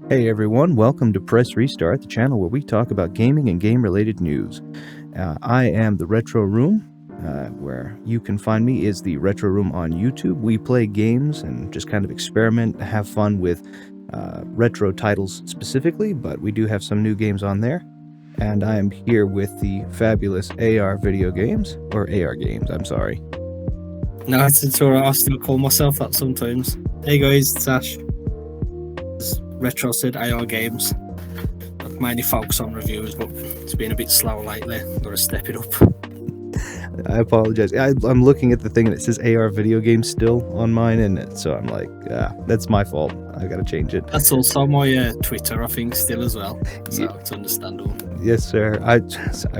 Hey everyone, welcome to Press Restart, the channel where we talk about gaming and game-related news. I am the Retro Room. Where you can find me is the Retro Room on YouTube. We play games and just kind of experiment, have fun with retro titles specifically, but we do have some new games on there. And I am here with the fabulous AR video games, or AR games, I'm sorry. No, it's alright, I still call myself that sometimes. Hey guys, it's Ash. Retro said AR games. I mainly focus on reviews, but it's been a bit slow lately. Gotta step it up. I apologize. I'm looking at the thing and it says AR video games still on mine, and so I'm like, that's my fault. I gotta change it. That's also my Twitter, I think, still as well. So it's understandable. Yes, sir. I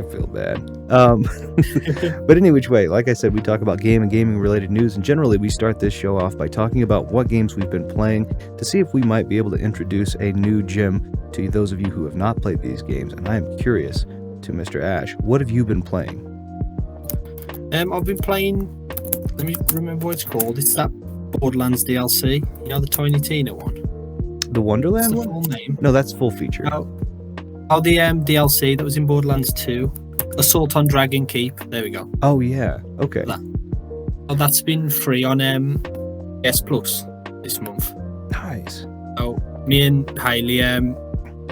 feel bad. But any which way, like I said, we talk about game and gaming related news, and generally we start this show off by talking about what games we've been playing to see if we might be able to introduce a new gem to those of you who have not played these games. And I am curious to Mr. Ash, what have you been playing? I've been playing, let me remember what it's called. It's that Borderlands DLC, you know, the Tiny Tina one. The Wonderland What's the one? full name? No, that's full feature. Oh, the DLC that was in Borderlands 2. Assault on Dragon Keep. There we go. Oh, yeah. Okay. That's been free on S Plus this month. Nice. So me and Hayley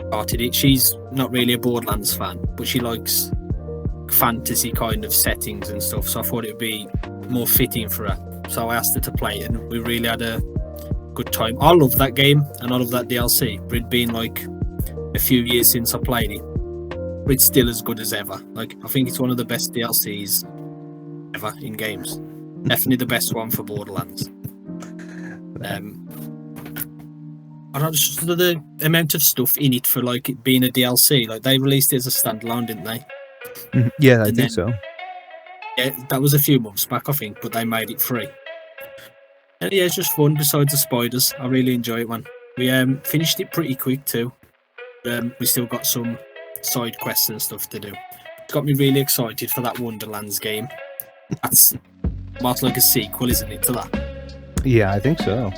started it. She's not really a Borderlands fan, but she likes fantasy kind of settings and stuff, so I thought it would be more fitting for her. So I asked her to play it, and we really had a good time. I love that game, and I love that DLC. But it'd been like a few years since I played it, but it's still as good as ever. Like, I think it's one of the best DLCs ever in games. Definitely the best one for Borderlands. I don't know, just the amount of stuff in it for like it being a DLC. Like, they released it as a standalone, didn't they? Yeah, I think so. Yeah, that was a few months back, I think, but they made it free. And yeah, it's just fun. Besides the spiders, I really enjoy it, man. We finished it pretty quick too. We still got some side quests and stuff to do. It's got me really excited for that Wonderlands game. That's almost like a sequel, isn't it, to that? Yeah, I think so.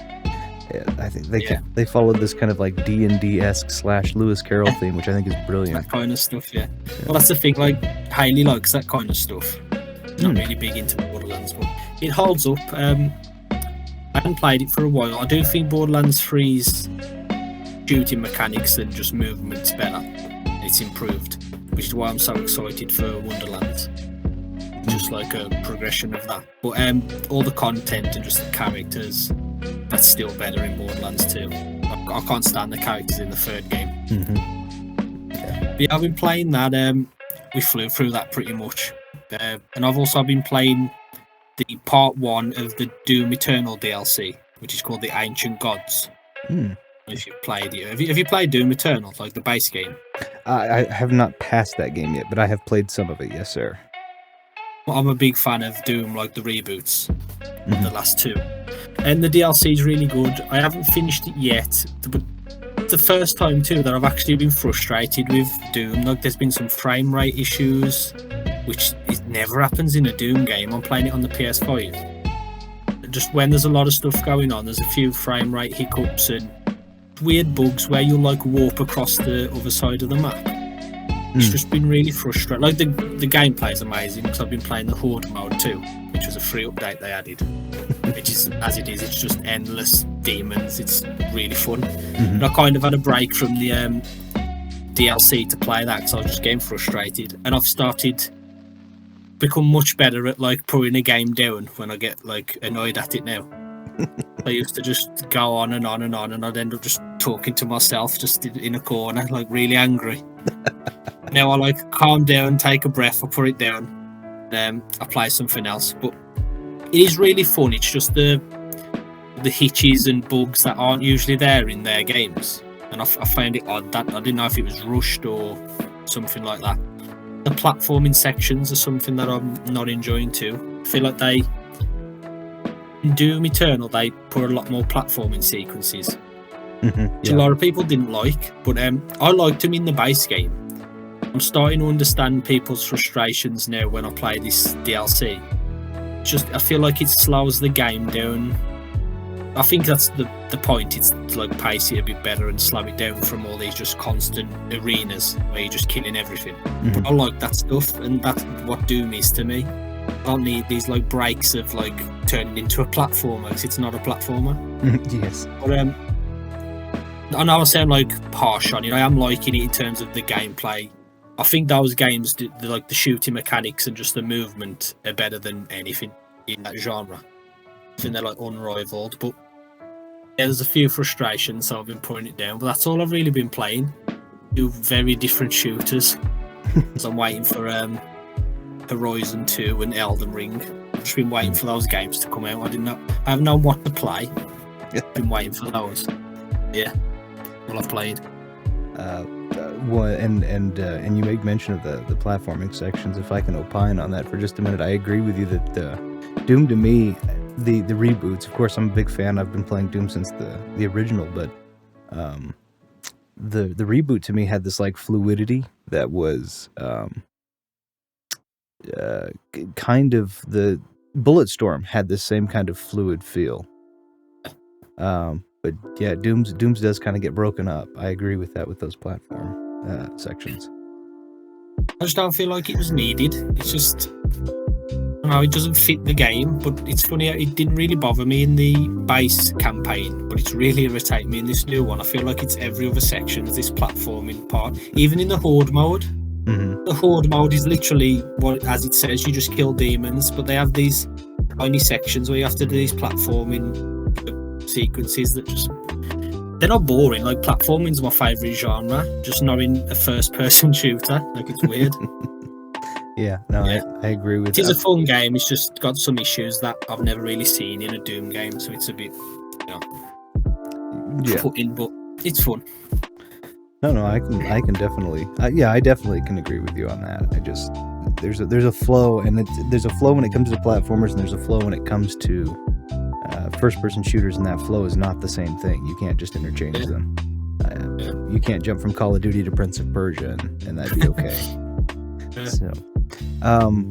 Yeah, I think they followed this kind of like D&D-esque / Lewis Carroll theme, which I think is brilliant. That kind of stuff, yeah. Well, that's the thing, like, Hayley likes that kind of stuff. Not really big into Borderlands, but it holds up. I haven't played it for a while. I do think Borderlands 3's shooting mechanics and just movement's better. It's improved, which is why I'm so excited for Wonderlands. Just like a progression of that. But all the content and just the characters, that's still better in Borderlands 2. I can't stand the characters in the third game. But yeah, I've been playing that. We flew through that pretty much. And I've also been playing the part 1 of the Doom Eternal DLC, which is called the Ancient Gods. If you've played it. Have you played Doom Eternal, like the base game? I have not passed that game yet, but I have played some of it, yes sir. Well, I'm a big fan of Doom, like the reboots, the last 2. And the DLC is really good. I haven't finished it yet, but it's the first time too that I've actually been frustrated with Doom. Like, there's been some frame rate issues, which it never happens in a Doom game. I'm playing it on the PS5. Just when there's a lot of stuff going on, there's a few frame rate hiccups and weird bugs where you'll like warp across the other side of the map. It's just been really frustrating. Like, the gameplay is amazing because I've been playing the Horde mode too, which was a free update they added. Which is, as it is, it's just endless demons. It's really fun. And I kind of had a break from the DLC to play that because I was just getting frustrated. And I've started become much better at like putting a game down when I get like annoyed at it now. I used to just go on and on and on, and I'd end up just talking to myself just in a corner, like really angry. Now I like calm down, take a breath, I put it down, I play something else. But it is really fun. It's just the hitches and bugs that aren't usually there in their games, and I found it odd that I didn't know if it was rushed or something like that. The platforming sections are something that I'm not enjoying too. I feel like in Doom Eternal they put a lot more platforming sequences, which a lot of people didn't like, but I liked them in the base game. I'm starting to understand people's frustrations now when I play this DLC. Just, I feel like it slows the game down I think that's the point. It's to like pace it a bit better and slow it down from all these just constant arenas where you're just killing everything. But I like that stuff, and that's what Doom is to me. I don't need these like breaks of like turning into a platformer, because it's not a platformer. Yes. But I know I sound like harsh on it. I am liking it in terms of the gameplay. I think those games, like the shooting mechanics and just the movement, are better than anything in that genre. I think they're like unrivaled. But yeah, there's a few frustrations, so I've been putting it down. But that's all I've really been playing. Two very different shooters. So I'm waiting for Horizon 2 and Elden Ring. I've just been waiting for those games to come out. I haven't known what to play. I've been waiting for those. Yeah, well, I've played. And you made mention of the platforming sections. If I can opine on that for just a minute, I agree with you that Doom to me, the reboots. Of course, I'm a big fan. I've been playing Doom since the original, but the reboot to me had this like fluidity that was kind of, the Bulletstorm had this same kind of fluid feel. But yeah, Doom's does kind of get broken up. I agree with that, with those platform sections. I just don't feel like it was needed. It's just, it doesn't fit the game. But it's funny, it didn't really bother me in the base campaign, but it's really irritating me in this new one. I feel like it's every other section of this platforming part, even in the Horde mode. The Horde mode is literally what, as it says, you just kill demons, but they have these tiny sections where you have to do these platforming sequences that just, they're not boring. Like, platforming is my favourite genre, just not in a first-person shooter. Like, it's weird. Yeah, I agree with that. It is a fun game. It's just got some issues that I've never really seen in a Doom game, so it's a bit, footing, but it's fun. No, I can definitely, I definitely can agree with you on that. I just, there's a flow, and there's a flow when it comes to platformers, and there's a flow when it comes to first-person shooters, and that flow is not the same thing. You can't just interchange them. You can't jump from Call of Duty to Prince of Persia, and that'd be okay. So,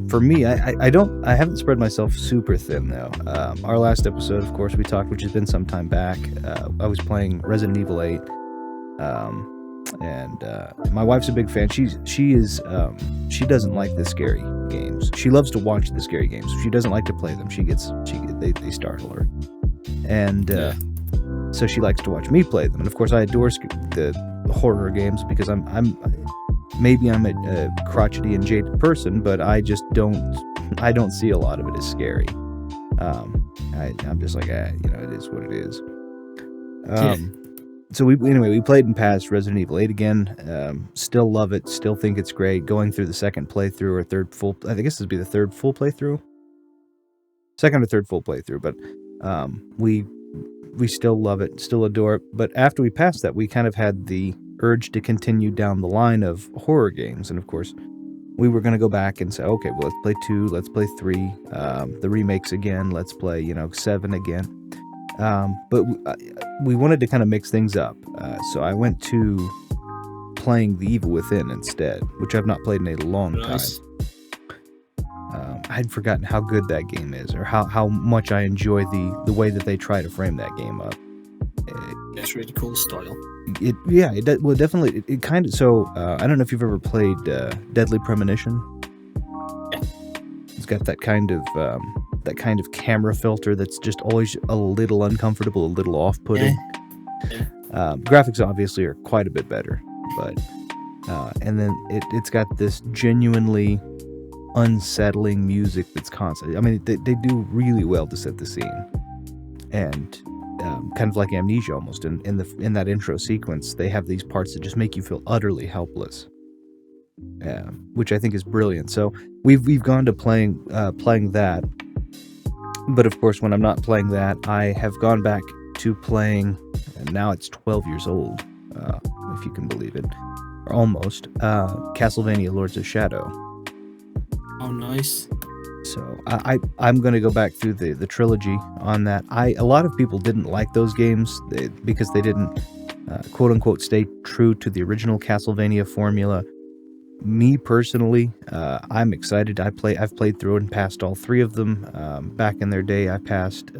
for me, I haven't spread myself super thin though. Our last episode, of course, we talked, which has been some time back. I was playing Resident Evil 8. And my wife's a big fan. She doesn't like the scary games. She loves to watch the scary games. She doesn't like to play them. They startle her, and so she likes to watch me play them. And of course, I adore the horror games because I'm a crotchety and jaded person, but I don't see a lot of it as scary. I'm just like, it is what it is. So we played and passed Resident Evil 8 again. Still love it. Still think it's great. Going through the second playthrough or third full, I guess this would be the third full playthrough. Second or third full playthrough, but we still love it, still adore it. But after we passed that, we kind of had the urge to continue down the line of horror games, and of course, we were going to go back and say, okay, well, let's play 2, let's play 3, the remakes again, let's play 7 again. But we wanted to kind of mix things up, so I went to playing The Evil Within instead, which I've not played in a long time. I'd forgotten how good that game is, or how much I enjoy the way that they try to frame that game up. It's really cool style. Definitely. It kind of, so I don't know if you've ever played Deadly Premonition. Yeah. It's got that kind of camera filter that's just always a little uncomfortable, a little off-putting. Yeah. Graphics obviously are quite a bit better, but and then it's got this genuinely unsettling music that's constant. I mean, they do really well to set the scene, and kind of like Amnesia almost. In that intro sequence, they have these parts that just make you feel utterly helpless, which I think is brilliant. So we've gone to playing that. But of course, when I'm not playing that, I have gone back to playing, and now it's 12 years old, if you can believe it, or almost, Castlevania Lords of Shadow. Oh, nice. So I'm going to go back through the trilogy on that. A lot of people didn't like those games because they didn't, quote unquote, stay true to the original Castlevania formula. Me personally, I'm excited. I've played through it and passed all 3 of them. Back in their day, I passed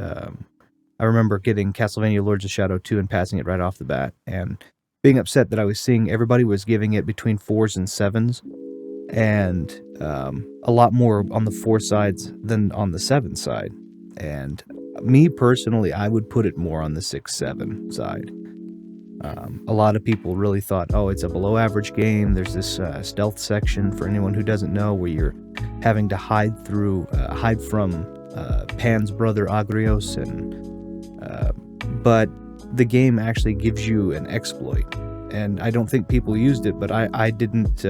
I remember getting Castlevania Lords of Shadow 2 and passing it right off the bat, and being upset that I was seeing everybody was giving it between 4s and 7s, and a lot more on the 4 sides than on the 7 side. And me personally, I would put it more on the 6-7 side. A lot of people really thought, oh, it's a below average game. There's this stealth section, for anyone who doesn't know, where you're having to hide from Pan's brother Agrios, but the game actually gives you an exploit, and I don't think people used it, but I didn't.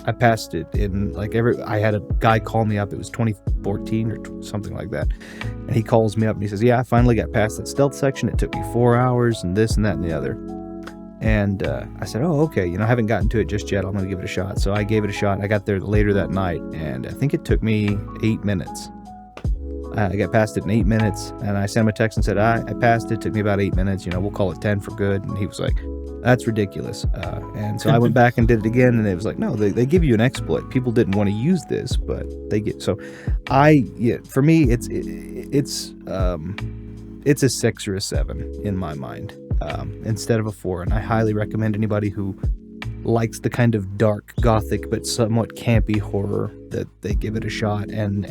I passed it in I had a guy call me up. It was 2014 or something like that, and he calls me up and he says, "Yeah, I finally got past that stealth section. It took me 4 hours, and this and that and the other." And I said, "Oh, okay. I haven't gotten to it just yet. I'm going to give it a shot." So I gave it a shot. I got there later that night, and I think it took me 8 minutes. I got past it in 8 minutes, and I sent him a text and said, I passed it. Took me about 8 minutes. We'll call it 10 for good. And he was like, "That's ridiculous." And so I went back and did it again, and it was like, no, they give you an exploit. People didn't want to use this, but they get. So for me, it's a 6 or a 7 in my mind, instead of a 4. And I highly recommend anybody who likes the kind of dark, gothic, but somewhat campy horror that they give it a shot and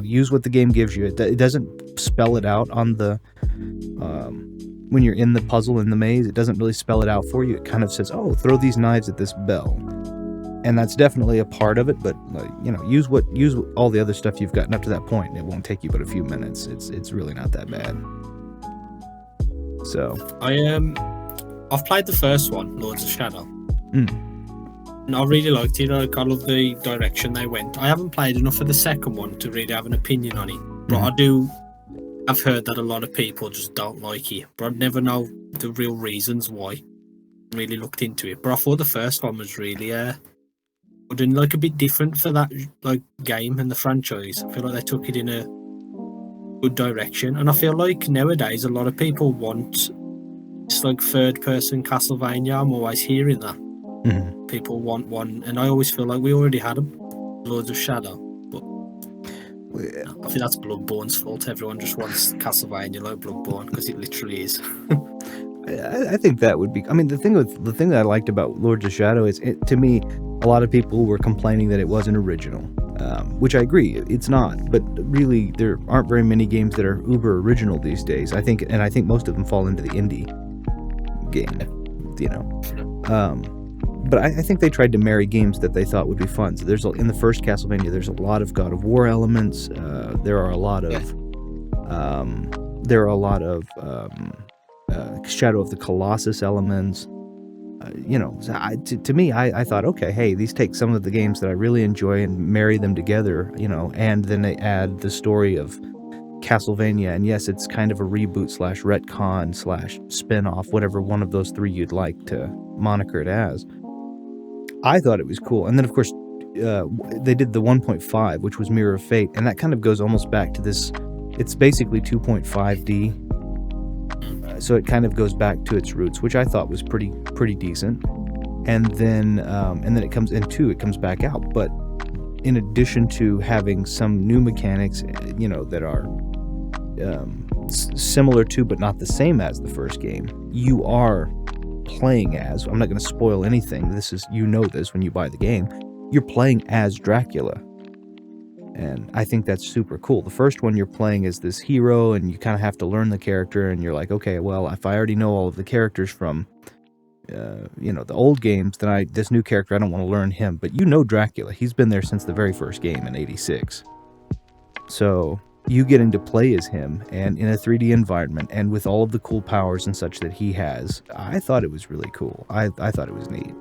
use what the game gives you. It doesn't spell it out on the when you're in the puzzle in the maze. It doesn't really spell it out for you. It kind of says, "Oh, throw these knives at this bell," and that's definitely a part of it. But use all the other stuff you've gotten up to that point, and it won't take you but a few minutes. It's really not that bad. So I've played the first one, Lords of Shadow. And I really liked it. I love the direction they went. I haven't played enough of the second one to really have an opinion on it, but I've heard that a lot of people just don't like it, but I'd never know the real reasons why. I really looked into it, but I thought the first one was really doing a bit different for that game and the franchise. I feel like they took it in a good direction, and I feel like nowadays a lot of people want this third person Castlevania. I'm always hearing that. People want one, and I always feel like we already had them, Lords of Shadow. But I think that's Bloodborne's fault. Everyone just wants Castlevania like Bloodborne, because it literally is. I think that would be. I mean, the thing that I liked about Lords of Shadow is, to me, a lot of people were complaining that it wasn't original, which I agree, it's not. But really, there aren't very many games that are uber original these days. I think most of them fall into the indie game, But I think they tried to marry games that they thought would be fun. So in the first Castlevania, there's a lot of God of War elements. There are a lot of Shadow of the Colossus elements. To me, I thought, okay, hey, these take some of the games that I really enjoy and marry them together, and then they add the story of Castlevania. And yes, it's kind of a reboot / retcon / spin-off, whatever one of those three you'd like to moniker it as. I thought it was cool. And then, of course, they did the 1.5, which was Mirror of Fate, and that kind of goes almost back to this. It's basically 2.5D, so it kind of goes back to its roots, which I thought was pretty decent. And then it comes in 2, it comes back out. But in addition to having some new mechanics, that are similar to but not the same as the first game, you are playing as, I'm not going to spoil anything, this is, this when you buy the game, you're playing as Dracula, and I think that's super cool. The first one, you're playing as this hero, and you kind of have to learn the character, and you're like, okay, well, if I already know all of the characters from the old games, then this new character, I don't want to learn him. But Dracula, he's been there since the very first game in '86, so you getting to play as him, and in a 3D environment, and with all of the cool powers and such that he has, I thought it was really cool. I thought it was neat.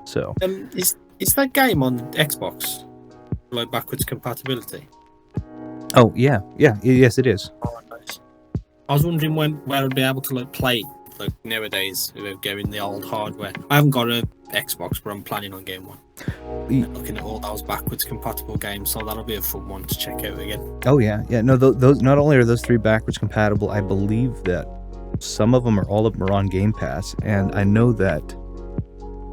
So, is that game on Xbox, backwards compatibility? Oh yeah, yes it is. Oh, nice. I was wondering where I'd be able to play it, nowadays, without getting the old hardware. I haven't got an Xbox, but I'm planning on getting one. Looking at all those backwards compatible games, so that'll be a fun one to check out again. Oh yeah. No, those not only are those 3 backwards compatible, I believe that some of them or all of them are on Game Pass, and I know that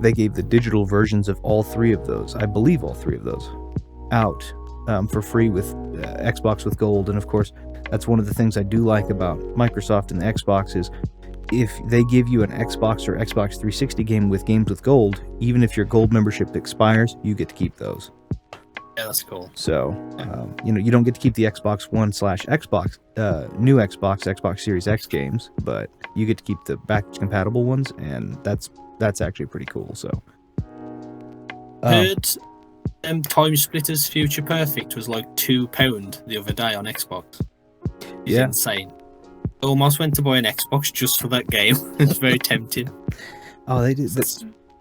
they gave the digital versions of all 3 of those. I believe all 3 of those out for free with Xbox with Gold. And of course, that's one of the things I do like about Microsoft and the Xbox is if they give you an Xbox or Xbox 360 game with games with Gold, even if your Gold membership expires, you get to keep those. Yeah, that's cool. So, you don't get to keep the Xbox One / Xbox, new Xbox Series X games, but you get to keep the backwards compatible ones, and that's actually pretty cool. So, heard Time Splitters Future Perfect was like £2 the other day on Xbox. It's insane. I almost went to buy an Xbox just for that game. It's very tempting. Oh, they do.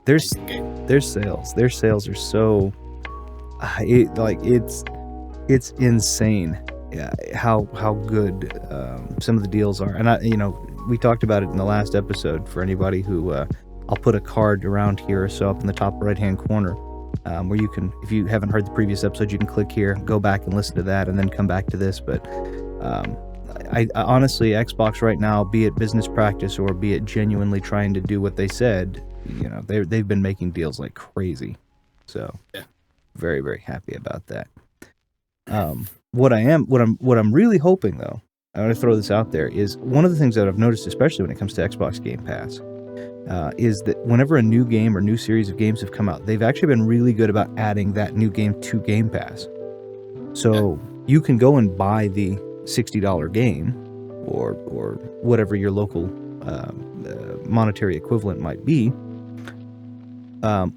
Their sales. Their sales are so. It's insane. Yeah, how good some of the deals are, and we talked about it in the last episode. For anybody who, I'll put a card around here or so up in the top right-hand corner, where you can, if you haven't heard the previous episode, you can click here, go back and listen to that, and then come back to this. But I honestly, Xbox right now, be it business practice or be it genuinely trying to do what they said, they've been making deals like crazy. So yeah. Very, very happy about that. What I'm really hoping, though, I want to throw this out there, is one of the things that I've noticed, especially when it comes to Xbox Game Pass, is that whenever a new game or new series of games have come out, they've actually been really good about adding that new game to Game Pass. So you can go and buy the $60 game or whatever your local monetary equivalent might be,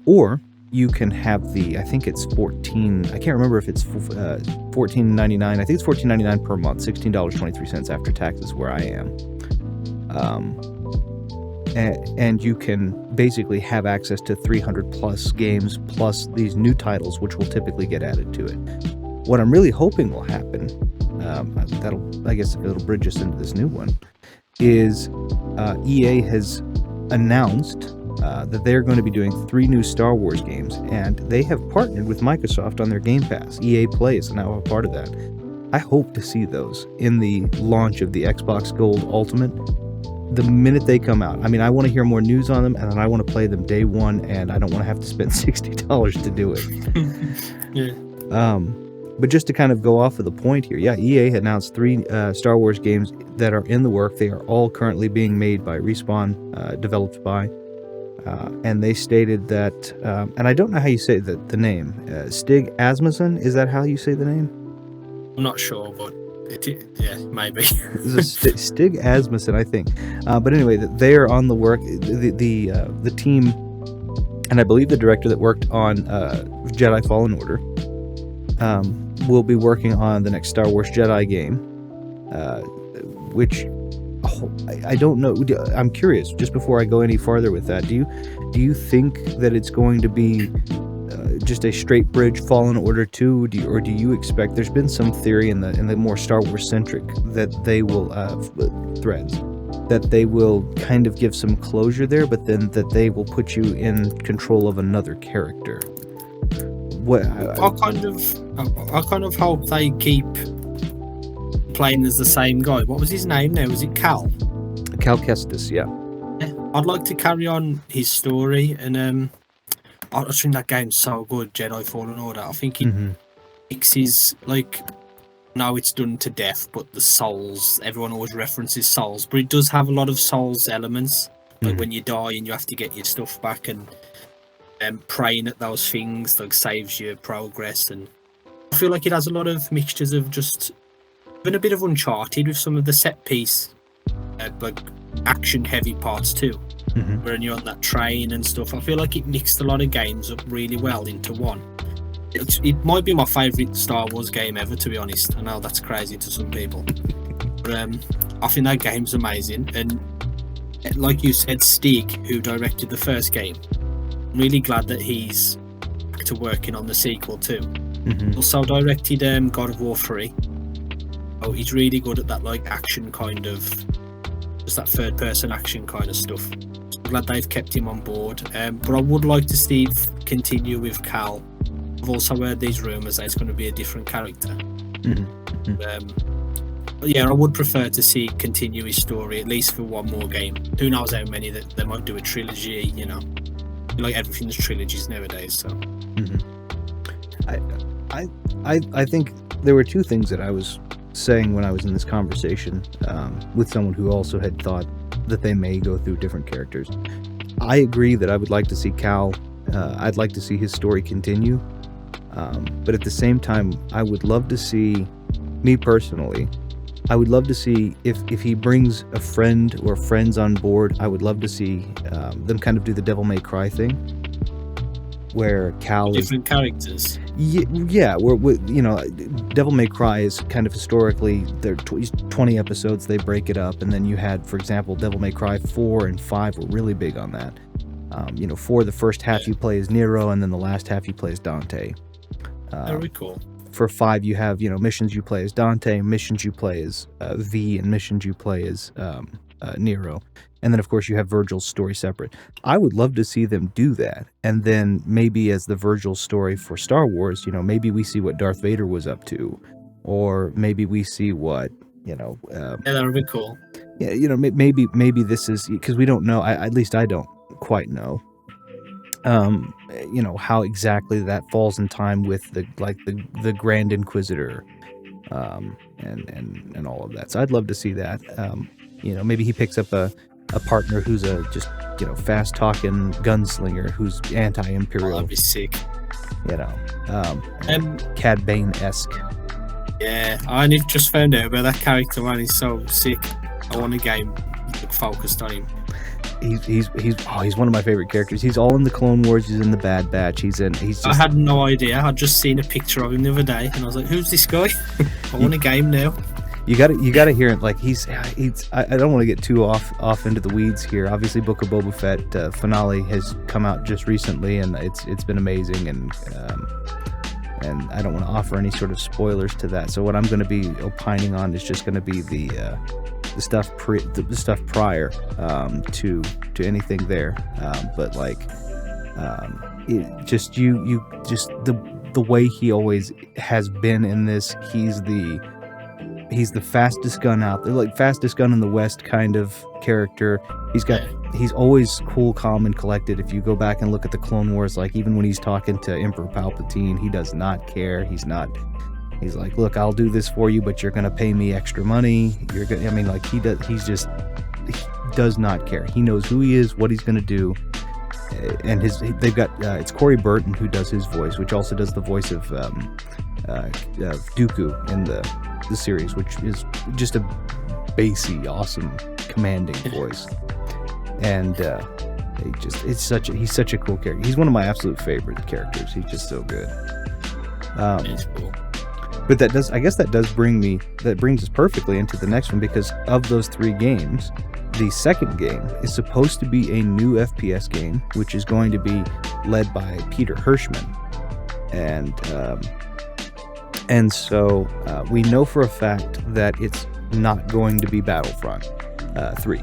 or you can have I think it's $14. I can't remember if it's $14.99. I think it's $14.99 per month, $16.23 after taxes where I am. And you can basically have access to 300 plus games plus these new titles, which will typically get added to it. What I'm really hoping will happen, I guess it'll bridge us into this new one, is EA has announced that they're going to be doing 3 new Star Wars games, and they have partnered with Microsoft on their Game Pass. EA Play is now a part of that. I hope to see those in the launch of the Xbox Gold Ultimate the minute they come out. I mean, I want to hear more news on them, and then I want to play them day one, and I don't want to have to spend $60 to do it. Yeah. But just to kind of go off of the point here, EA had announced 3 Star Wars games that are in the work. They are all currently being made by Respawn, developed by. And they stated that, and I don't know how you say the name, Stig Asmussen, is that how you say the name? I'm not sure, but maybe. Stig Asmussen, I think. But anyway, they are on the work. The team, and I believe the director that worked on Jedi Fallen Order, will be working on the next Star Wars Jedi game, which I don't know. I'm curious, just before I go any farther with that, do you think that it's going to be just a straight bridge Fallen Order 2, or do you expect, there's been some theory in the more Star Wars centric that they will threads that they will kind of give some closure there, but then that they will put you in control of another character? I kind of hope they keep playing as the same guy. What was his name now? Was it Cal? Cal Kestis, yeah. I'd like to carry on his story, and I think that game's so good, Jedi Fallen Order. I think it mixes, now it's done to death, but the souls, everyone always references souls, but it does have a lot of souls elements, like when you die and you have to get your stuff back, and praying at those things saves your progress. And I feel like it has a lot of mixtures of just been a bit of Uncharted with some of the set piece action heavy parts too, when you're on that train and stuff. I feel like it mixed a lot of games up really well into one. It might be my favourite Star Wars game ever, to be honest. I know that's crazy to some people, but I think that game's amazing. And like you said, Stig, who directed the first game, I'm really glad that he's back to working on the sequel too. Also directed God of War 3. Oh, he's really good at that action kind of, just that third person action kind of stuff. So I'm glad they've kept him on board. But I would like to see continue with Cal. I've also heard these rumours that it's going to be a different character. But yeah, I would prefer to see continue his story at least for one more game. Who knows how many that they might do a trilogy, everything's trilogies nowadays. So I think there were two things that I was saying when I was in this conversation with someone who also had thought that they may go through different characters. I agree that I would like to see Cal. I'd like to see his story continue. But at the same time, I would love to see, me personally, I would love to see if he brings a friend or friends on board, I would love to see them kind of do the Devil May Cry thing, where Cal different characters. Yeah, where you know, Devil May Cry is kind of historically, there 20 episodes, they break it up, and then you had, for example, Devil May Cry 4 and 5 were really big on that. You know, for the first half you play as Nero, and then the last half you play as Dante. Very cool. For 5 you have, you know, missions you play as Dante, missions you play as V, and missions you play as Nero. And then, of course, you have Virgil's story separate. I would love to see them do that. And then maybe as the Virgil story for Star Wars, you know, maybe we see what Darth Vader was up to. Or maybe we see what, you know... yeah, that would be cool. Yeah, you know, maybe this is... Because we don't know, at least I don't quite know. You know, how exactly that falls in time with the Grand Inquisitor, and all of that. So I'd love to see that. You know, maybe he picks up a partner who's a just, you know, fast talking gunslinger who's anti-imperial. Oh, that'd be sick. You know, Cad Bane-esque. Yeah, I only just found out about that character, man. He's so sick. I want a game focused on him. He's one of my favorite characters. He's all in the Clone Wars. He's in the Bad Batch. I had no idea. I'd just seen a picture of him the other day, and I was like, "Who's this guy?" I want a game now. You gotta hear it. Like he's. I don't want to get too off into the weeds here. Obviously, Book of Boba Fett finale has come out just recently, and it's been amazing. And I don't want to offer any sort of spoilers to that. So what I'm going to be opining on is just going to be the stuff prior to anything there, but like it just the way he always has been in this. He's the fastest gun out there, like fastest gun in the West kind of character. He's always cool, calm, and collected. If you go back and look at the Clone Wars, like even when he's talking to Emperor Palpatine, he does not care. He's like, look, I'll do this for you, but you're gonna pay me extra money. I mean, like he does not care. He knows who he is, what he's gonna do, and they've got it's Corey Burton who does his voice, which also does the voice of Dooku in the series, which is just a bassy, awesome, commanding voice, and he's such a cool character. He's one of my absolute favorite characters. He's just so good. He's cool. But that brings us perfectly into the next one, because of those 3 games, the second game is supposed to be a new FPS game, which is going to be led by Peter Hirschman. And so we know for a fact that it's not going to be Battlefront 3.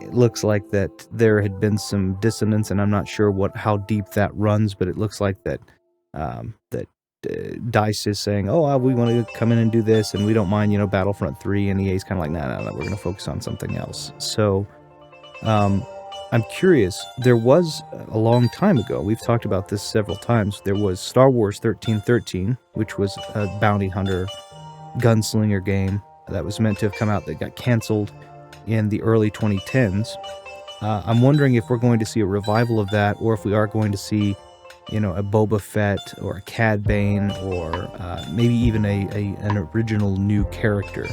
It looks like that there had been some dissonance, and I'm not sure how deep that runs, but it looks like that DICE is saying, we want to come in and do this, and we don't mind, you know, Battlefront 3, and EA's kind of like, no, we're going to focus on something else. So I'm curious. There was a long time ago, we've talked about this several times, there was Star Wars 1313, which was a bounty hunter gunslinger game that was meant to have come out that got canceled in the early 2010s. I'm wondering if we're going to see a revival of that, or if we are going to see, you know, a Boba Fett or a Cad Bane, or maybe even an original new character,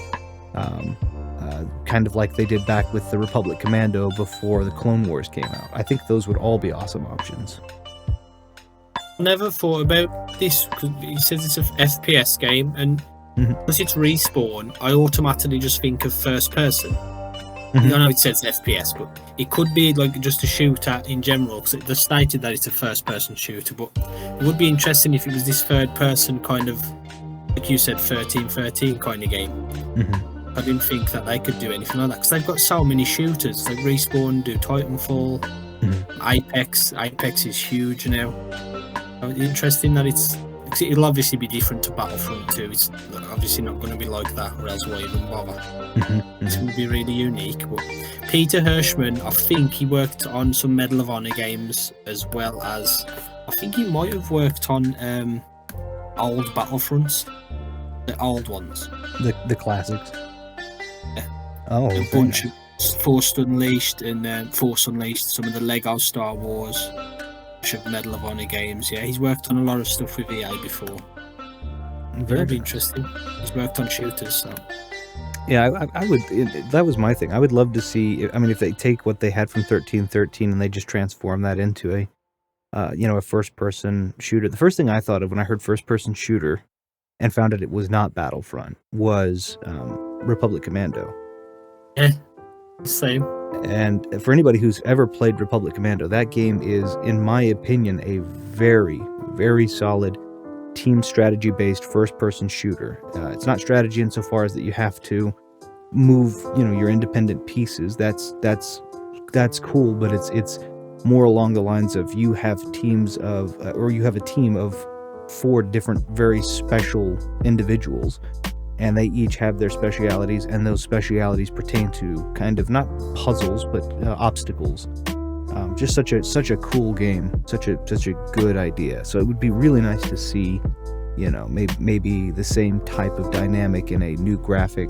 kind of like they did back with the Republic Commando before the Clone Wars came out. I think those would all be awesome options. Never thought about this, because he says it's an FPS game, and because it's Respawn, I automatically just think of first person. I know it says FPS, but it could be like just a shooter in general, because they stated that it's a first-person shooter. But it would be interesting if it was this third-person kind of, like you said, 1313 kind of game. I didn't think that they could do anything like that, because they've got so many shooters. Like Respawn do Titanfall, Apex is huge now. So interesting that it'll obviously be different to Battlefront 2. It's obviously not going to be like that, or else why even bother? It's going to be really unique. But Peter Hirschman, I think he worked on some Medal of Honor games, as well as I think he might have worked on old Battlefronts, the old ones. The classics. Yeah. Oh, A very bunch nice. of Force Unleashed and Force Unleashed, some of the Lego Star Wars, bunch of Medal of Honor games. Yeah, he's worked on a lot of stuff with EA before. Very It'll be nice. interesting. He's worked on shooters, so Yeah, I would. That was my thing. I would love to see. I mean, if they take what they had from 1313 and they just transform that into a first-person shooter. The first thing I thought of when I heard first-person shooter and found out it was not Battlefront was Republic Commando. yeah, same. And for anybody who's ever played Republic Commando, that game is, in my opinion, a very, very solid team strategy-based first-person shooter. It's not strategy insofar as that you have to move, your independent pieces. That's cool, but it's more along the lines of you have teams of, or you have a team of 4 different very special individuals, and they each have their specialities, and those specialities pertain to kind of not puzzles but obstacles. Just such a cool game, such a good idea. So it would be really nice to see, maybe the same type of dynamic in a new graphic,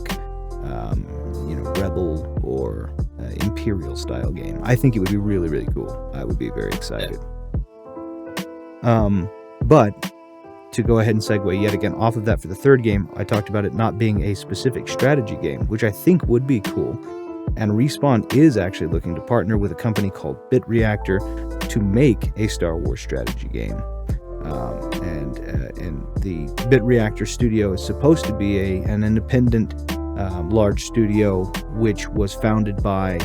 Rebel or Imperial style game. I think it would be really, really cool. I would be very excited. But to go ahead and segue yet again off of that for the third game, I talked about it not being a specific strategy game, which I think would be cool. And Respawn is actually looking to partner with a company called Bit Reactor to make a Star Wars strategy game. And the Bit Reactor studio is supposed to be an independent, large studio, which was founded by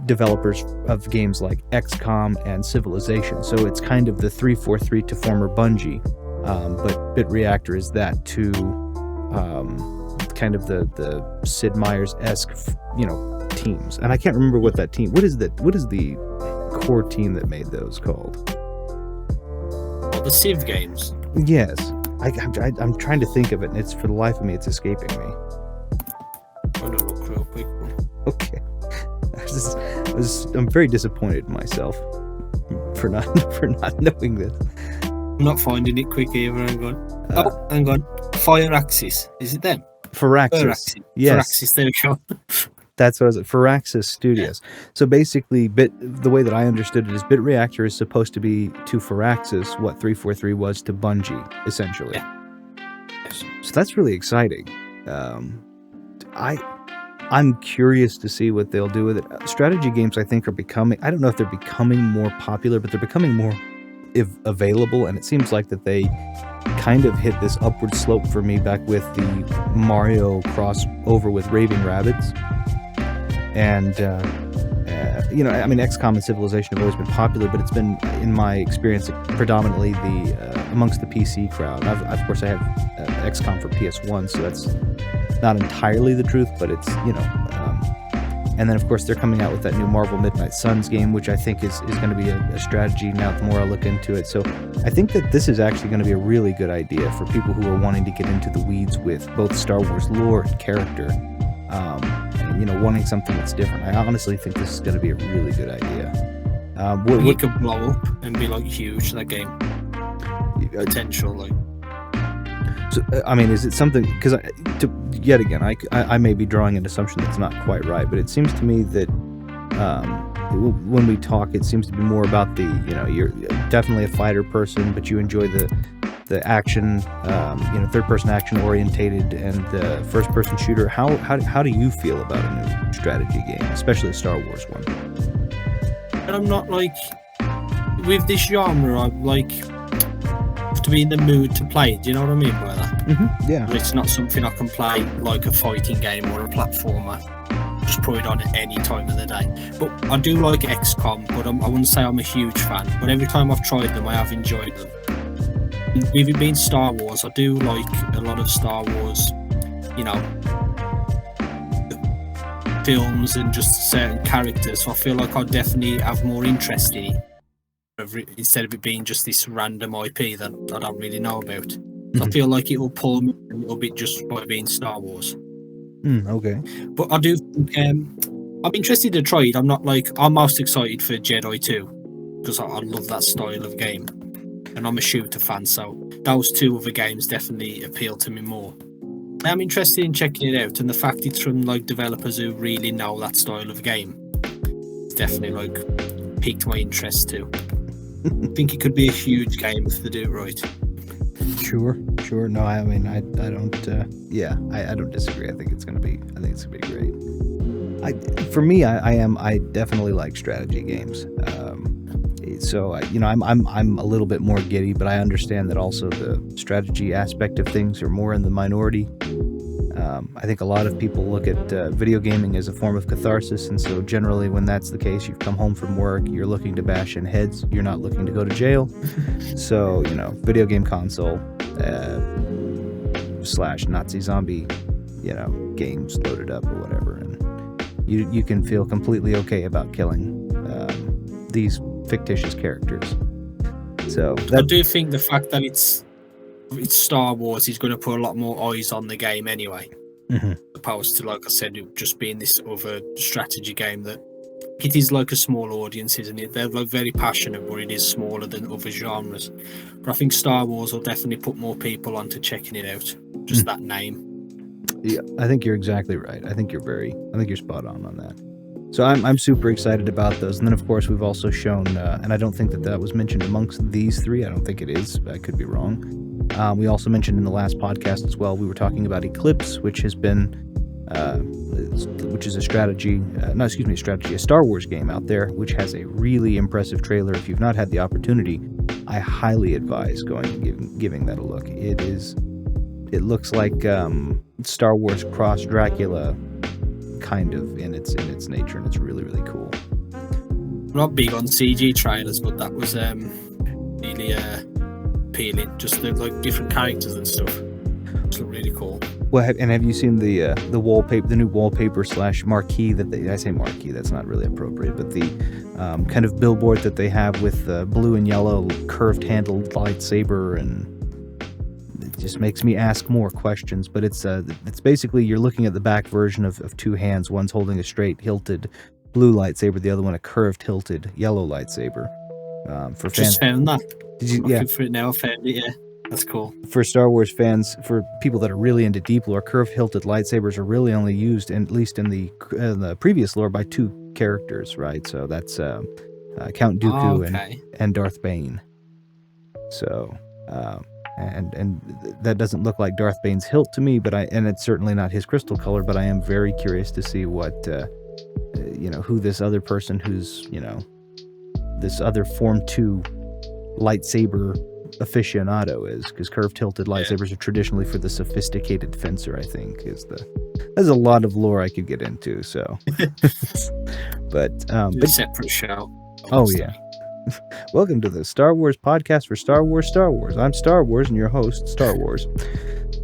developers of games like XCOM and Civilization. So it's kind of the 343 to former Bungie, but Bit Reactor is that to kind of the Sid Meier's-esque, teams. And I can't remember what that team. What is the core team that made those called? The Civ games. Yes, I'm trying to think of it, and it's for the life of me, it's escaping me. I'm gonna look real quick. Okay, I'm very disappointed in myself for not knowing this. I'm not finding it quick either. Hang on. Fire Axis. Is it them? Firaxis. Yes. Firaxis, there we go. That's what I was at. Firaxis Studios. So basically, the way that I understood it is Bit Reactor is supposed to be to Firaxis what 343 was to Bungie, essentially. Yeah. Yes. So that's really exciting. I'm curious to see what they'll do with it. Strategy games, I think, are becoming, I don't know if they're becoming more popular, but they're becoming more available, and it seems like that they kind of hit this upward slope for me back with the Mario crossover with Raving Rabbids. And, XCOM and Civilization have always been popular, but it's been, in my experience, predominantly amongst the PC crowd. Of course, I have XCOM for PS1, so that's not entirely the truth, but it's, and then, of course, they're coming out with that new Marvel Midnight Suns game, which I think is going to be a strategy now the more I look into it. So I think that this is actually going to be a really good idea for people who are wanting to get into the weeds with both Star Wars lore and character, and, wanting something that's different. I honestly think this is going to be a really good idea. It could blow up and be, huge, that game. Potential, So, is it something, because yet again, I may be drawing an assumption that's not quite right, but it seems to me that when we talk, it seems to be more about you're definitely a fighter person, but you enjoy the action, third-person action orientated, and the first-person shooter. How do you feel about a new strategy game, especially a Star Wars one? And I'm not with this genre, I'm to be in the mood to play. Do you know what I mean by that? Mm-hmm. Yeah. It's not something I can play like a fighting game or a platformer. Just put it on at any time of the day. But I do like XCOM, but I wouldn't say I'm a huge fan. But every time I've tried them, I have enjoyed them. With it being Star Wars, I do like a lot of Star Wars, films and just certain characters. So I feel like I definitely have more interest in it. Instead of it being just this random IP that I don't really know about. So I feel like it will pull me a little bit just by being Star Wars. Okay. But I do think I'm interested to try it. I'm most excited for Jedi 2 because I love that style of game. and I'm a shooter fan, so those two other games definitely appeal to me more. I'm interested in checking it out, and the fact it's from like developers who really know that style of game, it's definitely like piqued my interest too. I think it could be a huge game if they do it right. Sure. No, I mean, I don't. I don't disagree. I think it's gonna be great. For me, I definitely like strategy games. So I'm a little bit more giddy, but I understand that also the strategy aspect of things are more in the minority. I think a lot of people look at video gaming as a form of catharsis, and so generally when that's the case, you've come home from work, you're looking to bash in heads, you're not looking to go to jail. So, video game console / Nazi zombie, games loaded up or whatever, and you can feel completely okay about killing these fictitious characters. So I do think the fact that it's Star Wars is going to put a lot more eyes on the game anyway, opposed to, like I said, it just being this other strategy game that it is like a small audience, isn't it? They're like very passionate, but it is smaller than other genres. But I think Star Wars will definitely put more people onto checking it out. Just that name. Yeah, I think you're exactly right. I think you're spot on that. So I'm super excited about those. And then, of course, we've also shown, and I don't think that was mentioned amongst these three. I don't think it is. I could be wrong. We also mentioned in the last podcast as well, we were talking about Eclipse, which has been, which is a Star Wars game out there, which has a really impressive trailer. If you've not had the opportunity, I highly advise going and giving that a look. It looks like Star Wars cross Dracula, kind of in its nature, and it's really, really cool. I'm not big on CG trailers, but that was really appealing. Just the like different characters and stuff. It's really cool. Well, have you seen the wallpaper, the new wallpaper / marquee that I say marquee, that's not really appropriate, but the kind of billboard that they have with blue and yellow curved handled lightsaber, and it just makes me ask more questions. But it's basically you're looking at the back version of two hands. One's holding a straight hilted blue lightsaber, the other one a curved hilted yellow lightsaber. For fans, just found that. Did you? Looking for it now. I found it. Yeah, that's cool. For Star Wars fans, for people that are really into deep lore, curved hilted lightsabers are really only used, at least in the previous lore, by two characters, right? So that's Count Dooku and Darth Bane. So. And that doesn't look like Darth Bane's hilt to me, and it's certainly not his crystal color, but I am very curious to see what, who this other person who's, this other Form 2 lightsaber aficionado is, because curved hilted lightsabers are traditionally for the sophisticated fencer, I think, there's a lot of lore I could get into, so. but separate show. Oh, yeah. Welcome to the Star Wars podcast for Star Wars. I'm Star Wars and your host, Star Wars.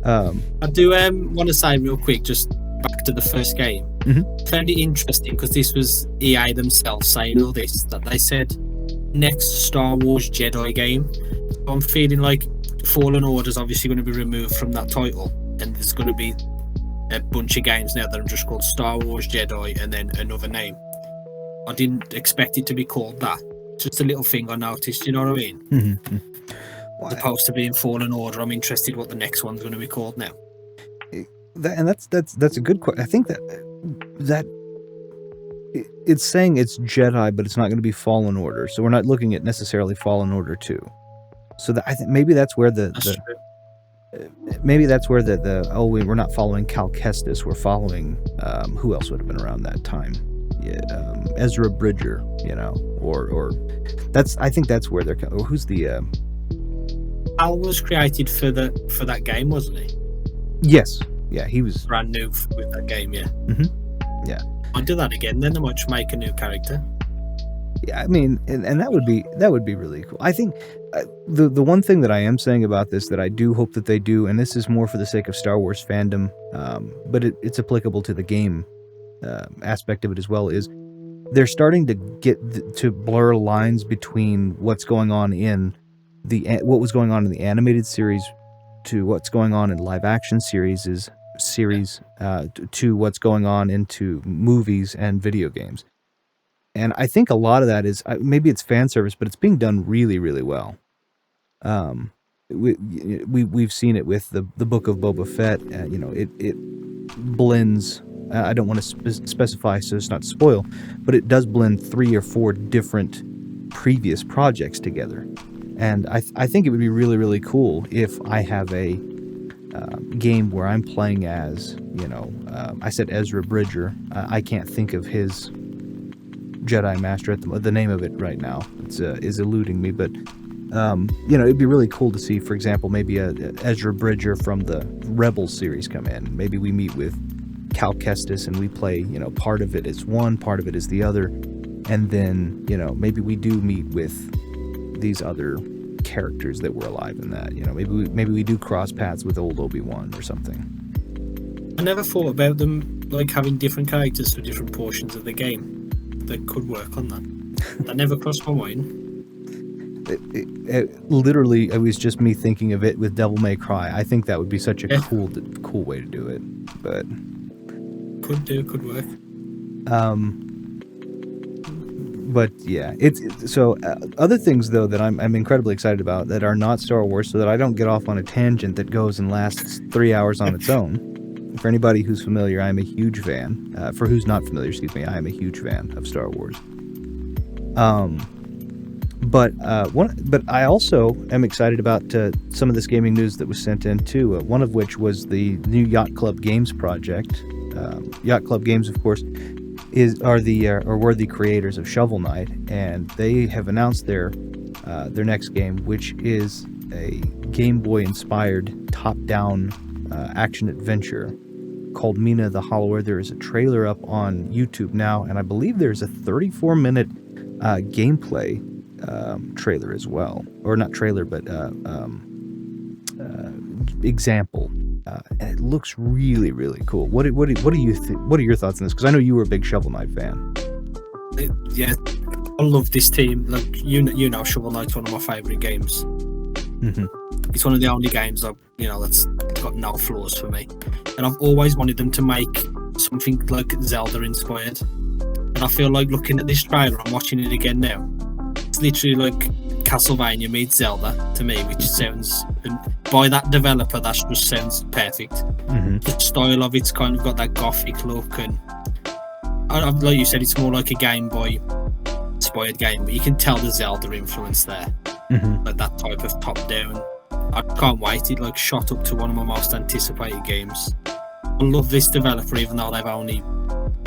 I do want to say real quick, just back to the first game. I found it interesting because this was EA themselves saying all this, that they said next Star Wars Jedi game. So I'm feeling like Fallen Order is obviously going to be removed from that title, and there's going to be a bunch of games now that are just called Star Wars Jedi and then another name. I didn't expect it to be called that. Just a little thing I noticed, you know what I mean? As opposed to being Fallen Order, I'm interested what the next one's going to be called now. And that's a good question. I think that it's saying it's Jedi, but it's not going to be Fallen Order. So we're not looking at necessarily Fallen Order 2. So I think maybe that's where we're not following Cal Kestis. We're following who else would have been around that time? Ezra Bridger, or I think that's where they're. Or who's the? Al was created for that game, wasn't he? Yes, yeah, he was brand new with that game. Yeah, yeah. I'll do that again. Then they might make a new character. Yeah, I mean, and that would be really cool. I think the one thing that I am saying about this that I do hope that they do, and this is more for the sake of Star Wars fandom, but it's applicable to the game. Aspect of it as well, is they're starting to get to blur lines between what's going on in what was going on in the animated series to what's going on in live action series to what's going on into movies and video games. And I think a lot of that is maybe it's fan service, but it's being done really, really well. We've seen it with the Book of Boba Fett. It blends. I don't want to specify so as not to spoil, but it does blend 3 or 4 different previous projects together. And I think it would be really, really cool if I have a game where I'm playing as, I said Ezra Bridger. I can't think of his Jedi Master at the name of it right now. It's is eluding me, but it'd be really cool to see, for example, maybe a Ezra Bridger from the Rebels series come in. Maybe we meet with Cal Kestis and we play, part of it is one, part of it is the other, and then, maybe we do meet with these other characters that were alive in that. Maybe we do cross paths with old Obi-Wan or something. I never thought about them like having different characters for different portions of the game that could work on that. That never crossed my mind. Literally, it was just me thinking of it with Devil May Cry. I think that would be such a cool way to do it, but could work. But yeah, so other things though that I'm incredibly excited about that are not Star Wars, so that I don't get off on a tangent that goes and lasts 3 hours on its own. For anybody who's familiar, I'm a huge fan. For who's not familiar, I am a huge fan of Star Wars. But I also am excited about some of this gaming news that was sent in too. One of which was the new Yacht Club Games project. Yacht Club Games, of course, were the creators of Shovel Knight, and they have announced their next game, which is a Game Boy inspired top-down action adventure called Mina the Hollower. There is a trailer up on YouTube now, and I believe there's a 34-minute gameplay trailer as well, or not trailer, but example. And it looks really, really cool. What do you think? What are your thoughts on this? Because I know you were a big Shovel Knight fan. Yeah, I love this team. Like Shovel Knight's one of my favorite games. Mm-hmm. It's one of the only games that's got no flaws for me. And I've always wanted them to make something like Zelda inspired. And I feel like looking at this trailer, I'm watching it again now. It's literally like Castlevania meets Zelda to me, which sounds, and by that developer, that just sounds perfect. Mm-hmm. The style of it's kind of got that gothic look, and like you said, it's more like a Game Boy inspired game, but you can tell the Zelda influence there. Mm-hmm. Like that type of top down. I can't wait. It shot up to one of my most anticipated games. I love this developer, even though they've only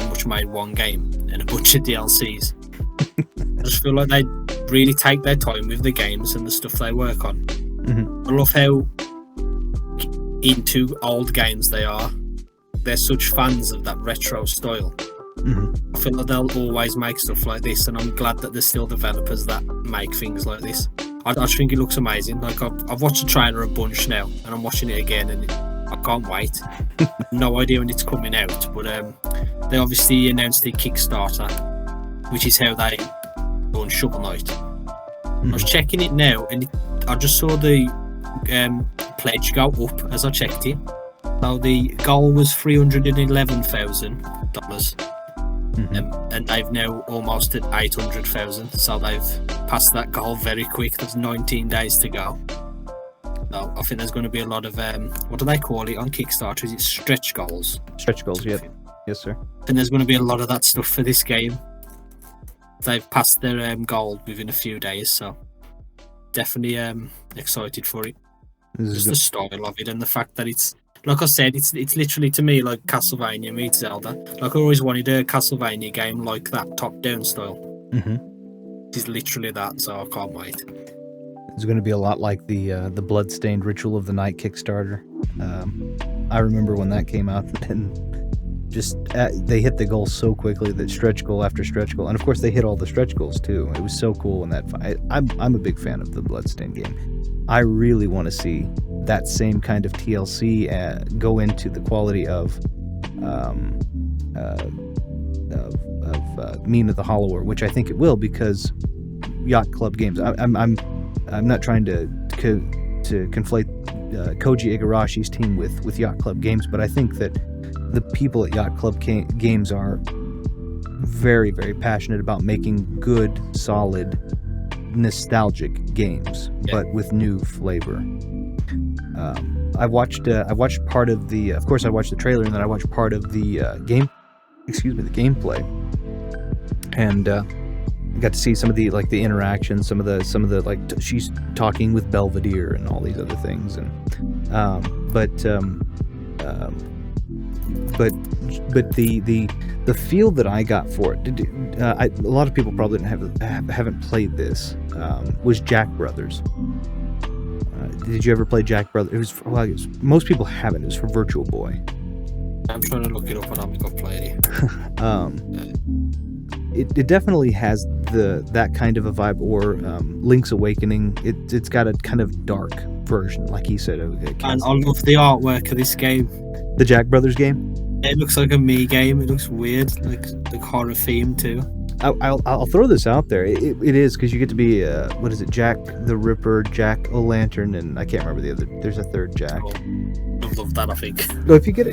much made one game and a bunch of DLCs. I just feel like they really take their time with the games and the stuff they work on. Mm-hmm. I love how into old games they are. They're such fans of that retro style. Mm-hmm. I feel like they'll always make stuff like this, and I'm glad that there's still developers that make things like this. I just think it looks amazing. I've watched the trailer a bunch now, and I'm watching it again, and I can't wait. No idea when it's coming out, but they obviously announced the Kickstarter, which is how they run Shovel Knight. Mm-hmm. I was checking it now, and I just saw the pledge go up as I checked it. So the goal was $311,000. Mm-hmm. And they've now almost at 800,000, so they've passed that goal very quick. There's 19 days to go. So I think there's going to be a lot of what do they call it on Kickstarter? Is it stretch goals? Stretch goals, yeah. Yes, sir. And there's going to be a lot of that stuff for this game. They've passed their goal within a few days, so definitely excited for it. Just the style of it and the fact that it's, like I said, it's literally to me like Castlevania meets Zelda. Like I always wanted a Castlevania game like that, top-down style. Mm-hmm. It's literally that, so I can't wait. It's going to be a lot like the Bloodstained Ritual of the Night Kickstarter. I remember when that came out, and just they hit the goal so quickly, that stretch goal after stretch goal, and of course they hit all the stretch goals too. It was so cool when that. I'm a big fan of the Bloodstained game. I really want to see that same kind of TLC go into the quality of Mina the Hollower, which I think it will, because Yacht Club Games. I'm not trying to conflate Koji Igarashi's team with Yacht Club Games, but I think that the people at Yacht Club Games are very, very passionate about making good, solid nostalgic games, but with new flavor. I watched part of the. Of course, I watched the trailer, and then I watched part of the game. Excuse me, the gameplay, and got to see some of the the interactions, some of the she's talking with Belvedere and all these other things, and but the feel that I got for it, a lot of people probably haven't played this, was Jack Brothers. Did you ever play Jack Brothers? Most people haven't. It was for Virtual Boy. I'm trying to look it up and I haven't got played it. It definitely has that kind of a vibe, or Link's Awakening. It's got a kind of dark version, like he said. And I love the artwork of this game. The Jack Brothers game? It looks like a me game. It looks weird, like horror theme too. I'll throw this out there. It is, because you get to be what is it? Jack the Ripper, Jack O'Lantern, and I can't remember the other. There's a third Jack. I love that. I think. No, if you get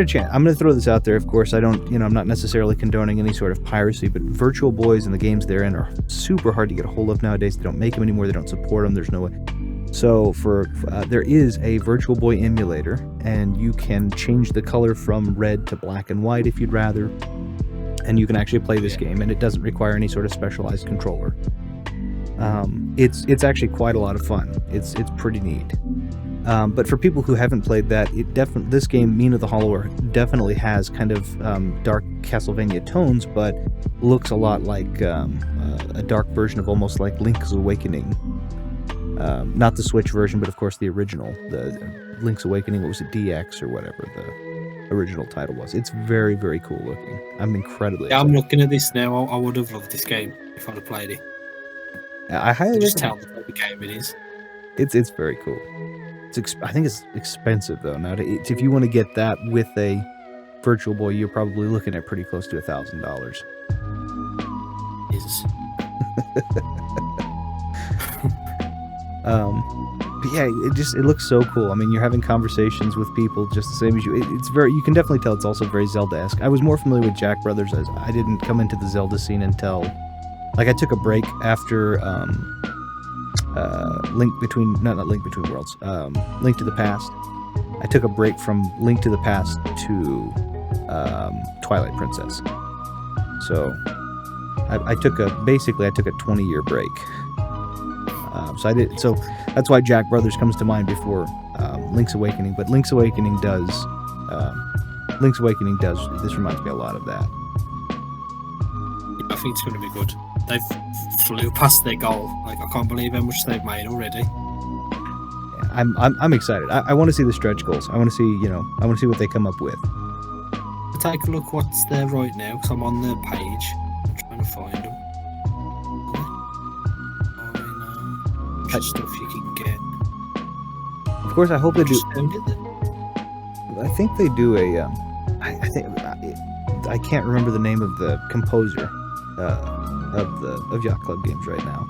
a chance, I'm going to throw this out there. Of course, I'm not necessarily condoning any sort of piracy, but Virtual Boys and the games they're in are super hard to get a hold of nowadays. They don't make them anymore. They don't support them. There's no way. So there is a Virtual Boy emulator, and you can change the color from red to black and white if you'd rather. And you can actually play this game, and it doesn't require any sort of specialized controller. It's actually quite a lot of fun. It's pretty neat. But for people who haven't played that, this game, Mina the Hollower, definitely has kind of dark Castlevania tones, but looks a lot like a dark version of almost like Link's Awakening. Not the Switch version, but of course the original, the Link's Awakening. What was it, DX or whatever the original title was. It's very, very cool looking. I'm incredibly excited. I'm looking at this now. I would have loved this game if I'd have played it. I highly just tell the type of game it is. It's very cool. I think it's expensive though. Now, if you want to get that with a Virtual Boy, you're probably looking at pretty close to $1,000. Jesus. But yeah, it looks so cool. I mean, you're having conversations with people just the same as you. You can definitely tell it's also very Zelda-esque. I was more familiar with Jack Brothers, as I didn't come into the Zelda scene until, I took a break after Link to the Past. I took a break from Link to the Past to Twilight Princess. So I took a 20-year break. So that's why Jack Brothers comes to mind before Link's Awakening. But Link's Awakening does. This reminds me a lot of that. I think it's going to be good. They've flew past their goal. I can't believe how much they've made already. Yeah, I'm excited. I want to see the stretch goals. I want to see what they come up with. Take a look what's there right now, because I'm on the page. I'm trying to find them. Just stuff you can get. Of course, I hope they do. I think they do a. I can't remember the name of the composer of Yacht Club games right now.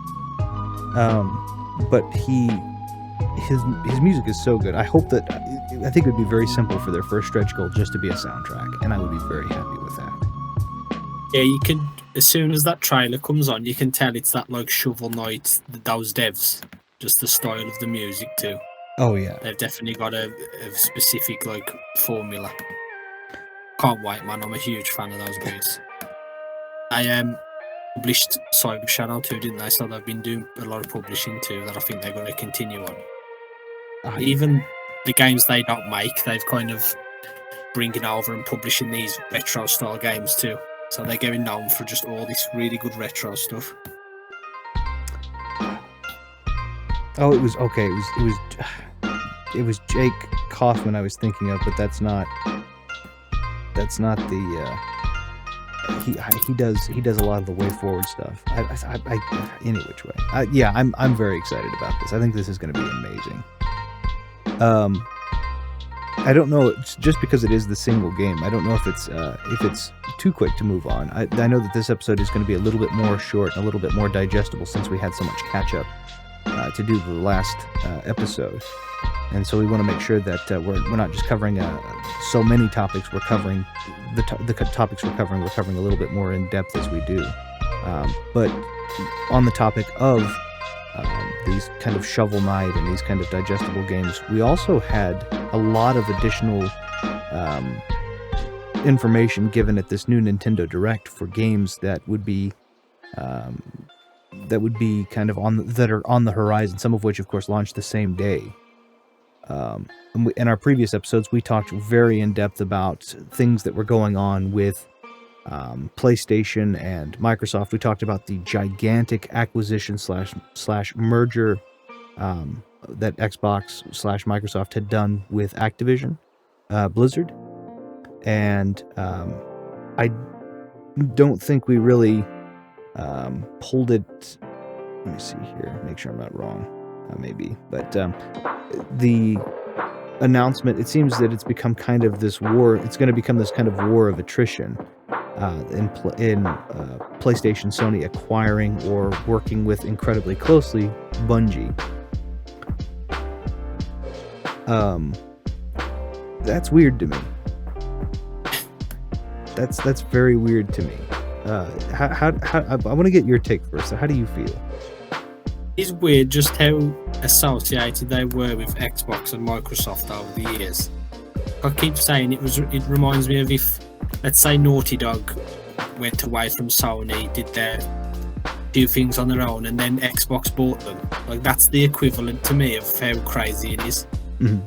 But his music is so good. I think it would be very simple for their first stretch goal just to be a soundtrack, and I would be very happy with that. Yeah, you can. As soon as that trailer comes on, you can tell it's that Shovel Knight, those devs, just the style of the music too. Oh yeah, they've definitely got a specific formula. Can't wait, man. I'm a huge fan of those guys. I published Cyber Shadow too, didn't they? So they've been doing a lot of publishing too that I think they're going to continue on. Even the games they don't make, they've kind of bringing over and publishing these retro style games too. So they're going known for just all this really good retro stuff. Oh, it was okay. It was Jake Kaufman I was thinking of, but that's not the. He does a lot of the way forward stuff. Any which way. I'm very excited about this. I think this is going to be amazing. I don't know, just because it is the single game, I don't know if it's too quick to move on. I know that this episode is going to be a little bit more short and a little bit more digestible since we had so much catch-up to do the last episode. And so we want to make sure that we're not just covering so many topics, we're covering the topics we're covering a little bit more in depth as we do. But on the topic of these kind of Shovel Knight and these kind of digestible games, we also had a lot of additional information given at this new Nintendo Direct for games that would be kind of that are on the horizon. Some of which, of course, launched the same day. In our previous episodes, we talked very in depth about things that were going on with PlayStation and Microsoft. We talked about the gigantic acquisition slash merger that Xbox / Microsoft had done with Activision Blizzard, and I don't think we really pulled it. Let me see here, make sure I'm not wrong. Maybe, but the announcement, it seems that it's become kind of this war. It's going to become this kind of war of attrition in PlayStation, Sony acquiring or working with incredibly closely Bungie. That's weird to me. That's very weird to me. How I want to get your take first. So how do you feel? It's weird just how associated they were with Xbox and Microsoft over the years. I keep saying it reminds me of if, let's say, Naughty Dog went away from Sony, did their few things on their own, and then Xbox bought them. Like, that's the equivalent to me of how crazy it is,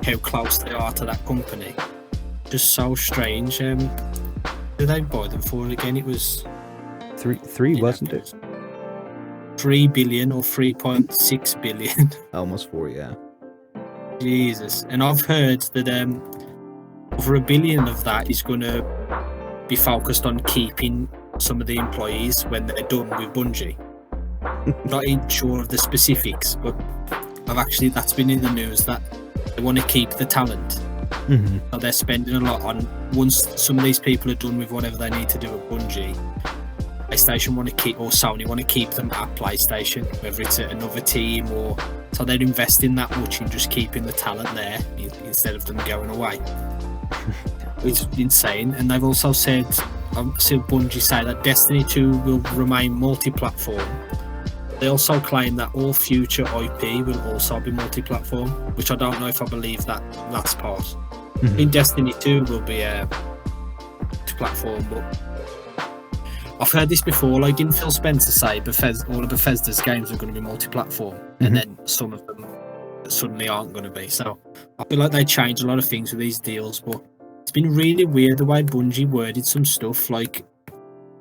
how close they are to that company. Just so strange. Who did they buy them for again? It was three, wasn't it? 3 billion or 3.6 billion. Almost 4, yeah. Jesus. And I've heard that over $1 billion of that is going to be focused on keeping some of the employees when they're done with Bungie. Not even sure of the specifics, but that's been in the news that they want to keep the talent. So they're spending a lot on, once some of these people are done with whatever they need to do at Bungie, PlayStation want to keep, or Sony want to keep them at PlayStation, whether it's at another team or, so they're investing that much in just keeping the talent there instead of them going away. It's insane. And they've also said, I've seen Bungie say that Destiny 2 will remain multi-platform. They also claim that all future IP will also be multi-platform, which I don't know if I believe that last part. I think Destiny 2 will be multi-platform, but I've heard this before. Like, didn't Phil Spencer say all of Bethesda's games are going to be multi-platform, and then some of them suddenly aren't going to be? So I feel like they changed a lot of things with these deals, but it's been really weird the way Bungie worded some stuff. Like,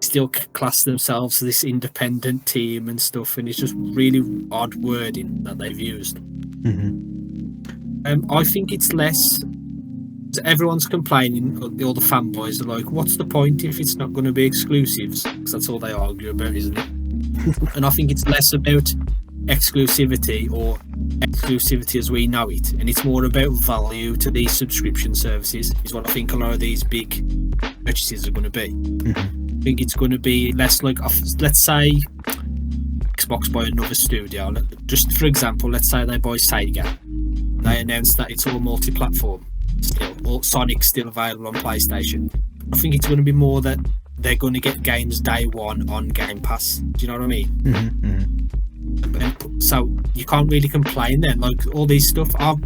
still class themselves as this independent team and stuff, and it's just really odd wording that they've used. I think it's less. Everyone's complaining, all the fanboys are like, what's the point if it's not going to be exclusives? Because that's all they argue about, isn't it? And I think it's less about exclusivity or exclusivity as we know it, and it's more about value to these subscription services, is what I think a lot of these big purchases are going to be. I think it's going to be less like, let's say Xbox buy another studio, just for example, let's say they buy Sega, they announce that it's all multi-platform still, or Sonic's still available on PlayStation. I think it's going to be more that they're going to get games day one on Game Pass. Do you know what I mean? So you can't really complain then. Like, all these stuff, I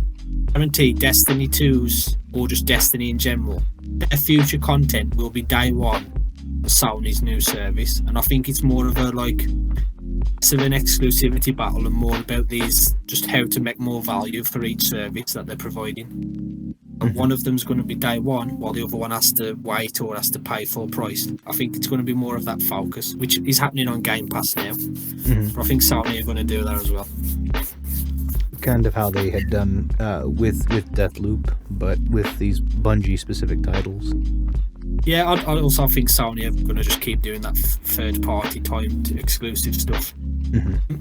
guarantee Destiny 2's, or just Destiny in general, their future content will be day one on Sony's new service. And I think it's more of a, like, less of an exclusivity battle and more about these, just how to make more value for each service that they're providing. And one of them's going to be day one, while the other one has to wait or has to pay full price. I think it's going to be more of that focus, which is happening on Game Pass now. But I think Sony are going to do that as well. Kind of how they had done with Deathloop, but with these Bungie-specific titles. Yeah, I also think Sony are going to just keep doing that third-party timed exclusive stuff.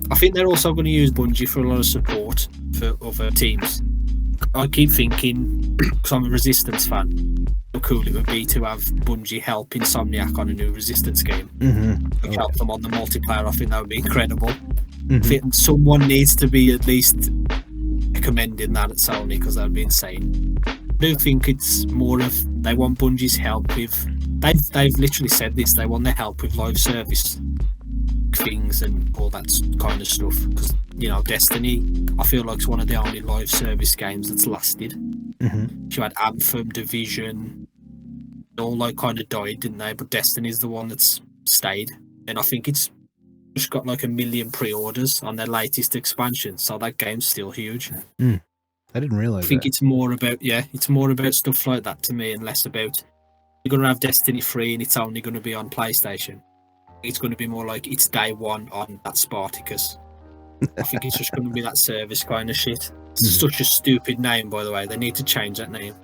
I think they're also going to use Bungie for a lot of support for other teams. I keep thinking, because I'm a Resistance fan, how cool it would be to have Bungie help Insomniac on a new Resistance game. Help them on the multiplayer. I think that would be incredible. I think someone needs to be at least recommending that at Sony, because that would be insane. I do think it's more of, they want Bungie's help with, they've literally said this, they want their help with live service things and all that kind of stuff. Because Destiny, I feel like it's one of the only live service games that's lasted. You had Anthem, Division, all like kind of died, didn't they? But Destiny's the one that's stayed, and I think it's just got like 1 million pre-orders on their latest expansion, so that game's still huge. I didn't realize. I think it's more about stuff like that to me, and less about you're gonna have Destiny 3 and it's only gonna be on PlayStation. It's gonna be more like it's day one on that Spartacus. I think it's just gonna be that service kind of shit. It's such a stupid name, by the way. They need to change that name.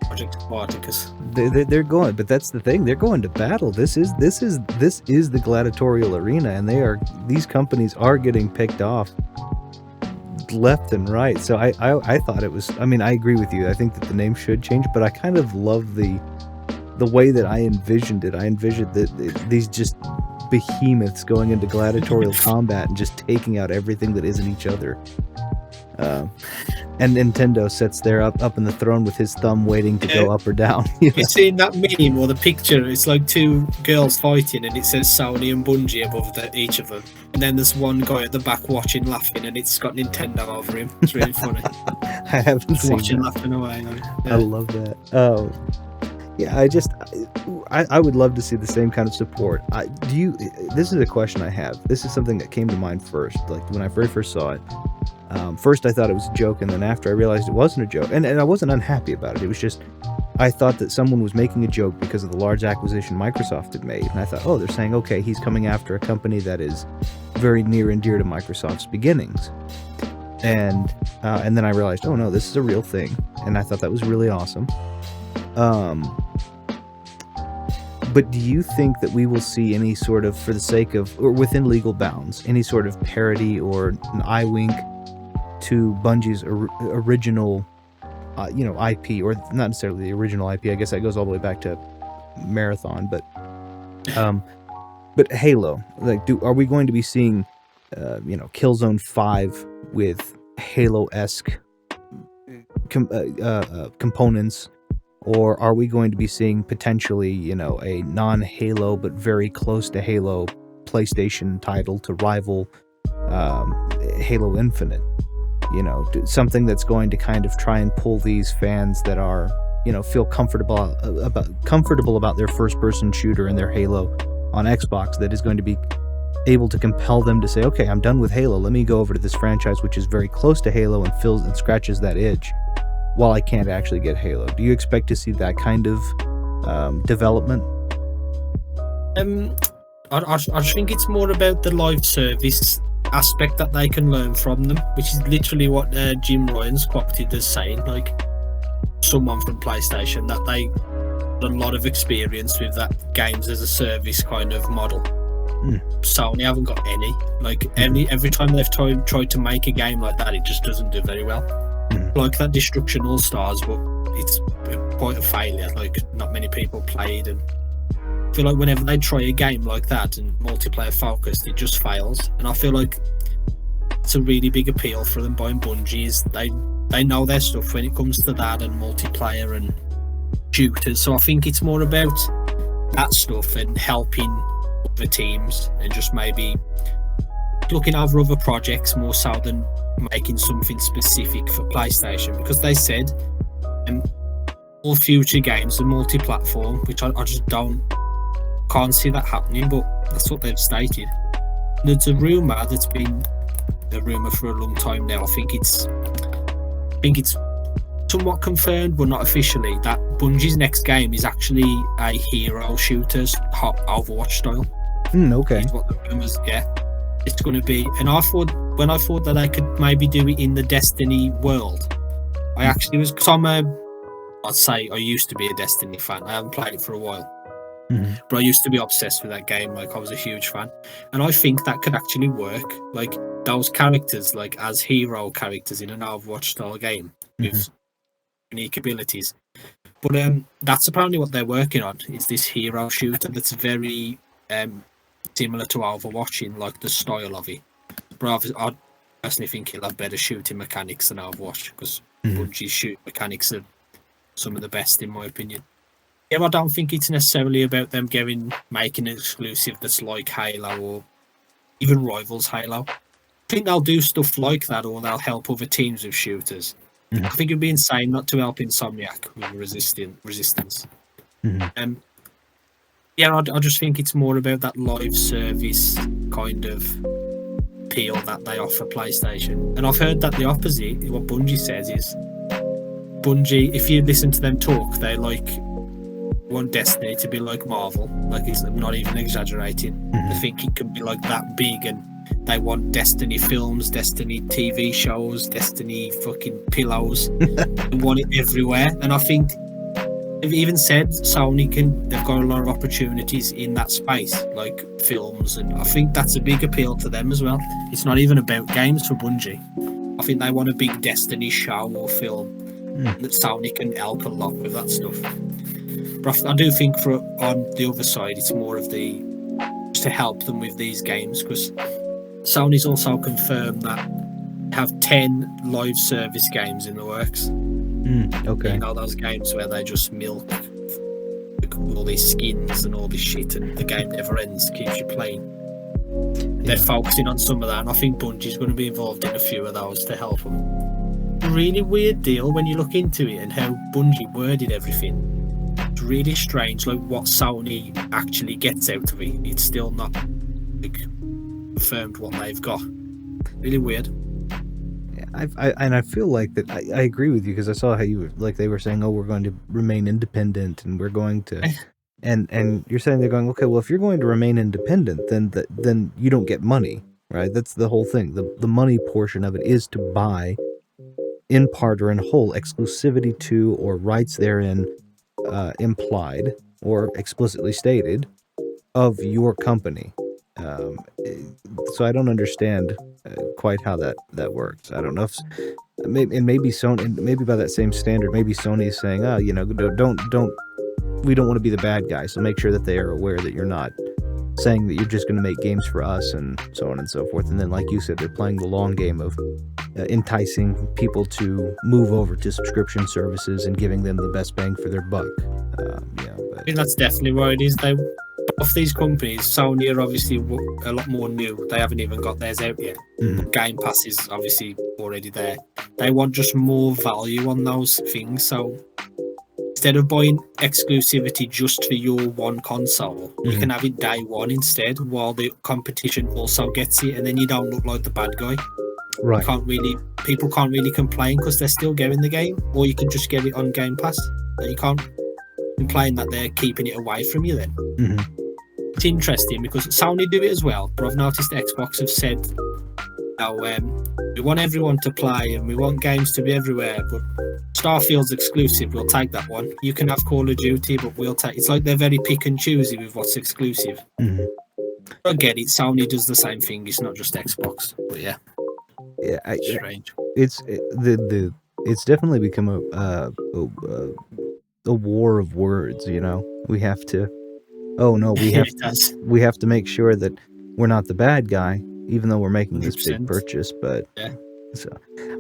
Project Spartacus. They're going, but that's the thing. They're going to battle. This is the gladiatorial arena, and these companies are getting picked off left and right. So I thought it was. I mean, I agree with you. I think that the name should change, but I kind of love the way that I envisioned it. I envisioned these just behemoths going into gladiatorial combat and just taking out everything that isn't each other. And Nintendo sits there up in the throne with his thumb waiting to go up or down. You've seen that meme or the picture? It's like two girls fighting and it says Sony and Bungie above each of them. And then there's one guy at the back watching, laughing, and it's got Nintendo over him. It's really funny. I haven't seen watching, that. Laughing away. I love that. Yeah, I would love to see the same kind of support. This is a question I have. This is something that came to mind first, like when I very first saw it. First I thought it was a joke, and then after I realized it wasn't a joke, and I wasn't unhappy about it. It was just, I thought that someone was making a joke because of the large acquisition Microsoft had made, and I thought, oh, they're saying, okay, he's coming after a company that is very near and dear to Microsoft's beginnings. And then I realized, oh no, this is a real thing, and I thought that was really awesome. But do you think that we will see any sort of, for the sake of, or within legal bounds, any sort of parody or an eye wink to Bungie's original, IP, or not necessarily the original IP? I guess that goes all the way back to Marathon, but Halo, like, are we going to be seeing, Killzone 5 with Halo-esque components? Or are we going to be seeing potentially, a non-Halo but very close to Halo PlayStation title to rival Halo Infinite? Something that's going to kind of try and pull these fans that are, feel comfortable about their first-person shooter and their Halo on Xbox, that is going to be able to compel them to say, okay, I'm done with Halo. Let me go over to this franchise which is very close to Halo and fills and scratches that itch, while I can't actually get Halo. Do you expect to see that kind of development? I think it's more about the live service aspect that they can learn from them, which is literally what Jim Ryan's quoted as saying, like, someone from PlayStation, that they had a lot of experience with that games as a service kind of model. Sony haven't got any. Like, every time they've tried to make a game like that, it just doesn't do very well. Like that Destruction All Stars, but it's quite a failure. Like, not many people played, and I feel like whenever they try a game like that and multiplayer focused, it just fails. And I feel like it's a really big appeal for them buying Bungie, is they know their stuff when it comes to that and multiplayer and shooters. So I think it's more about that stuff and helping other teams and just maybe looking over other projects more so than making something specific for PlayStation, because they said all future games are multi-platform, which I just can't see that happening, but that's what they've stated. There's a rumour that's been a rumour for a long time now. I think it's somewhat confirmed, but not officially, that Bungie's next game is actually a hero shooters Overwatch style. Okay. Is what the rumours, it's going to be. And when I thought that I could maybe do it in the Destiny world, I actually was, because I'd say I used to be a Destiny fan. I haven't played it for a while, but I used to be obsessed with that game. Like, I was a huge fan, and I think that could actually work. Like, those characters, like as hero characters in an Overwatch style game with unique abilities. But that's apparently what they're working on, is this hero shooter that's very similar to Overwatch in like the style of it. But I personally think he'll have better shooting mechanics than Overwatch, because Bungie's shooting mechanics are some of the best in my opinion. Yeah, I don't think it's necessarily about them making an exclusive that's like Halo or even rivals Halo. I think they'll do stuff like that, or they'll help other teams with shooters. Mhm. I think it'd be insane not to help Insomniac with Resistance. Mhm. Yeah, I just think it's more about that live service kind of appeal that they offer PlayStation. And I've heard that the opposite, what Bungie says, is Bungie, if you listen to them talk, they want Destiny to be like Marvel. Like, it's not even exaggerating. They think it can be like that big, and they want Destiny films, Destiny TV shows, Destiny fucking pillows. They want it everywhere. And I think they've even said they've got a lot of opportunities in that space, like films, and I think that's a big appeal to them as well. It's not even about games for Bungie. I think they want a big Destiny show or film that Sony can help a lot with that stuff. But I do think on the other side, it's more of just to help them with these games, because Sony's also confirmed that they have 10 live service games in the works. Okay. You know, those games where they just milk all these skins and all this shit, and the game never ends, keeps you playing. They're focusing on some of that, and I think Bungie's going to be involved in a few of those to help them. A really weird deal when you look into it and how Bungie worded everything. It's really strange, like what Sony actually gets out of it. It's still not confirmed what they've got. Really weird. I feel like that I agree with you, because I saw how you they were saying, oh, we're going to remain independent, and we're going to and you're saying they're going, okay, well, if you're going to remain independent, then you don't get money, right? That's the whole thing. The money portion of it is to buy, in part or in whole, exclusivity to or rights therein implied or explicitly stated of your company. So I don't understand quite how that works. I don't know if maybe Sony, maybe by that same standard, maybe Sony is saying, oh, you know, we don't want to be the bad guy, so make sure that they are aware that you're not saying that you're just going to make games for us and so on and so forth. And then, like you said, they're playing the long game of enticing people to move over to subscription services and giving them the best bang for their buck. I think that's definitely what it is. Of these companies, Sony are obviously a lot more new. They haven't even got theirs out yet. Game Pass is obviously already there. They want just more value on those things. So instead of buying exclusivity just for your one console, you can have it day one instead, while the competition also gets it, and then you don't look like the bad guy. Right. People can't really complain because they're still getting the game, or you can just get it on Game Pass. You can't complain that they're keeping it away from you then. It's interesting because Sony do it as well, but I've noticed Xbox have said, we want everyone to play and we want games to be everywhere, but Starfield's exclusive, we'll take that one. You can have Call of Duty, but we'll take... It's like they're very pick and choosy with what's exclusive. I get it, Sony does the same thing, it's not just Xbox, but yeah. Strange. It's definitely become a war of words, you know. We have to we have to make sure that we're not the bad guy, even though we're making this 100%. Big purchase. But so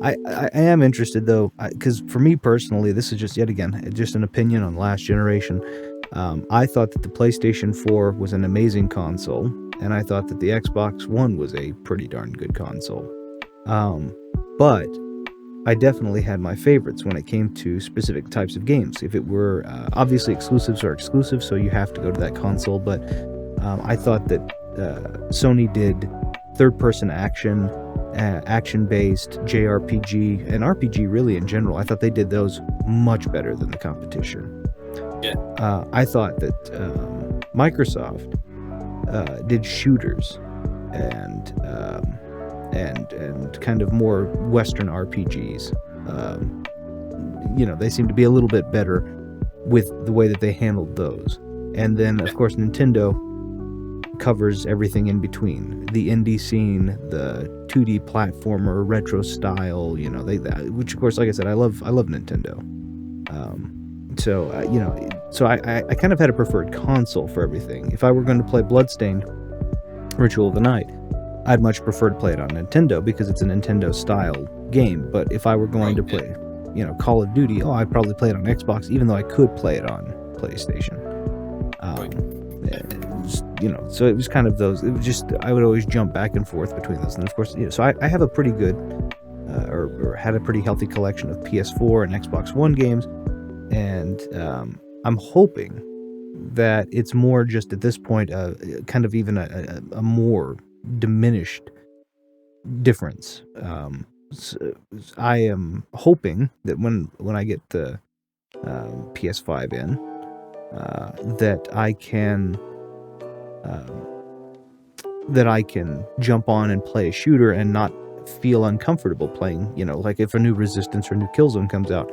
I am interested though, because for me personally, this is just yet again just an opinion on last generation. I thought that the PlayStation 4 was an amazing console, and I thought that the Xbox One was a pretty darn good console. But I definitely had my favorites when it came to specific types of games. If it were obviously exclusives are exclusive, so you have to go to that console. But I thought that Sony did third-person action, action-based JRPG, and RPG really in general. I thought they did those much better than the competition. I thought that Microsoft did shooters and kind of more Western RPGs. They seem to be a little bit better with the way that they handled those. And then, of course, Nintendo covers everything in between. The indie scene, the 2D platformer, retro style, which, of course, like I said, I love Nintendo. So I kind of had a preferred console for everything. If I were going to play Bloodstained Ritual of the Night, I'd much prefer to play it on Nintendo because it's a Nintendo style game. But if I were going to play, Call of Duty, I'd probably play it on Xbox, even though I could play it on PlayStation. Right. So it was kind of those. It was just I would always jump back and forth between those, and of course, so I have a pretty good, or had a pretty healthy collection of PS4 and Xbox One games, and I'm hoping that it's more just at this point, kind of even a more diminished difference. So I am hoping that when I get the PS5 in, that I can jump on and play a shooter and not feel uncomfortable playing. Like if a new Resistance or new Killzone comes out,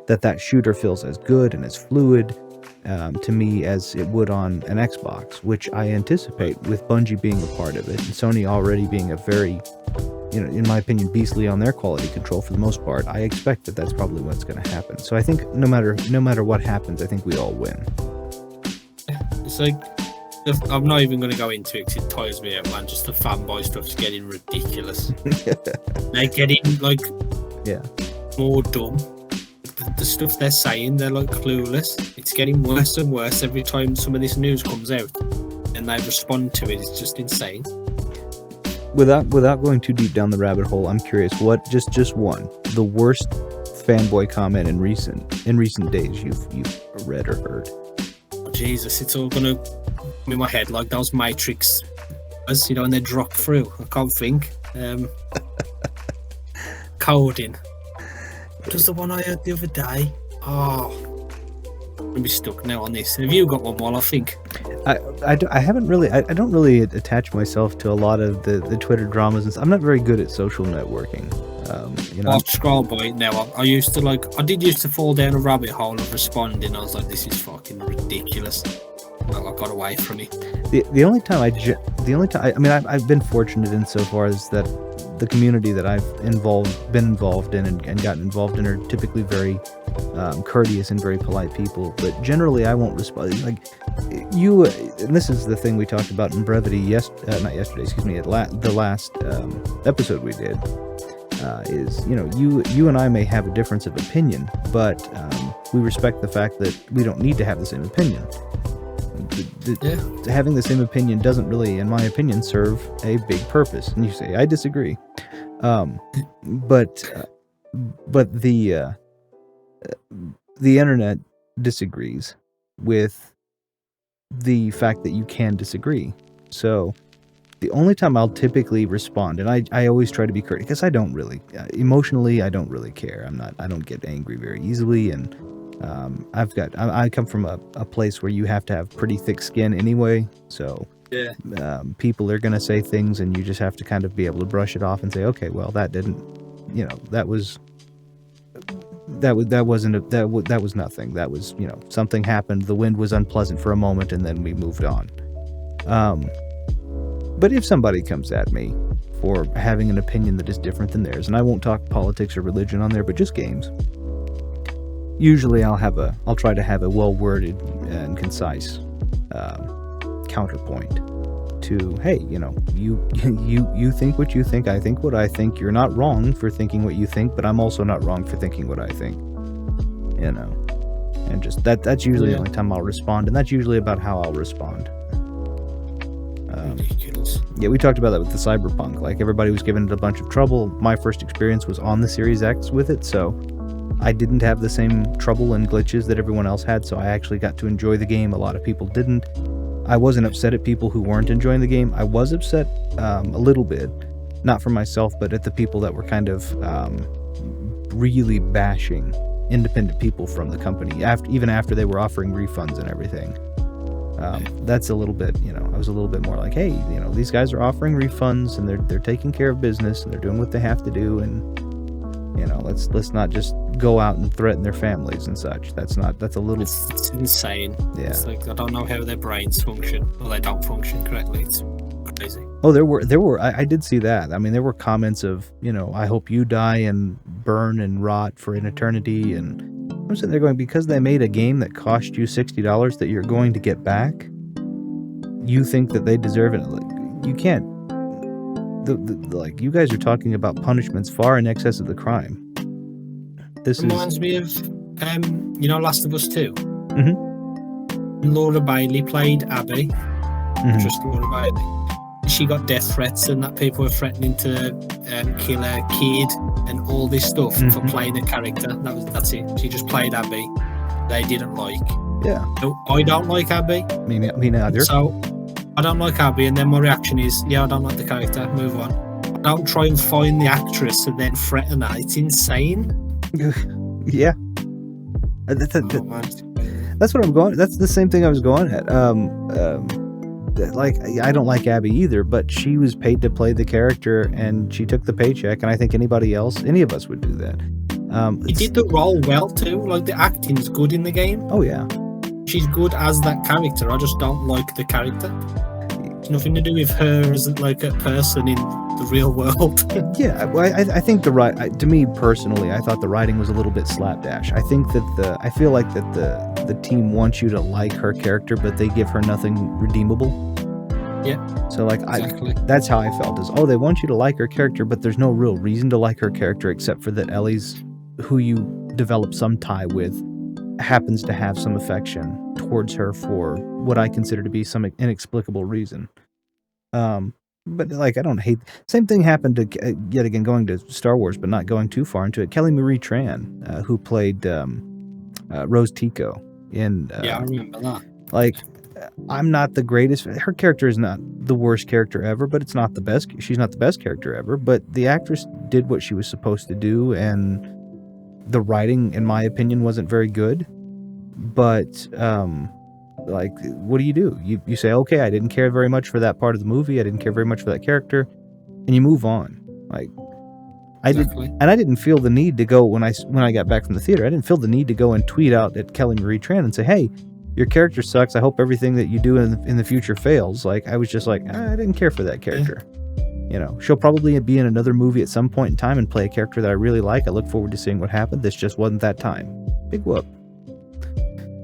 that shooter feels as good and as fluid to me as it would on an Xbox, which I anticipate with Bungie being a part of it and Sony already being a very, in my opinion, beastly on their quality control for the most part. I expect that that's probably what's going to happen. So I think no matter what happens, I think we all win. It's like, I'm not even going to go into it because it tires me out, man. Just the fanboy stuff's getting ridiculous. They're getting more dumb. The stuff they're saying, they're like clueless. It's getting worse and worse every time some of this news comes out, and they respond to it. It's just insane. Without going too deep down the rabbit hole, I'm curious, what just one, the worst fanboy comment in recent days you've read or heard? Oh, Jesus, it's all gonna come in my head like those Matrix, and they drop through. I can't think. Coding. Just the one I heard the other day. Oh, I'm gonna be stuck now on this. Have you got one while I think? I haven't really. I don't really attach myself to a lot of the Twitter dramas, and I'm not very good at social networking. I'll scroll by it now. I used to I used to fall down a rabbit hole of responding. I was like, this is fucking ridiculous. Well, I got away from it. The only time I've been fortunate insofar as that the community that I've been involved in and gotten involved in are typically very courteous and very polite people, but generally I won't respond. Like you, and this is the thing we talked about in brevity. The last episode we did is you and I may have a difference of opinion, but we respect the fact that we don't need to have the same opinion. Having the same opinion doesn't really, in my opinion, serve a big purpose. And you say, I disagree. But the internet disagrees with the fact that you can disagree. So the only time I'll typically respond, and I always try to be courteous, because I don't really, emotionally, I don't really care. I don't get angry very easily, and I come from a place where you have to have pretty thick skin anyway, so people are going to say things and you just have to kind of be able to brush it off and say, okay, well, that was nothing. That was, something happened, the wind was unpleasant for a moment, and then we moved on. But if somebody comes at me for having an opinion that is different than theirs, and I won't talk politics or religion on there, but just games, usually I'll try to have a well-worded and concise counterpoint to, hey, you think what you think, I think what I think. You're not wrong for thinking what you think, but I'm also not wrong for thinking what I think. And just that's usually the only time I'll respond, and that's usually about how I'll respond. Ridiculous. Yeah, we talked about that with the Cyberpunk. Like, everybody was giving it a bunch of trouble. My first experience was on the Series X with it, so I didn't have the same trouble and glitches that everyone else had, so I actually got to enjoy the game. A lot of people didn't. I wasn't upset at people who weren't enjoying the game. I was upset a little bit, not for myself, but at the people that were kind of really bashing independent people from the company, even after they were offering refunds and everything. That's a little bit, I was a little bit more like, hey, these guys are offering refunds and they're taking care of business and they're doing what they have to do, and let's not just go out and threaten their families and such. It's insane. Yeah. It's like, I don't know how their brains function, or they don't function correctly. It's crazy. Oh, there were I did see that. I mean, there were comments of, I hope you die and burn and rot for an eternity, and I'm sitting there going, because they made a game that cost you $60 that you're going to get back, you think that they deserve it? Like, you can't. Like, you guys are talking about punishments far in excess of the crime. This reminds me of Last of Us 2. Mm-hmm. Laura Bailey played Abby, Mhm. just Laura Bailey. She got death threats and that people were threatening to kill her kid and all this stuff for playing a character. That's it. She just played Abby. They didn't like. Yeah. So I don't like Abby. Me neither. So I don't like Abby, and then my reaction is, yeah, I don't like the character. Move on. Don't try and find the actress and then threaten her. It's insane. Yeah. That's what I'm going. That's the same thing I was going at. Like, I don't like Abby either, but she was paid to play the character, and she took the paycheck. And I think any of us would do that. He did the role well too. Like, the acting's good in the game. Oh yeah. She's good as that character. I just don't like the character. It's nothing to do with her as like a person in the real world. Yeah, well, I think to me personally, I thought the writing was a little bit slapdash. I think that I feel like that the team wants you to like her character, but they give her nothing redeemable. Yeah. So like, exactly. That's how I felt. Is they want you to like her character, but there's no real reason to like her character except for that Ellie's who you develop some tie with happens to have some affection towards her for what I consider to be some inexplicable reason. But like, I don't hate. Same thing happened to yet again going to Star Wars, but not going too far into it. Kelly Marie Tran, who played Rose Tico in. Yeah, I remember that. Like, I'm not the greatest. Her character is not the worst character ever, but it's not the best. She's not the best character ever. But the actress did what she was supposed to do, and the writing, in my opinion, wasn't very good. But like, what do? You say, okay, I didn't care very much for that part of the movie. I didn't care very much for that character, and you move on. Like, I didn't feel the need to go when I got back from the theater. I didn't feel the need to go and tweet out at Kelly Marie Tran and say, hey, your character sucks. I hope everything that you do in the future fails. Like, I was just like, I didn't care for that character. You know, she'll probably be in another movie at some point in time and play a character that I really like. I look forward to seeing what happened. This just wasn't that time. Big whoop.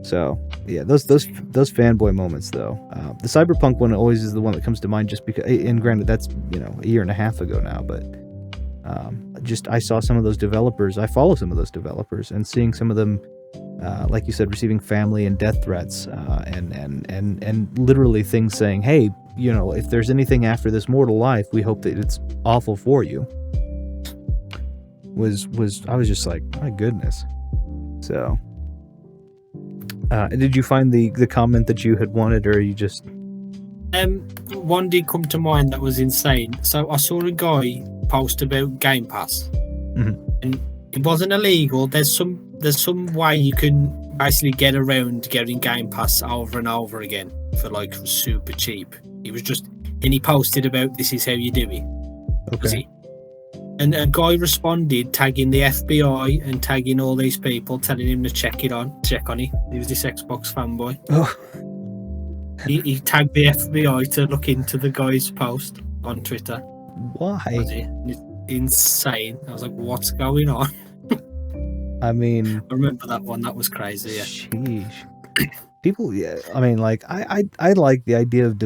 So yeah, those fanboy moments though. The Cyberpunk one always is the one that comes to mind, just because. And granted, that's a year and a half ago now, but I saw some of those developers. I follow some of those developers, and seeing some of them, like you said, receiving family and death threats, and literally things saying, hey, if there's anything after this mortal life, we hope that it's awful for you. I was just like, my goodness. So. Did you find the comment that you had wanted, or you just... One did come to mind that was insane. So I saw a guy post about Game Pass, and it wasn't illegal. There's some way you can basically get around getting Game Pass over and over again for like super cheap. And he posted about, this is how you do it. Okay. And a guy responded, tagging the FBI and tagging all these people, telling him to check on it. He was this Xbox fanboy. Oh. He tagged the FBI to look into the guy's post on Twitter. Why? It's insane. I was like, what's going on? I mean, I remember that one. That was crazy. Yeah. Sheesh. People, yeah. I mean, like, I like the idea of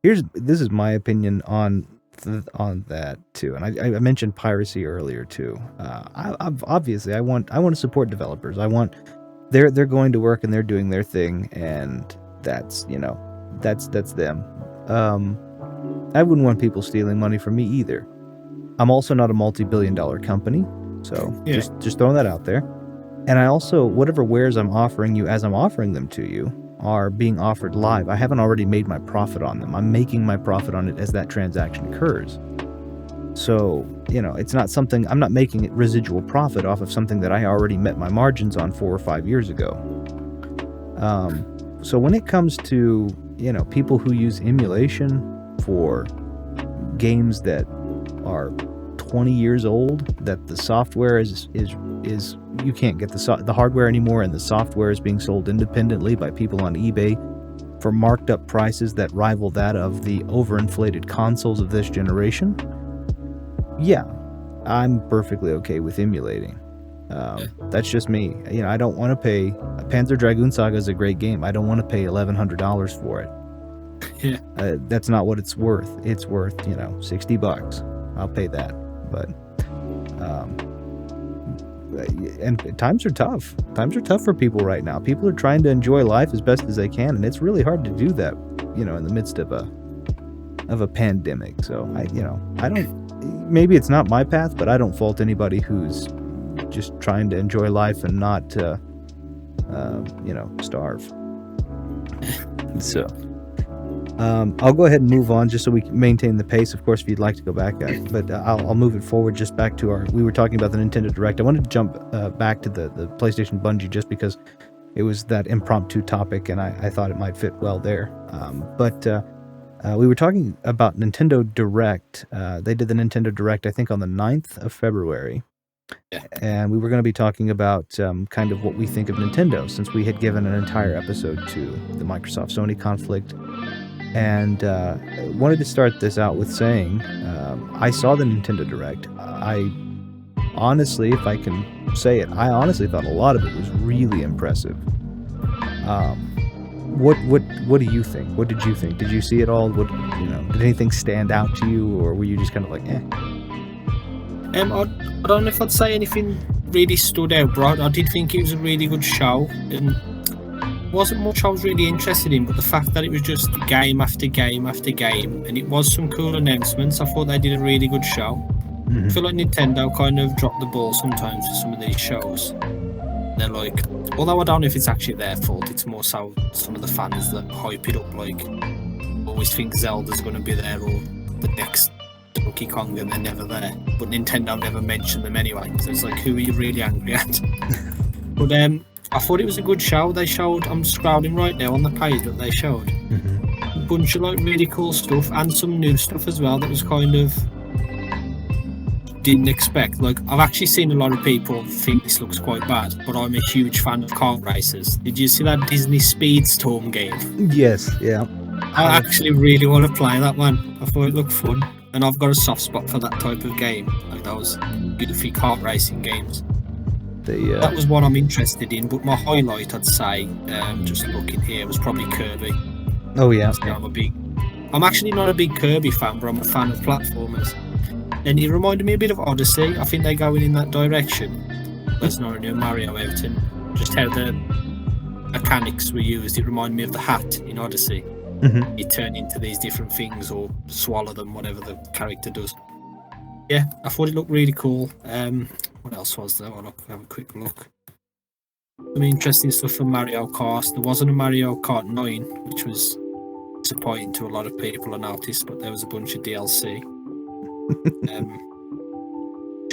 this is my opinion on that too, and I mentioned piracy earlier too. Obviously, I want to support developers. They're going to work and they're doing their thing, and that's them. I wouldn't want people stealing money from me either. I'm also not a multi-billion-dollar company, so just throwing that out there. And I also, whatever wares I'm offering you as I'm offering them to you are being offered live. I haven't already made my profit on them. I'm making my profit on it as that transaction occurs. So, it's not something, I'm not making it residual profit off of something that I already met my margins on 4 or 5 years ago. So when it comes to, people who use emulation for games that are 20 years old, that the software is you can't get the hardware anymore, and the software is being sold independently by people on eBay for marked up prices that rival that of the overinflated consoles of this generation. Yeah, I'm perfectly okay with emulating. That's just me. I don't want to pay. Panzer Dragoon Saga is a great game. I don't want to pay $1,100 for it. Yeah. That's not what it's worth. It's worth, $60. I'll pay that. But and times are tough. Times are tough for people right now. People are trying to enjoy life as best as they can, and it's really hard to do that, in the midst of a pandemic. So I don't. Maybe it's not my path, but I don't fault anybody who's just trying to enjoy life and not, starve. So. I'll go ahead and move on just so we can maintain the pace, of course, if you'd like to go back at it. But I'll move it forward just back to we were talking about the Nintendo Direct. I wanted to jump back to the PlayStation Bungie just because it was that impromptu topic and I thought it might fit well there. But we were talking about Nintendo Direct. They did the Nintendo Direct, I think, on the 9th of February. Yeah. And we were going to be talking about kind of what we think of Nintendo, since we had given an entire episode to the Microsoft-Sony conflict. And wanted to start this out with saying, I saw the Nintendo Direct. I honestly, if I can say it, I honestly thought a lot of it was really impressive. What do you think? What did you think? Did you see it all? Did anything stand out to you, or were you just kind of like, eh? I don't know if I'd say anything really stood out, but I did think it was a really good show, and wasn't much I was really interested in, but the fact that it was just game after game after game, and it was some cool announcements. I thought they did a really good show. Mm-hmm. I feel like Nintendo kind of dropped the ball sometimes for some of these shows. They're like, although I don't know if it's actually their fault, it's more so some of the fans that hype it up, like always think Zelda's going to be there or the next Donkey Kong, and they're never there. But Nintendo never mentioned them anyway, so it's like, who are you really angry at? But I thought it was a good show. They showed, I'm scrolling right now on the page that they showed, a bunch of like really cool stuff and some new stuff as well that was kind of didn't expect. Like, I've actually seen a lot of people think this looks quite bad, but I'm a huge fan of kart races. Did you see that Disney Speedstorm game? Yes, yeah. I actually really want to play that one. I thought it looked fun, and I've got a soft spot for that type of game, like those goofy kart racing games. That was what I'm interested in, but my highlight, I'd say, just looking here, was probably Kirby. Oh yeah. I'm actually not a big Kirby fan, but I'm a fan of platformers. And it reminded me a bit of Odyssey. I think they're going in that direction. There's not a new Mario out, and just how the mechanics were used. It reminded me of the hat in Odyssey. Mm-hmm. You turn into these different things or swallow them, whatever the character does. Yeah, I thought it looked really cool. What else was there? I'll have a quick look. Some interesting stuff from Mario Kart. There wasn't a Mario Kart 9, which was disappointing to a lot of people, I noticed, but there was a bunch of DLC.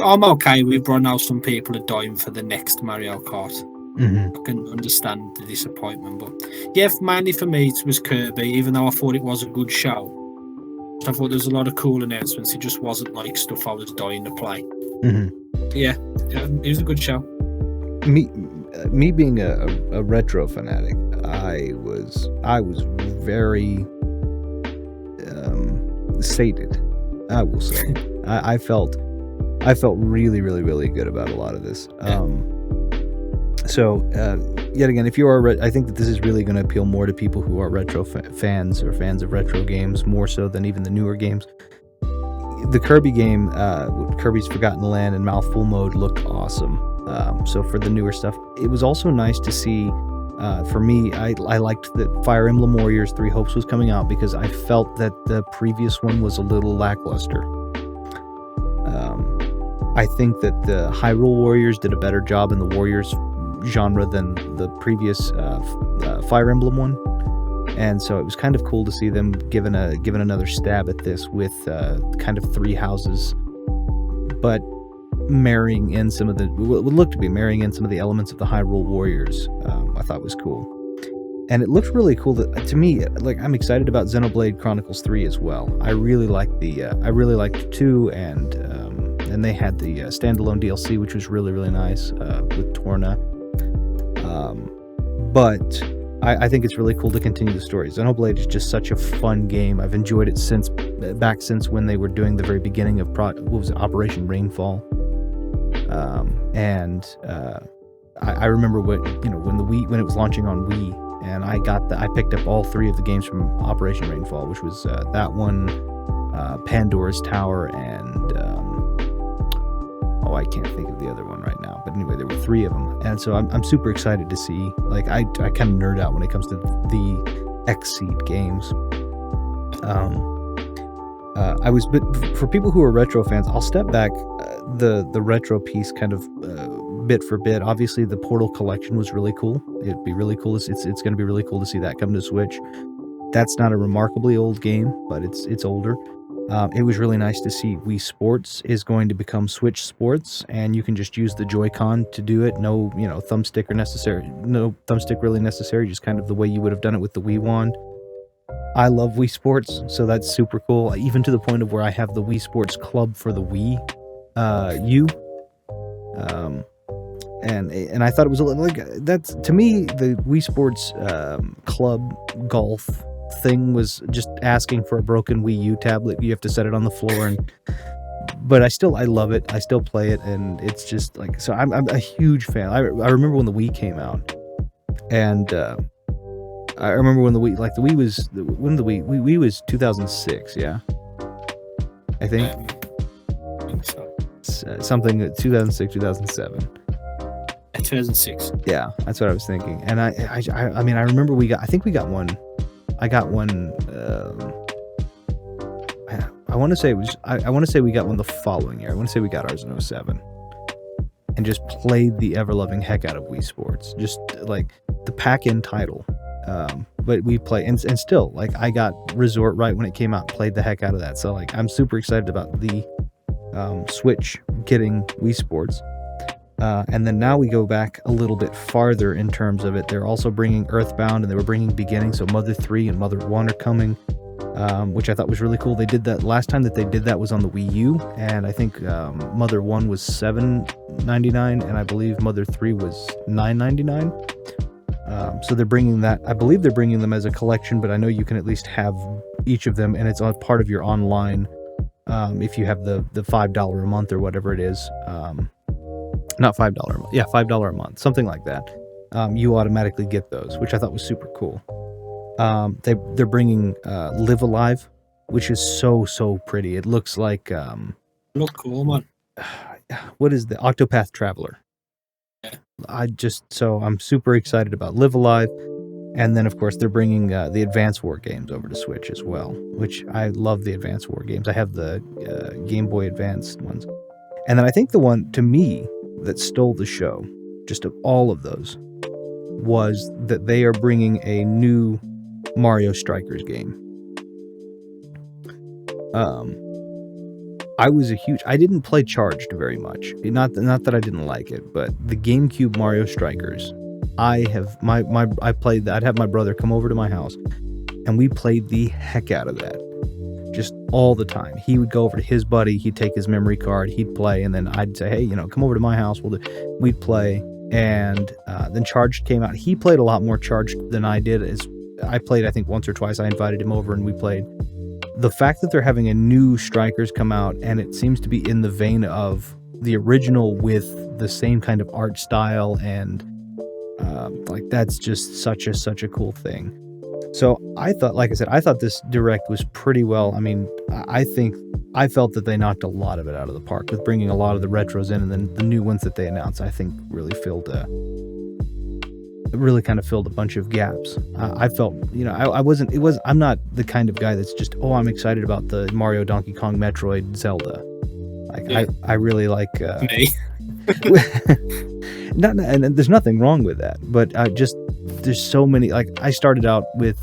I'm okay with, I know some people are dying for the next Mario Kart. Mm-hmm. I can understand the disappointment, but yeah, mainly for me it was Kirby, even though I thought it was a good show. I thought there was a lot of cool announcements. It just wasn't like stuff I was dying to play. Mm-hmm. Yeah, it was a good show. Me being a retro fanatic, I was very sated, I will say. I felt really, really, really good about a lot of this. So, yet again, if you are, I think that this is really going to appeal more to people who are retro fans or fans of retro games, more so than even the newer games. The Kirby game, Kirby's Forgotten Land and Mouthful Mode looked awesome. So for the newer stuff, it was also nice to see. For me, I liked that Fire Emblem Warriors 3 Hopes was coming out because I felt that the previous one was a little lackluster. I think that the Hyrule Warriors did a better job in the Warriors genre than the previous Fire Emblem one, and so it was kind of cool to see them given another stab at this with kind of three houses, but marrying in some of the what would look to be marrying in some of the elements of the Hyrule Warriors. I thought was cool, and it looked really cool. That to me, like, I'm excited about Xenoblade Chronicles 3 as well. I really liked 2, and they had the standalone DLC, which was really, really nice with Torna. But I think it's really cool to continue the story. Xenoblade is just such a fun game. I've enjoyed it since when they were doing the very beginning of Operation Rainfall. I remember when it was launching on Wii, and I picked up all 3 of the games from Operation Rainfall, which was that one, Pandora's Tower, and I can't think of the other one right now. But anyway, there were 3 of them. And so I'm super excited to see, like, I kind of nerd out when it comes to the X-Seed games. But for people who are retro fans, I'll step back the retro piece kind of bit for bit. Obviously, the Portal collection was really cool. It'd be really cool. It's going to be really cool to see that come to Switch. That's not a remarkably old game, but it's older. It was really nice to see Wii Sports is going to become Switch Sports, and you can just use the Joy-Con to do it. No, thumbstick really necessary. Just kind of the way you would have done it with the Wii Wand. I love Wii Sports, so that's super cool. Even to the point of where I have the Wii Sports Club for the Wii U. And I thought it was a little like that's, to me, the Wii Sports Club golf thing was just asking for a broken Wii U tablet. You have to set it on the floor, but I love it. I still play it, and it's just like, so I'm a huge fan. I remember when the Wii came out, and I remember when the Wii was 2006, yeah, I think So, something 2006, 2007. 2006. Yeah, that's what I was thinking. And I mean, I remember I think we got one. I got one. I want to say I want to say we got one the following year. I want to say we got ours in 2007, and just played the ever-loving heck out of Wii Sports. Just like the pack-in title. But we play, and still, like, I got Resort right when it came out, played the heck out of that. So, like, I'm super excited about the Switch getting Wii Sports. And then now we go back a little bit farther in terms of it. They're also bringing Earthbound, and they were bringing Beginning, so Mother 3 and Mother 1 are coming, which I thought was really cool. They did that, last time that they did that was on the Wii U, and I think Mother 1 was $7.99, and I believe Mother 3 was $9.99. So they're bringing that, I believe they're bringing them as a collection, but I know you can at least have each of them, and it's part of your online, if you have the $5 a month or whatever it is. Not $5 a month. Yeah, $5 a month, something like that. You automatically get those, which I thought was super cool. They're bringing Live Alive, which is so pretty. It looks like Look cool, man. what is the Octopath Traveler? Yeah. I'm super excited about Live Alive. And then, of course, they're bringing the Advance War games over to Switch as well, which I love the Advance War games. I have the Game Boy Advance ones. And then I think the one, to me, that stole the show, just of all of those, was that they are bringing a new Mario Strikers game. I didn't play Charged very much. Not that I didn't like it, but the GameCube Mario Strikers, I'd have my brother come over to my house, and we played the heck out of that. Just all the time. He would go over to his buddy, he'd take his memory card, he'd play, and then I'd say, hey, come over to my house, we'd play. And then Charged came out. He played a lot more Charged than I did. I played, I think, once or twice. I invited him over and we played. The fact that they're having a new Strikers come out, and it seems to be in the vein of the original with the same kind of art style, and that's just such a cool thing. So I thought this Direct was pretty well. I mean, I felt that they knocked a lot of it out of the park with bringing a lot of the retros in, and then the new ones that they announced, I think really kind of filled a bunch of gaps. I felt, I'm not the kind of guy that's just, I'm excited about the Mario, Donkey Kong, Metroid, Zelda. I really like, Me. and there's nothing wrong with that, but there's so many. Like, I started out with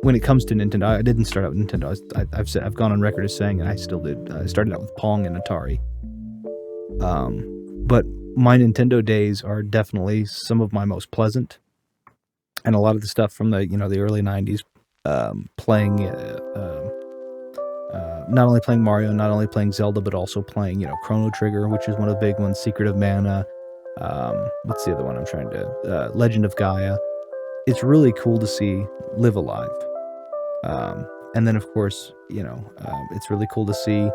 when it comes to Nintendo, I didn't start out with Nintendo. I've gone on record as saying, and I still did. I started out with Pong and Atari. But my Nintendo days are definitely some of my most pleasant, and a lot of the stuff from the the early '90s, playing. Not only playing Mario, not only playing Zelda, but also playing, Chrono Trigger, which is one of the big ones, Secret of Mana. What's the other one I'm trying to... Legend of Gaia. It's really cool to see Live Alive. And then, of course, it's really cool to see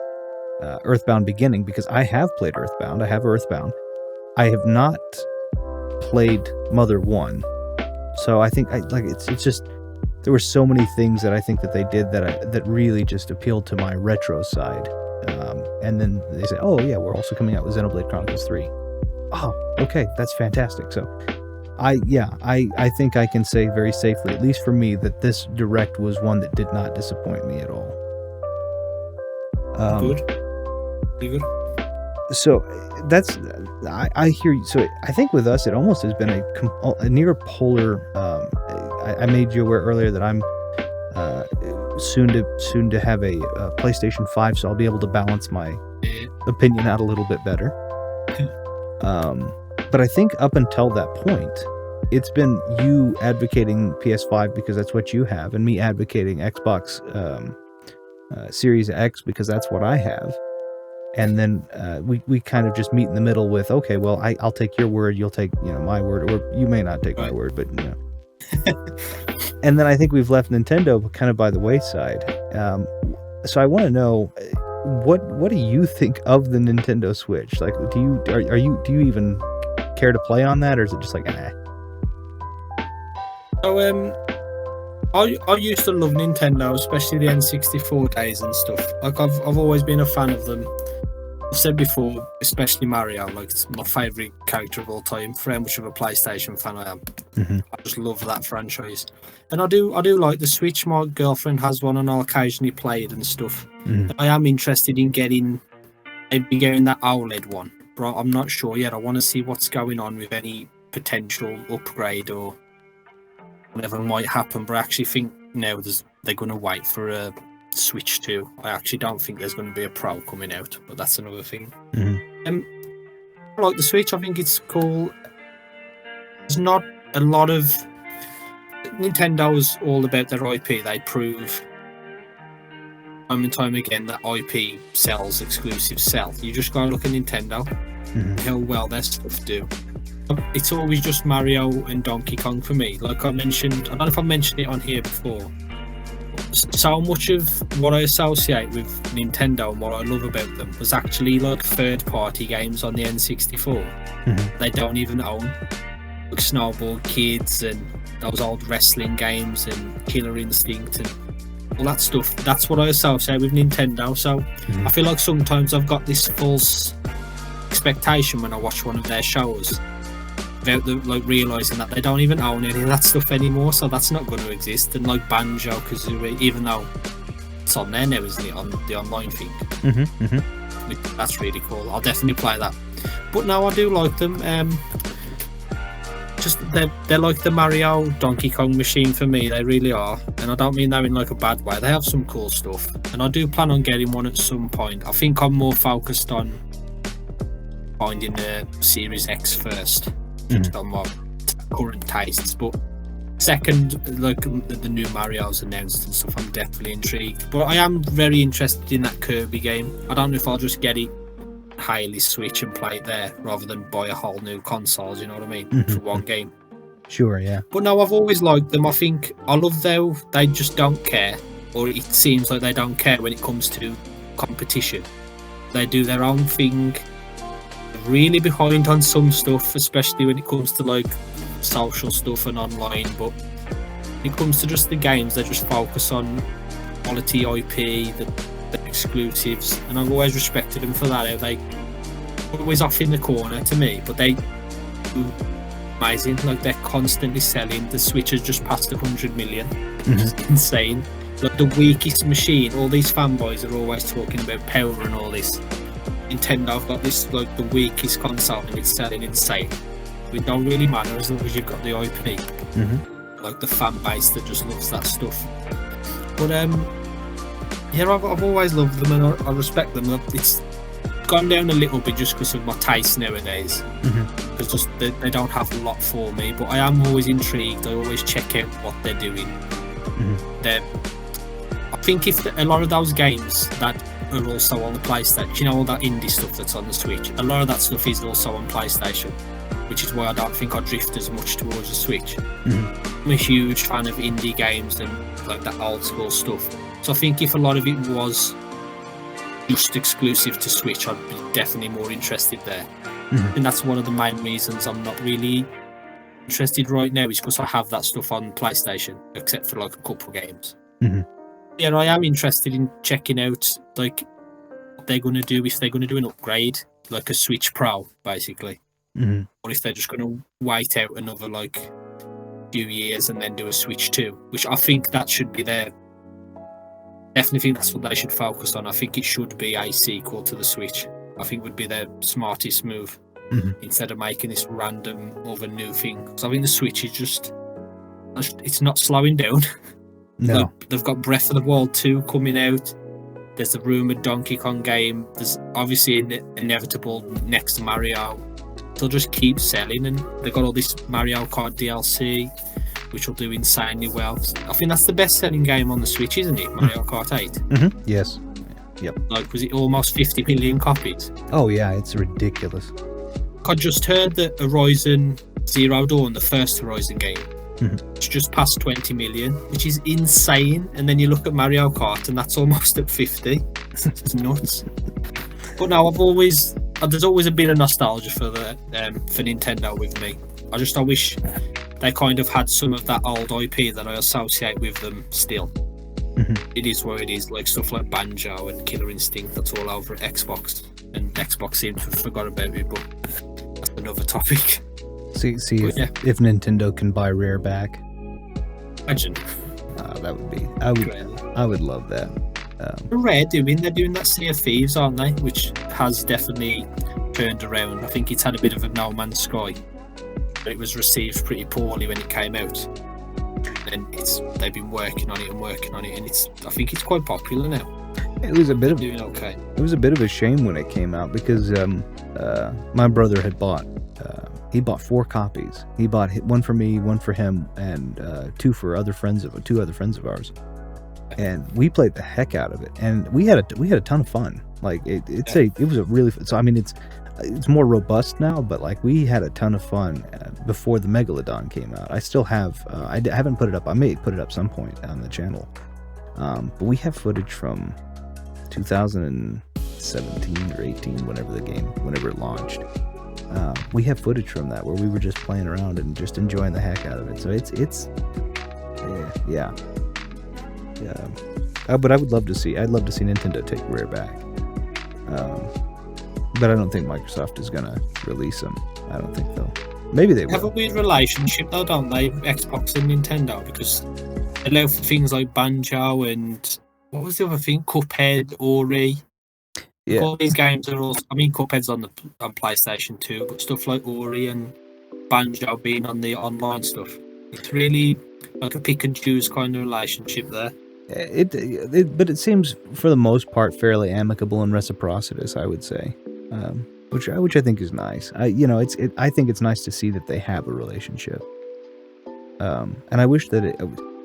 Earthbound Beginning, because I have played Earthbound. I have Earthbound. I have not played Mother 1. So I think, it's just... There were so many things that I think that they did that really just appealed to my retro side. And then they say, oh yeah, we're also coming out with Xenoblade Chronicles 3. Oh, okay, that's fantastic. So I think I can say very safely, at least for me, that this Direct was one that did not disappoint me at all. Good. Pretty good. So that's, I hear you. So I think with us, it almost has been a near polar. I made you aware earlier that I'm soon to have a PlayStation 5, so I'll be able to balance my opinion out a little bit better. But I think up until that point, it's been you advocating PS5 because that's what you have, and me advocating Xbox Series X because that's what I have. And then we kind of just meet in the middle with, okay, well, I'll take your word, you'll take my word, or you may not take my word, but And then I think we've left Nintendo kind of by the wayside. So I want to know, what do you think of the Nintendo Switch? Like, do you even care to play on that, or is it just like, eh? So I used to love Nintendo, especially the N64 days and stuff. Like I've always been a fan of them. I've said before, especially Mario, like it's my favourite character of all time. For how much of a PlayStation fan I am, I just love that franchise. And I do like the Switch. My girlfriend has one, and I'll occasionally play it and stuff. I am interested in getting that OLED one, but I'm not sure yet. I want to see what's going on with any potential upgrade or whatever might happen. But I actually think now they're going to wait for a Switch 2. I actually don't think there's going to be a Pro coming out, but that's another thing. I like the Switch. I think it's cool. There's not a lot of Nintendo's all about their IP. They prove time and time again that IP sells, exclusives sell. You just gotta look at Nintendo, how well their stuff do. It's always just Mario and Donkey Kong for me. Like I mentioned, I don't know if I mentioned it on here before. So much of what I associate with Nintendo and what I love about them was actually like third-party games on the N64. They don't even own, like Snowball Kids and those old wrestling games and Killer Instinct and all that stuff. That's what I associate with Nintendo. So I feel like sometimes I've got this false expectation when I watch one of their shows, without realising that they don't even own any of that stuff anymore, so that's not going to exist. And like Banjo-Kazooie, even though it's on there now, isn't it, on the online thing? That's really cool. I'll definitely play that. But no, I do like them. Just they're like the Mario Donkey Kong machine for me. They really are, and I don't mean that in like a bad way. They have some cool stuff, and I do plan on getting one at some point. I think I'm more focused on finding a Series X first. On my current tastes, but second, like the new Mario's announced and stuff, I'm definitely intrigued. But I am very interested in that Kirby game. I don't know if I'll just get it highly Switch and play it there rather than buy a whole new console, you know what I mean, for one game. Sure, yeah. But no, I've always liked them. I think I love how they just don't care, or it seems like they don't care when it comes to competition. They do their own thing. Really behind on some stuff, especially when it comes to like social stuff and online, but when it comes to just the games, they just focus on quality IP, the exclusives, and I've always respected them for that. How they always off in the corner to me, but they do amazing. Like they're constantly selling. The Switch has just passed 100 million. It's insane. Like the weakest machine, all these fanboys are always talking about power and all this. Nintendo have got this like the weakest console and it's selling insane. It don't really matter as long as you've got the IP. Like the fan base that just loves that stuff. But yeah, I've always loved them and I respect them. It's gone down a little bit just because of my taste nowadays. Because just they don't have a lot for me. But I am always intrigued. I always check out what they're doing. I think if a lot of those games that are also on the PlayStation, you know, all that indie stuff that's on the Switch, a lot of that stuff is also on PlayStation, which is why I don't think I drift as much towards the Switch. I'm a huge fan of indie games and like that old school stuff, so I think if a lot of it was just exclusive to Switch, I'd be definitely more interested there. And that's one of the main reasons I'm not really interested right now, is because I have that stuff on PlayStation, except for like a couple games. Yeah, I am interested in checking out like what they're going to do, if they're going to do an upgrade, like a Switch Pro, basically, or if they're just going to wait out another like few years and then do a Switch 2, which I think that should be their. Definitely think that's what they should focus on. I think it should be a sequel to the Switch. I think would be their smartest move instead of making this random other new thing. Because I think the Switch is just it's not slowing down. No. Look, they've got Breath of the Wild 2 coming out. There's the rumoured Donkey Kong game. There's obviously an inevitable next Mario. They'll just keep selling, and they've got all this Mario Kart DLC, which will do insanely well. I think that's the best-selling game on the Switch, isn't it? Mario Kart 8. Yes. Yep. Like, was it almost 50 million copies? Oh yeah, it's ridiculous. I just heard that Horizon Zero Dawn, the first Horizon game, it's just past 20 million, which is insane. And then you look at Mario Kart, and that's almost at 50. It's nuts. But no, there's always a bit of nostalgia for Nintendo with me. I wish they kind of had some of that old IP that I associate with them still. It is what it is, like stuff like Banjo and Killer Instinct, that's all over at Xbox, and Xbox seemed to have forgot about it, but that's another topic. See if Nintendo can buy Rare back. Imagine. That would be. I would love that. Rare they're doing that Sea of Thieves, aren't they? Which has definitely turned around. I think it's had a bit of a No Man's Sky. But it was received pretty poorly when it came out. And they've been working on it, and I think it's quite popular now. It was a bit of doing okay. It was a bit of a shame when it came out because my brother had bought 4 copies. He bought one for me, one for him, and two other friends of ours. And we played the heck out of it, and we had a ton of fun. Like it was a really so. I mean, it's more robust now, but like we had a ton of fun before the Megalodon came out. I still have. I haven't put it up. I may put it up some point on the channel. But we have footage from 2017 or 18, whenever it launched. We have footage from that where we were just playing around and just enjoying the heck out of it. So it's yeah. But I'd love to see Nintendo take Rare back. But I don't think Microsoft is gonna release them. I don't think they'll. Maybe they will. Have a weird relationship though, don't they? Xbox and Nintendo, because they allow for things like Banjo and what was the other thing? Cuphead, Ori. Yeah. All these games are also. I mean, Cuphead's on PlayStation 2, but stuff like Ori and Banjo being on the online stuff, it's really like a pick and choose kind of relationship there. But it seems for the most part fairly amicable and reciprocitous, I would say, which I think is nice. I think it's nice to see that they have a relationship, and I wish that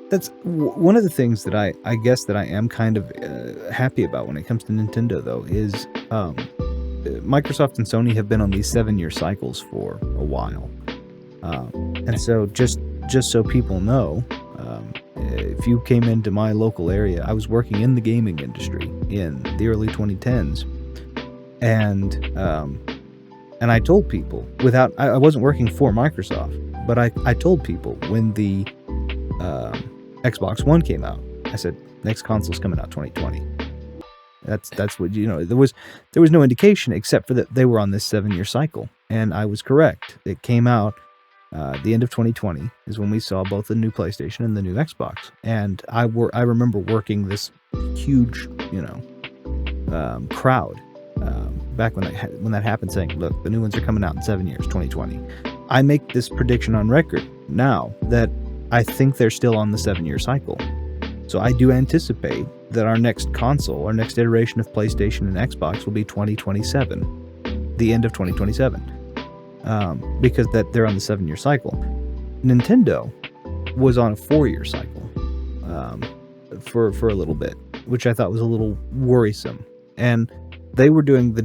that's one of the things that I guess that I am kind of happy about when it comes to Nintendo, though, is Microsoft and Sony have been on these 7-year cycles for a while, and so just so people know. If you came into my local area, I was working in the gaming industry in the early 2010s, and I told people I wasn't working for Microsoft, but I told people when the Xbox One came out, I said next console's coming out 2020. That's what there was no indication except for that they were on this 7-year cycle, and I was correct. It came out. The end of 2020 is when we saw both the new PlayStation and the new Xbox, and I remember working this huge, crowd back when that happened, saying, "Look, the new ones are coming out in 7 years, 2020." I make this prediction on record now that I think they're still on the 7-year cycle. So I do anticipate that our next console, our next iteration of PlayStation and Xbox, will be 2027, the end of 2027. Because that they're on the 7-year cycle. Nintendo was on a 4-year cycle for a little bit, which I thought was a little worrisome. And they were doing the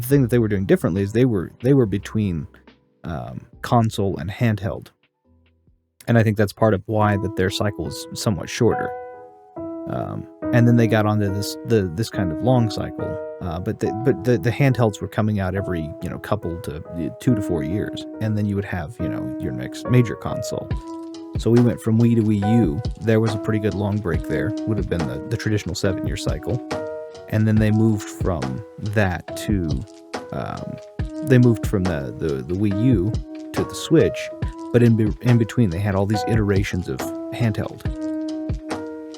thing that they were doing differently is they were between console and handheld, and I think that's part of why that their cycle is somewhat shorter. And then they got onto this kind of long cycle. But the handhelds were coming out every couple to 2 to 4 years, and then you would have your next major console. So we went from Wii to Wii U. There was a pretty good long break there. Would have been the traditional 7-year cycle, and then they moved from that to they moved from the Wii U to the Switch, but in between they had all these iterations of handheld,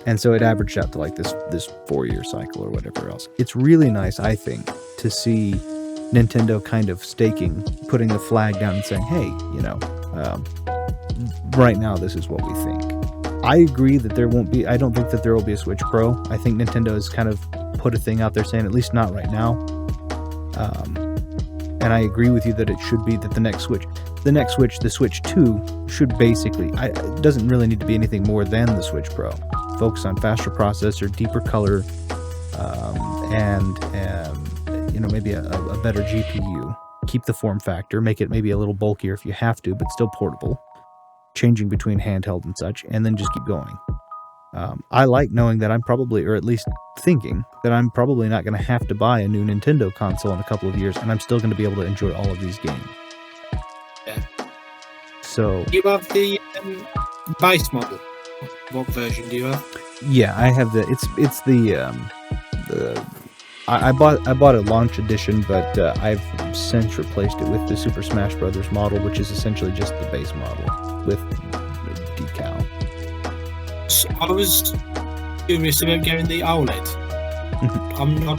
and so it averaged out to like this 4-year cycle or whatever else. It's really nice, I think, to see Nintendo kind of putting the flag down and saying, hey, you know, right now this is what we think. I agree that I don't think that there will be a Switch Pro. I think Nintendo has kind of put a thing out there saying, at least not right now. And I agree with you that it should be that the next Switch, the Switch 2, should basically, it doesn't really need to be anything more than the Switch Pro. Focus on faster processor, deeper color, and you know, maybe a better GPU. Keep the form factor, make it maybe a little bulkier if you have to, but still portable. Changing between handheld and such, and then just keep going. I like knowing that I'm probably, or at least thinking, that I'm probably not going to have to buy a new Nintendo console in a couple of years, and I'm still going to be able to enjoy all of these games. Yeah. So... You have the base model. What version do you have? Yeah, I have the... It's the... I bought a launch edition, but I've since replaced it with the Super Smash Brothers model, which is essentially just the base model with the decal. So I was curious about getting the OLED. I'm not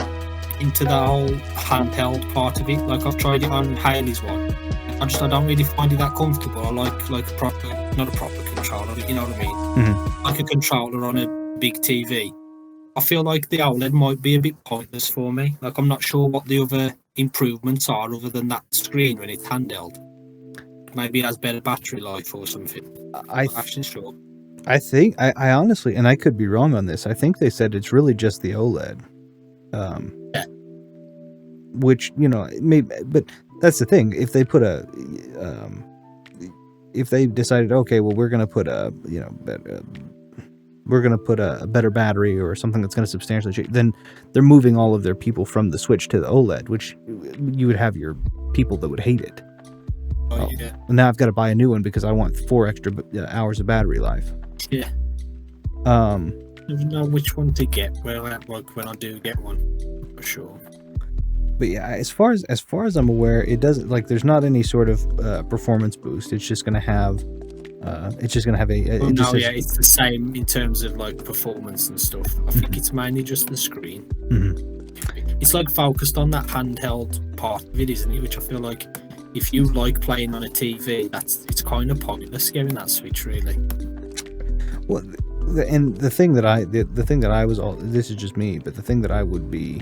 into the whole handheld part of it. Like, I've tried it on Haley's one. I don't really find it that comfortable. I like a proper, not a proper controller, you know what I mean? Mm-hmm. Like a controller on a big TV. I feel like the OLED might be a bit pointless for me. Like, I'm not sure what the other improvements are other than that screen when it's handheld. Maybe it has better battery life or something. I'm not actually sure. I think, I honestly, and I could be wrong on this, I think they said it's really just the OLED. Yeah. Which, you know, maybe, but that's the thing. If they put if they decided, okay, well, we're going to put a better battery or something that's going to substantially change, then they're moving all of their people from the Switch to the OLED, which you would have your people that would hate it. Oh, yeah. And now I've got to buy a new one because I want 4 extra hours of battery life. Yeah. I don't know which one to get when I do get one, for sure. But yeah, as far as I'm aware, it doesn't, like, there's not any sort of performance boost. It's just going to have it's the same in terms of like performance and stuff. I think it's mainly just the screen. Mm-hmm. It's like focused on that handheld part of it, isn't it? Which I feel like if you like playing on a TV, it's kind of pointless getting that Switch, really. Well, and the thing that I was all, this is just me, but the thing that I would be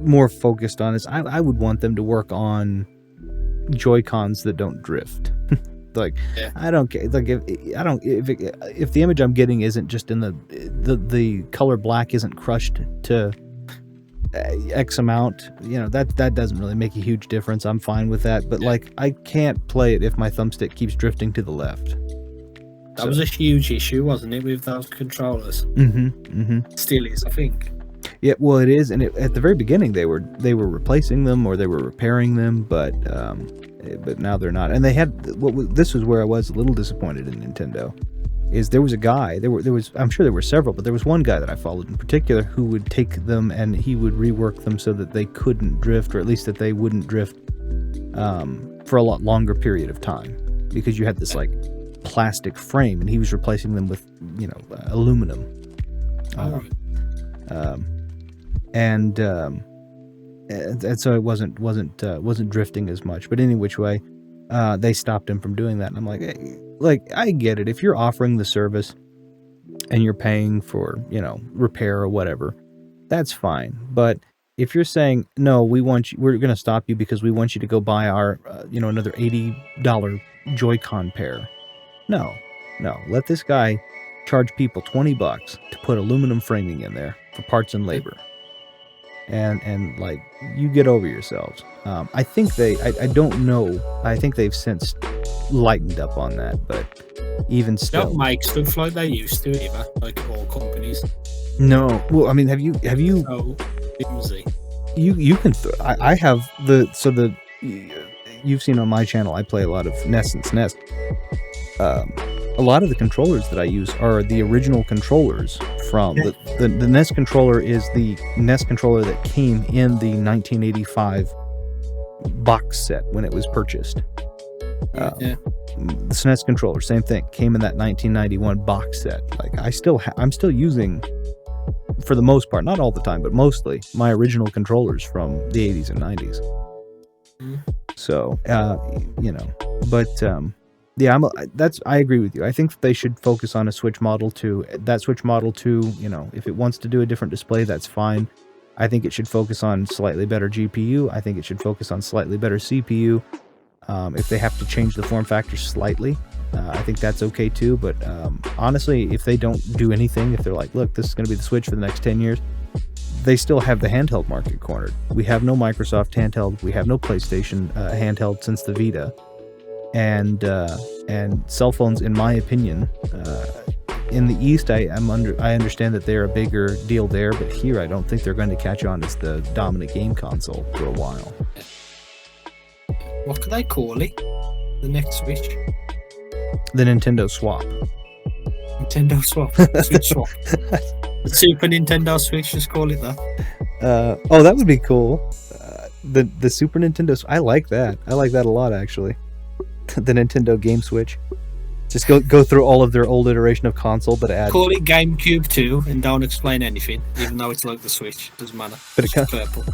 more focused on is I would want them to work on Joy-Cons that don't drift. Like, yeah. I don't care. Like, if the image I'm getting isn't just in the color black isn't crushed to X amount, you know, that doesn't really make a huge difference. I'm fine with that. But like, I can't play it if my thumbstick keeps drifting to the left. That was a huge issue, wasn't it, with those controllers? Still is, I think. Yeah, well, it is, and at the very beginning they were replacing them or they were repairing them, but now they're not. And they had this was where I was a little disappointed in Nintendo. Is there was a guy, there was I'm sure there were several, but there was one guy that I followed in particular who would take them and he would rework them so that they couldn't drift, or at least that they wouldn't drift for a lot longer period of time, because you had this like plastic frame and he was replacing them with, you know, aluminum. And so it wasn't drifting as much. But any which way, they stopped him from doing that. And I'm like, hey, like, I get it. If you're offering the service and you're paying for, you know, repair or whatever, that's fine. But if you're saying, no, we're going to stop you because we want you to go buy our, another $80 Joy-Con pair. No, let this guy charge people $20 to put aluminum framing in there for parts and labor. And like, you get over yourselves. I think I don't know. I think they've since lightened up on that, but even still, don't make stuff like they used to either, like all companies. No, well, I mean, have you? Oh, flimsy. You can. I have you've seen on my channel. I play a lot of Nest and SNES. A a lot of the controllers that I use are the original controllers from the NES controller is the NES controller that came in the 1985 box set when it was purchased. The SNES controller, same thing, came in that 1991 box set. Like I'm still using, for the most part, not all the time, but mostly my original controllers from the 80s and 90s. So, but yeah, I agree with you. I think they should focus on a Switch Model 2. That Switch Model 2, if it wants to do a different display, that's fine. I think it should focus on slightly better GPU. I think it should focus on slightly better CPU. If they have to change the form factor slightly, I think that's okay too. But honestly, if they don't do anything, if they're like, look, this is going to be the Switch for the next 10 years, they still have the handheld market cornered. We have no Microsoft handheld. We have no PlayStation handheld since the Vita. And cell phones, in my opinion, in the East, I understand that they're a bigger deal there, but here I don't think they're going to catch on as the dominant game console for a while. What could they call it? The next Switch? The Nintendo Swap. Nintendo Swap. Switch Swap. The Super Nintendo Switch, just call it that. That would be cool. The Super Nintendo. I like that. I like that a lot, actually. The Nintendo Game Switch. Just go through all of their old iteration of console, but add. Call it GameCube 2 and don't explain anything, even though it's like the Switch. Doesn't matter. But it's purple.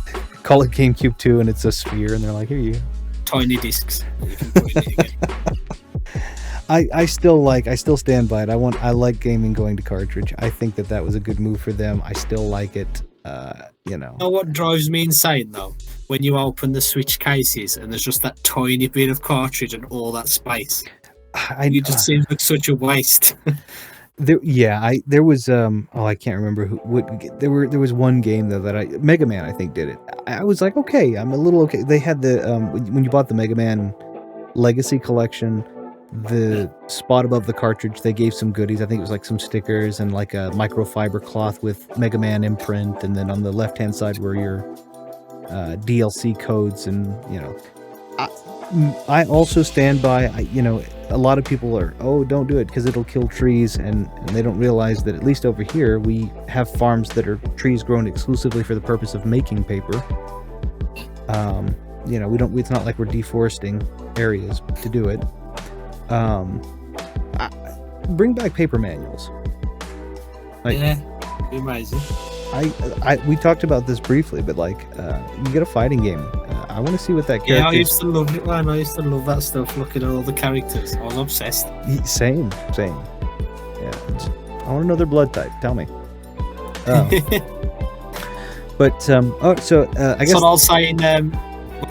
Call it GameCube 2 and it's a sphere, and they're like, here you go. Tiny discs. You can put it in again. I still stand by it. I like gaming going to cartridge. I think that was a good move for them. I still like it. You know what drives me insane though? When you open the Switch cases and there's just that tiny bit of cartridge and all that space. It just seems like such a waste. There was I can't remember there was one game though that Mega Man I think did it. I was like, okay, I'm a little okay. They had the when you bought the Mega Man Legacy Collection, the spot above the cartridge, they gave some goodies. I think it was like some stickers and like a microfiber cloth with Mega Man imprint, and then on the left hand side were your DLC codes. And I also stand by, a lot of people are, don't do it because it'll kill trees, and they don't realize that at least over here we have farms that are trees grown exclusively for the purpose of making paper. It's not like we're deforesting areas to do it. Bring back paper manuals. Be amazing. We talked about this briefly, but you get a fighting game. I want to see what that character. Yeah, I used to love it, man. I used to love that stuff. Looking at all the characters, I was obsessed. Same. Yeah, I want to know their blood type. Tell me. I guess. So I'll say in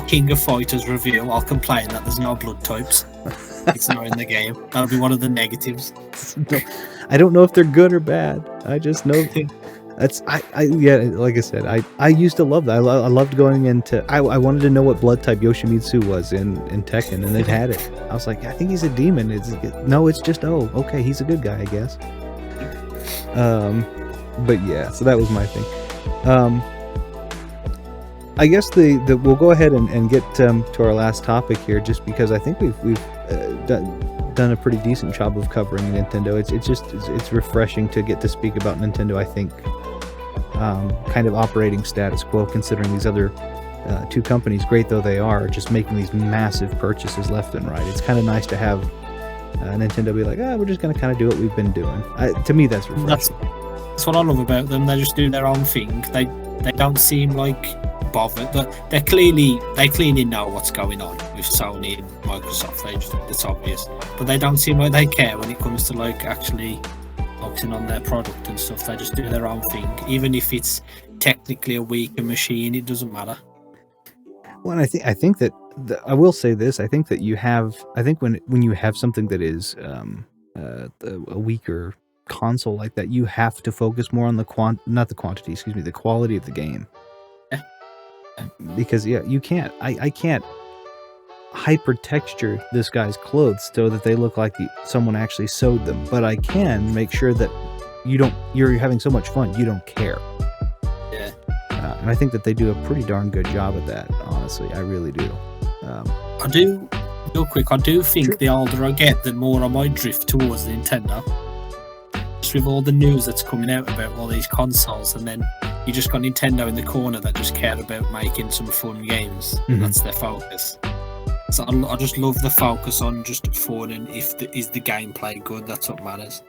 King of Fighters review, I'll complain that there's no blood types. It's not in the game. That'll be one of the negatives. I don't know if they're good or bad. I just know like I said, I used to love that. I loved going into. I wanted to know what blood type Yoshimitsu was in Tekken, and they'd had it. I was like, I think he's a demon. It's just okay, he's a good guy, I guess. But yeah, so that was my thing. I guess we'll go ahead and get to our last topic here, just because I think we've done a pretty decent job of covering Nintendo. It's refreshing to get to speak about Nintendo. I think kind of operating status quo, considering these other two companies, great though they are, just making these massive purchases left and right. It's kind of nice to have Nintendo be like, we're just going to kind of do what we've been doing. To me, that's refreshing. That's what I love about them. They just do their own thing. They don't seem like bothered, but they clearly know what's going on with Sony and Microsoft. It's obvious, but they don't seem like they care when it comes to actually focusing on their product and stuff. They just do their own thing, even if it's technically a weaker machine. It doesn't matter. Well, I think that I will say this. I think that when you have something that is a weaker console like that, you have to focus more on the quality of the game. Because you can't. I can't hyper-texture this guy's clothes so that they look like someone actually sewed them, but I can make sure that you're having so much fun you don't care. Yeah. And I think that they do a pretty darn good job of that. Honestly, I really do. I do. Real quick, I do think the older I get, the more I might drift towards the Nintendo. Just with all the news that's coming out about all these consoles, and then you just got Nintendo in the corner that just care about making some fun games. That's their focus. So I just love the focus on just fun, and is the gameplay good? That's what matters.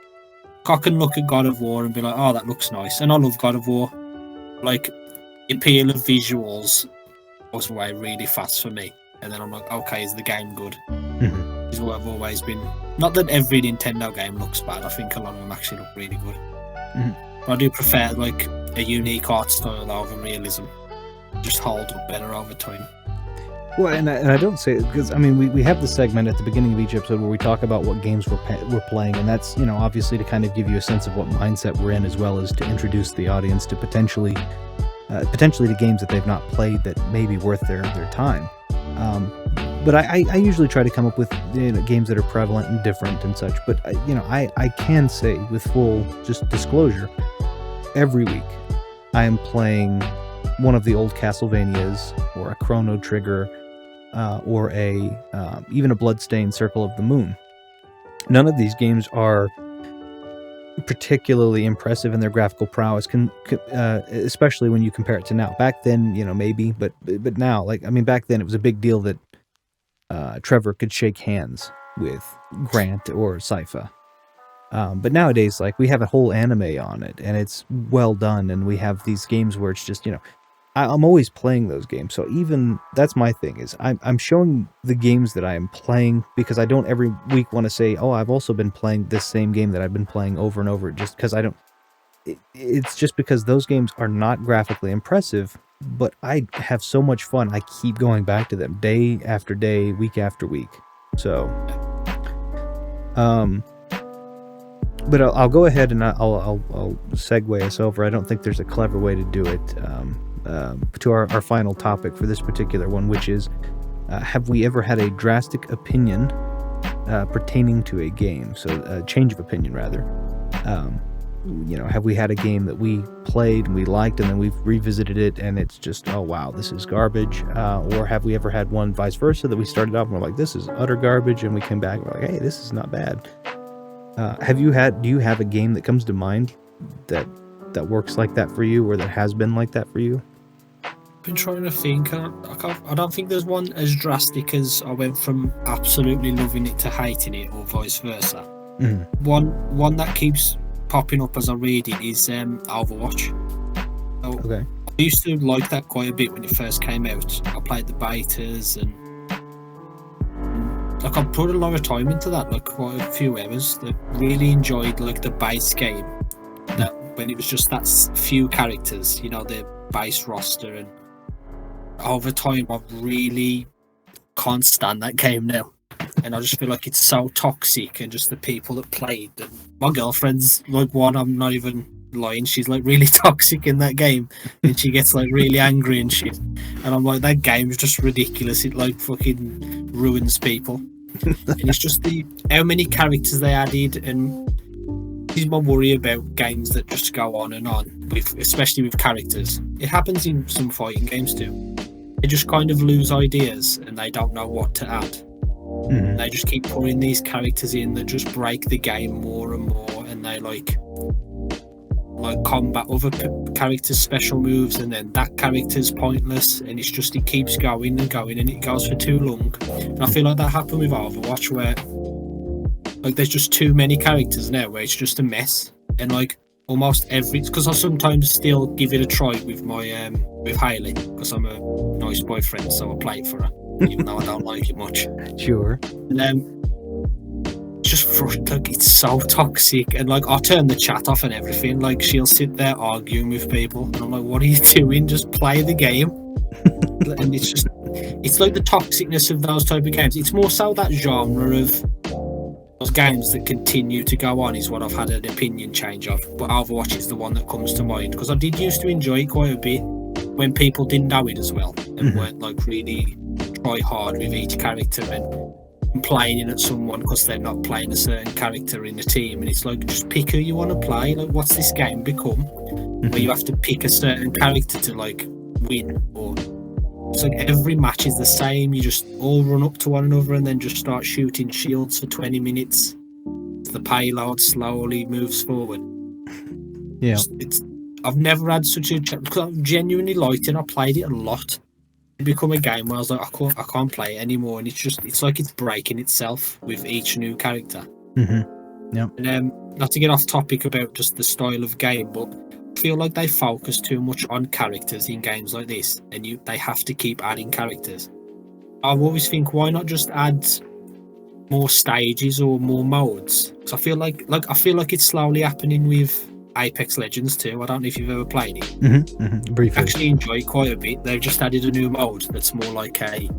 I can look at God of War and be like, oh, that looks nice, and I love God of War. Like, the appeal of visuals goes away really fast for me, and then I'm like, okay, is the game good? Is what I've always been. Not that every Nintendo game looks bad. I think a lot of them actually look really good. But I do prefer like a unique art style over realism. Just hold up better over time. Well, and I don't say it because, I mean, we have the segment at the beginning of each episode where we talk about what games we're playing, and that's, you know, obviously to kind of give you a sense of what mindset we're in, as well as to introduce the audience to potentially to games that they've not played that may be worth their time. But I usually try to come up with, you know, games that are prevalent and different and such. But you know, I can say with full just disclosure, every week I am playing one of the old Castlevanias, or a Chrono Trigger, or even a Bloodstained Circle of the Moon. None of these games are particularly impressive in their graphical prowess, especially when you compare it to now. Back then, you know, maybe, but now, like, I mean, back then it was a big deal that Trevor could shake hands with Grant or Sypha. But nowadays, like, we have a whole anime on it, and it's well done, and we have these games where it's just, you know, I'm always playing those games. So even that's my thing, is I'm showing the games that I am playing, because I don't every week want to say, oh, I've also been playing this same game that I've been playing over and over, just because I don't. It's just because those games are not graphically impressive, but I have so much fun. I keep going back to them day after day, week after week. So, but I'll go ahead and I'll segue us over. I don't think there's a clever way to do it. To our final topic for this particular one, which is, have we ever had a drastic opinion pertaining to a game? So a change of opinion, rather. You know, have we had a game that we played and we liked, and then we've revisited it and it's just, oh wow, this is garbage? Or have we ever had one vice versa, that we started off and we're like, this is utter garbage, and we came back and we're like, hey, this is not bad? Do you have a game that comes to mind that works like that for you, or that has been like that for you? Been trying to think. I don't think there's one as drastic as I went from absolutely loving it to hating it, or vice versa. One that keeps popping up as I read it is Overwatch. So Okay. I used to like that quite a bit when it first came out. I played the betas, and like, I put a lot of time into that, like quite a few hours. That really enjoyed like the base game. That when it was just that few characters, you know, the base roster, and over time I really can't stand that game now, and I just feel like it's so toxic, and just the people that played. And my girlfriend's like one, I'm not even lying, she's like really toxic in that game, and she gets like really angry and shit, and I'm like, that game's just ridiculous. It like fucking ruins people. And it's just how many characters they added, and this is my worry about games that just go on and on, especially with characters. It happens in some fighting games too. They just kind of lose ideas, and they don't know what to add. They just keep putting these characters in that just break the game more and more, and they like combat other characters' special moves, and then that character's pointless, and it's just, it keeps going and going, and it goes for too long. And I feel like that happened with Overwatch, where like there's just too many characters now, where it's just a mess. And like almost every, because I sometimes still give it a try with my with Hayley, because I'm a nice boyfriend, so I play it for her, even though I don't like it much. Sure. And it's just frustrating. Like, it's so toxic, and like I'll turn the chat off and everything. Like, she'll sit there arguing with people, and I'm like, what are you doing? Just play the game. And it's just, it's like the toxicness of those type of games. It's more so that genre of those games that continue to go on is what I've had an opinion change of. But Overwatch is the one that comes to mind, because I did used to enjoy it quite a bit when people didn't know it as well, and weren't like really try hard with each character and complaining at someone because they're not playing a certain character in the team. And it's like, just pick who you want to play. Like, what's this game become where you have to pick a certain character to like win? Or it's like every match is the same. You just all run up to one another and then just start shooting shields for 20 minutes. the payload slowly moves forward. Yeah. I've never had such a because I genuinely liked it. I played it a lot. It become a game where I was like, I can't play it anymore, and it's like it's breaking itself with each new character. Yeah. And not to get off topic about just the style of game, but I feel like they focus too much on characters in games like this, and they have to keep adding characters. I always think, why not just add more stages or more modes? Because I feel like it's slowly happening with Apex Legends too. I don't know if you've ever played it. Briefly. I actually enjoy it quite a bit. They've just added a new mode that's more like a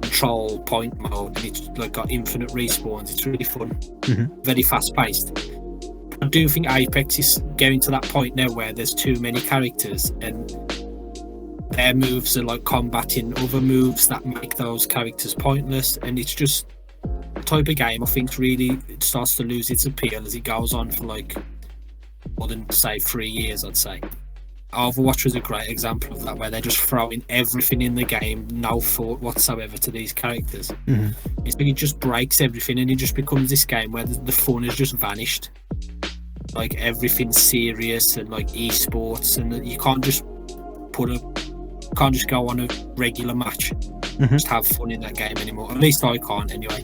control point mode, and it's like got infinite respawns. It's really fun, very fast paced. I do think Apex is getting to that point now where there's too many characters, and their moves are like combating other moves that make those characters pointless, and it's just a type of game I think really it starts to lose its appeal as it goes on for like more than say 3 years. I'd say Overwatch was a great example of that, where they're just throwing everything in the game, no thought whatsoever to these characters. It's like it just breaks everything, and it just becomes this game where the fun has just vanished. Like everything's serious and like esports, and you can't just go on a regular match, just have fun in that game anymore. At least I can't anyway.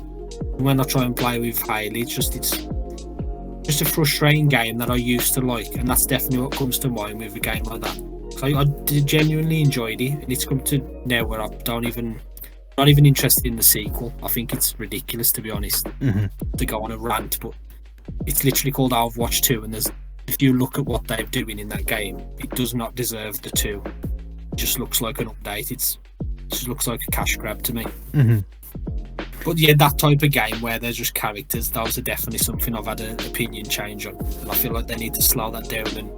When I try and play with Hayley, it's just a frustrating game that I used to like, and that's definitely what comes to mind with a game like that. So I genuinely enjoyed it, and it's come to now where I'm not even interested in the sequel. I think it's ridiculous, to be honest, to go on a rant, but it's literally called Overwatch 2, and if you look at what they're doing in that game, it does not deserve the 2. It just looks like an update. It just looks like a cash grab to me. But yeah, that type of game where there's just characters, those are definitely something I've had an opinion change on, and I feel like they need to slow that down and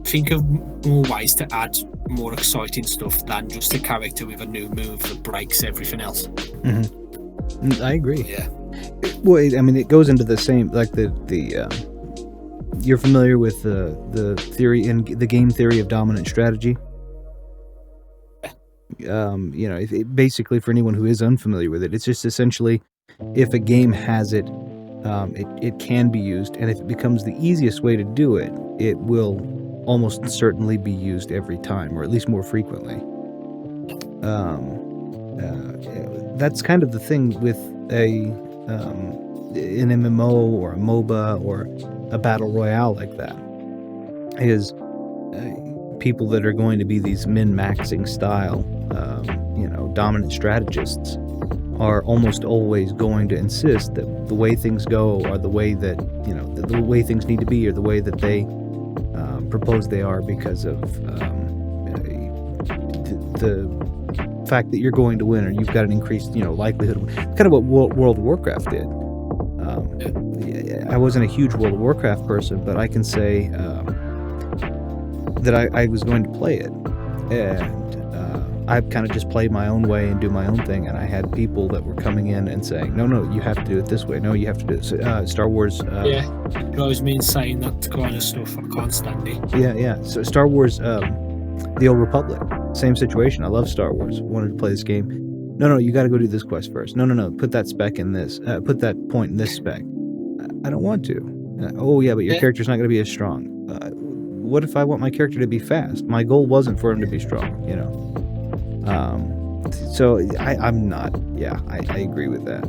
think of more ways to add more exciting stuff than just a character with a new move that breaks everything else. I agree. Yeah. Well, I mean, it goes into the same, like you're familiar with the theory in the game theory of dominant strategy. Basically, for anyone who is unfamiliar with it, it's just essentially, if a game has it, it can be used, and if it becomes the easiest way to do it, it will almost certainly be used every time, or at least more frequently. That's kind of the thing with an MMO or a MOBA or a battle royale like that, is people that are going to be these min-maxing style, dominant strategists are almost always going to insist that the way things go are the way that, the way things need to be, or the way that they propose they are, because of the fact that you're going to win, or you've got an increased, likelihood. Kind of what World of Warcraft did. I wasn't a huge World of Warcraft person, but I can say that I was going to play it, and I kind of just played my own way and do my own thing, and I had people that were coming in and saying, no, you have to do it this way. No, you have to do it. Star Wars. It drives me insane, that kind of stuff. I can't stand it. Yeah. So Star Wars, The Old Republic, same situation. I love Star Wars. Wanted to play this game. No, you got to go do this quest first. No, put that spec in this. Put that point in this spec. I don't want to. Oh yeah, but your character's not going to be as strong. What if I want my character to be fast? My goal wasn't for him to be strong, So I'm not. Yeah, I agree with that.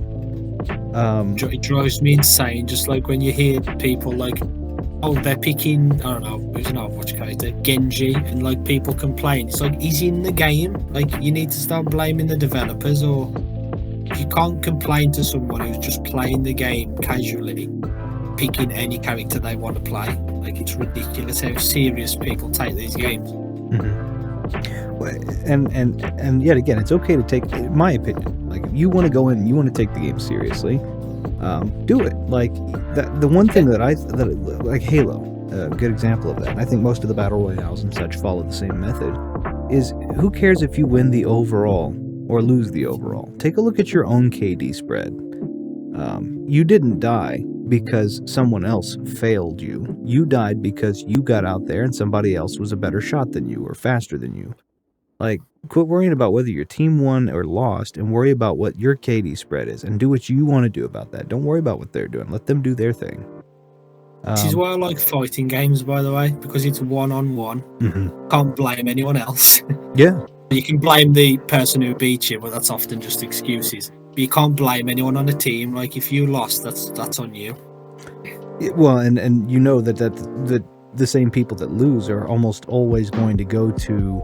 It drives me insane. Just like when you hear people like, oh, they're picking, I don't know, who's an Overwatch character, Genji, and like people complain. It's like, he's in the game. Like, you need to start blaming the developers, or you can't complain to someone who's just playing the game casually, picking any character they want to play. Like, it's ridiculous how serious people take these games. And yet again, it's okay to take, in my opinion, like, if you want to go in and you want to take the game seriously, do it. Like, the one thing that like Halo, a good example of that, and I think most of the battle royales and such follow the same method, is who cares if you win the overall or lose the overall? Take a look at your own KD spread. You didn't die because someone else failed you. You died because you got out there and somebody else was a better shot than you or faster than you. Like, quit worrying about whether your team won or lost and worry about what your KD spread is and do what you want to do about that. Don't worry about what they're doing. Let them do their thing. This is why I like fighting games, by the way, because it's one-on-one. Mhm. Can't blame anyone else. Yeah. You can blame the person who beat you, but that's often just excuses. But you can't blame anyone on the team. Like, if you lost, that's on you. Well, and you know that the same people that lose are almost always going to go to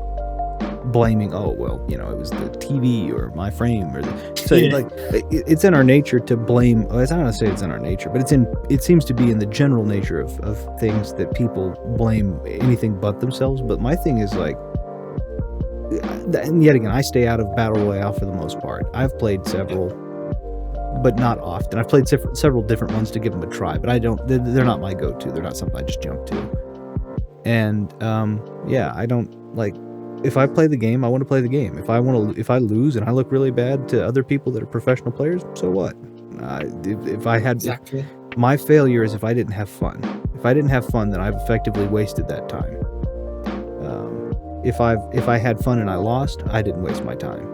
blaming, oh, well, you know, it was the TV or my frame or so Yeah. like it's in our nature to blame. I don't want to say it's in our nature, but it seems to be in the general nature of things that people blame anything but themselves. But my thing is like, and yet again, I stay out of Battle Royale for the most part. I've played several, but not often. I've played several different ones to give them a try, but I don't. They're not my go-to. They're not something I just jump to. And yeah, I don't like. If I play the game, I want to play the game. If I lose and I look really bad to other people that are professional players, so what? If I had Exactly. my failure is if I didn't have fun. If I didn't have fun, then I've effectively wasted that time. If I had fun and I lost, I didn't waste my time.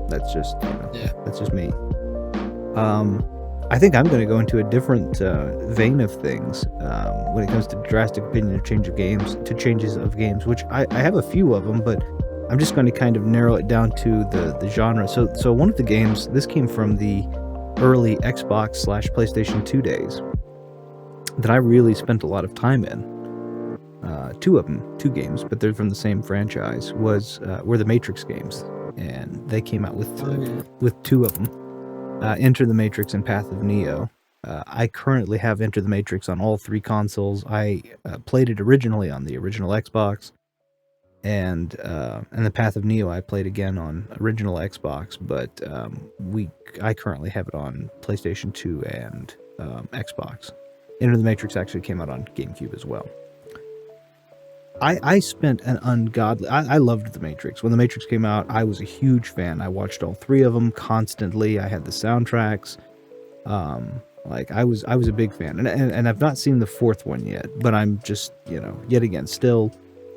That's just that's just me. I think I'm going to go into a different vein of things when it comes to drastic opinion of changes of games, which I have a few of them, but I'm just going to kind of narrow it down to the genre. So one of the games, this came from the early Xbox / PlayStation 2 days that I really spent a lot of time in. Two games, but they're from the same franchise, were the Matrix games, and they came out with two of them. Enter the Matrix and Path of Neo. I currently have Enter the Matrix on all three consoles. I played it originally on the original Xbox, and the Path of Neo I played again on original Xbox, but I currently have it on PlayStation 2 and Xbox. Enter the Matrix actually came out on GameCube as well. I spent an ungodly... I loved The Matrix. When The Matrix came out, I was a huge fan. I watched all three of them constantly. I had the soundtracks. I was a big fan. And I've not seen the fourth one yet, but I'm just, yet again, still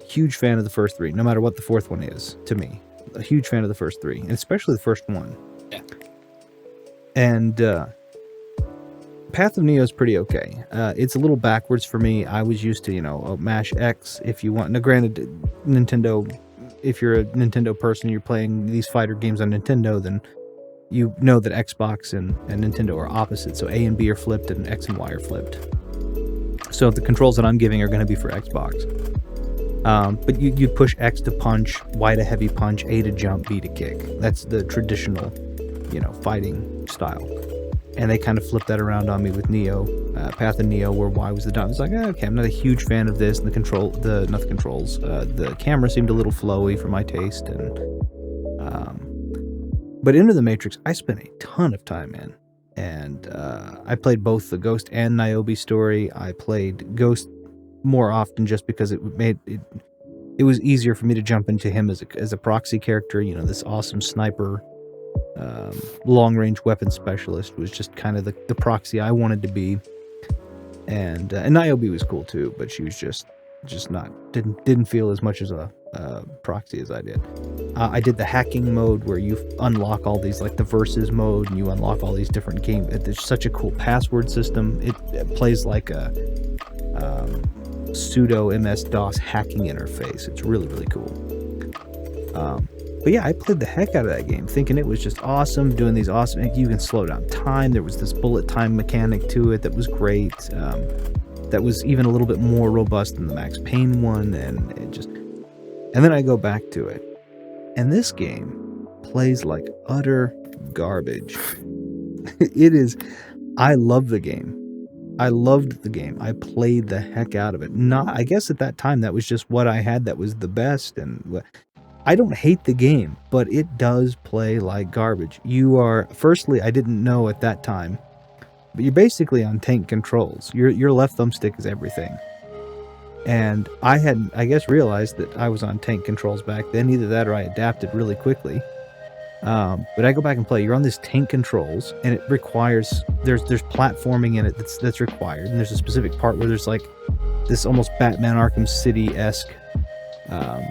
huge fan of the first three, no matter what the fourth one is, to me. A huge fan of the first three, and especially the first one. Yeah. And Path of Neo is pretty okay. It's a little backwards for me. I was used to, mash X if you want. Now, granted, Nintendo, if you're a Nintendo person, you're playing these fighter games on Nintendo, then you know that Xbox and Nintendo are opposite. So A and B are flipped and X and Y are flipped. So the controls that I'm giving are going to be for Xbox. But you push X to punch, Y to heavy punch, A to jump, B to kick. That's the traditional, fighting style. And they kind of flipped that around on me with Neo, Path of Neo, where Y was the down. It's like, okay, I'm not a huge fan of this. And the camera seemed a little flowy for my taste. But Into the Matrix, I spent a ton of time in. And I played both the Ghost and Niobe story. I played Ghost more often just because it was easier for me to jump into him as a proxy character. This awesome sniper, long-range weapon specialist was just kind of the proxy I wanted to be. And Niobe was cool too, but she was just not didn't feel as much as a proxy as I did. I did the hacking mode where you unlock all these, like the versus mode, and you unlock all these different games. There's such a cool password system. It plays like a pseudo MS-DOS hacking interface. It's really, really cool. But yeah, I played the heck out of that game, thinking it was just awesome, doing these awesome... You can slow down time. There was this bullet time mechanic to it that was great. That was even a little bit more robust than the Max Payne one, and then I go back to it, and this game plays like utter garbage. It is... I love the game. I loved the game. I played the heck out of it. I guess at that time that was just what I had that was the best, and I don't hate the game, but it does play like garbage. Firstly, I didn't know at that time, but you're basically on tank controls. Your left thumbstick is everything. And I hadn't, I guess, realized that I was on tank controls back then. Either that or I adapted really quickly. But I go back and play. You're on this tank controls, and it requires... There's platforming in it that's required. And there's a specific part where there's like this almost Batman Arkham City-esque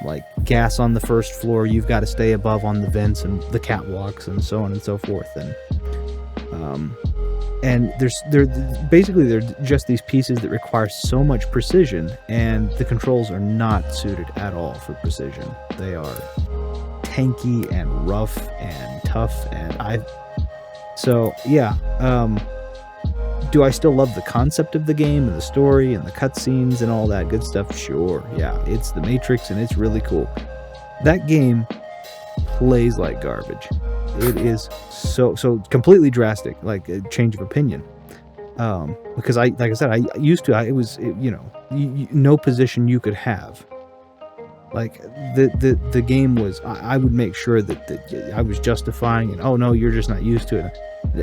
like gas on the first floor, you've got to stay above on the vents and the catwalks and so on and so forth. And they're just these pieces that require so much precision, and the controls are not suited at all for precision. They are tanky and rough and tough, do I still love the concept of the game and the story and the cutscenes and all that good stuff? Sure, yeah, it's the Matrix and it's really cool. That game plays like garbage. It is so completely drastic, like a change of opinion. Because no position you could have. Like the game was, I would make sure that I was justifying it. Oh no, you're just not used to it.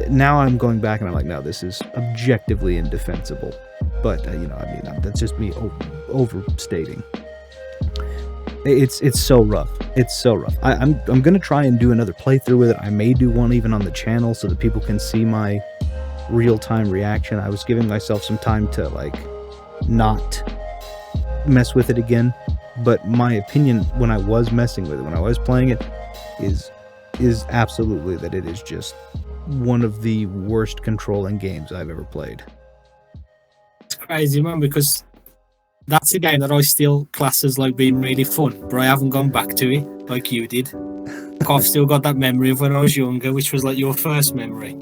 Now I'm going back and I'm like, no, this is objectively indefensible. But that's just me overstating. It's so rough. It's so rough. I'm gonna try and do another playthrough with it. I may do one even on the channel so that people can see my real-time reaction. I was giving myself some time to like not mess with it again. But my opinion when I was messing with it, when I was playing it, is absolutely that it is just one of the worst controlling games I've ever played. It's crazy, man, because that's a game that I still class as like being really fun, but I haven't gone back to it like you did. I've still got that memory of when I was younger, which was like your first memory.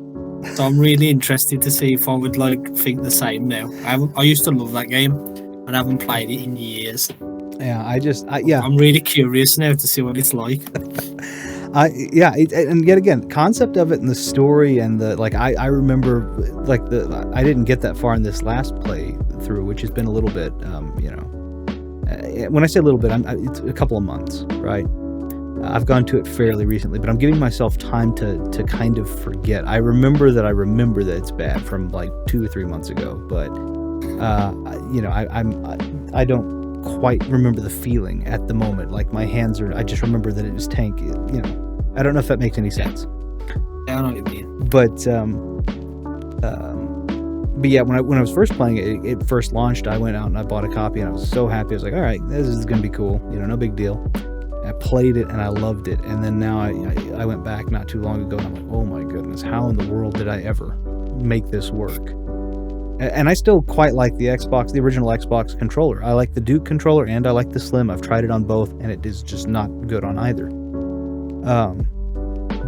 So I'm really interested to see if I would like think the same now. I used to love that game, and I haven't played it in years. Yeah, I'm really curious now to see what it's like. And yet again, concept of it and the story and I remember I didn't get that far in this last playthrough, which has been a little bit, when I say a little bit, it's a couple of months, right? I've gone to it fairly recently, but I'm giving myself time to kind of forget. I remember that it's bad from like 2 or 3 months ago, but I don't quite remember the feeling at the moment. Like my hands I just remember that it was tank. I don't know if that makes any sense. Yeah, I know what you mean. But yeah, when I was first playing it, it first launched, I went out and I bought a copy, and I was so happy. I was like, all right, this is gonna be cool. No big deal. I played it and I loved it, and then now I went back not too long ago and I'm like, oh my goodness, how in the world did I ever make this work? And I still quite like the original Xbox controller. I like the Duke controller and I like the Slim. I've tried it on both, and it is just not good on either.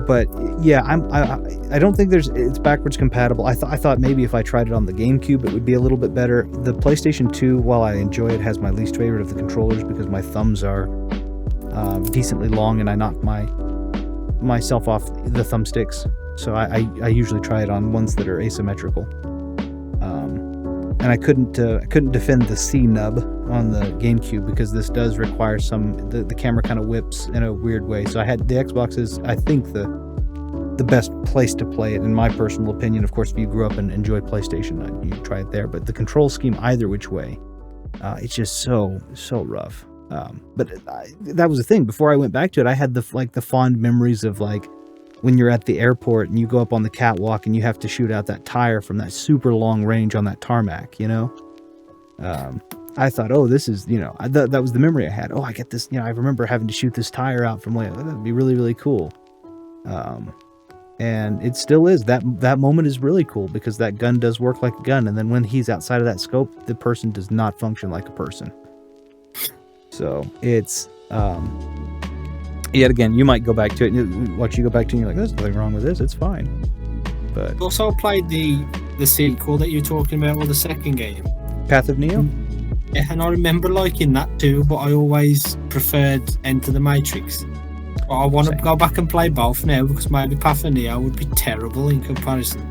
But yeah, I don't think it's backwards compatible. I thought maybe if I tried it on the GameCube, it would be a little bit better. The PlayStation 2, while I enjoy it, has my least favorite of the controllers because my thumbs are decently long, and I knock myself off the thumbsticks. So I usually try it on ones that are asymmetrical. And I couldn't defend the C nub on the GameCube because this does require the camera kind of whips in a weird way. So I had the Xbox is, I think, the best place to play it in my personal opinion. Of course, if you grew up and enjoy PlayStation, you try it there. But the control scheme, either which way, it's just so rough. But that was the thing. Before I went back to it, I had the fond memories of like when you're at the airport and you go up on the catwalk and you have to shoot out that tire from that super long range on that tarmac, I thought, oh, this is, that was the memory I had. Oh, I get this, I remember having to shoot this tire out from like, that'd be really, really cool. And it still is. That moment is really cool because that gun does work like a gun. And then when he's outside of that scope, the person does not function like a person. So it's, yet again, you might go back to it and watch you go back to it and you're like, there's nothing wrong with this, it's fine. But also played the sequel that you're talking about, or the second game, Path of Neo. Yeah, and I remember liking that too, but I always preferred Enter the Matrix. But I want to go back and play both now because maybe Path of Neo would be terrible in comparison.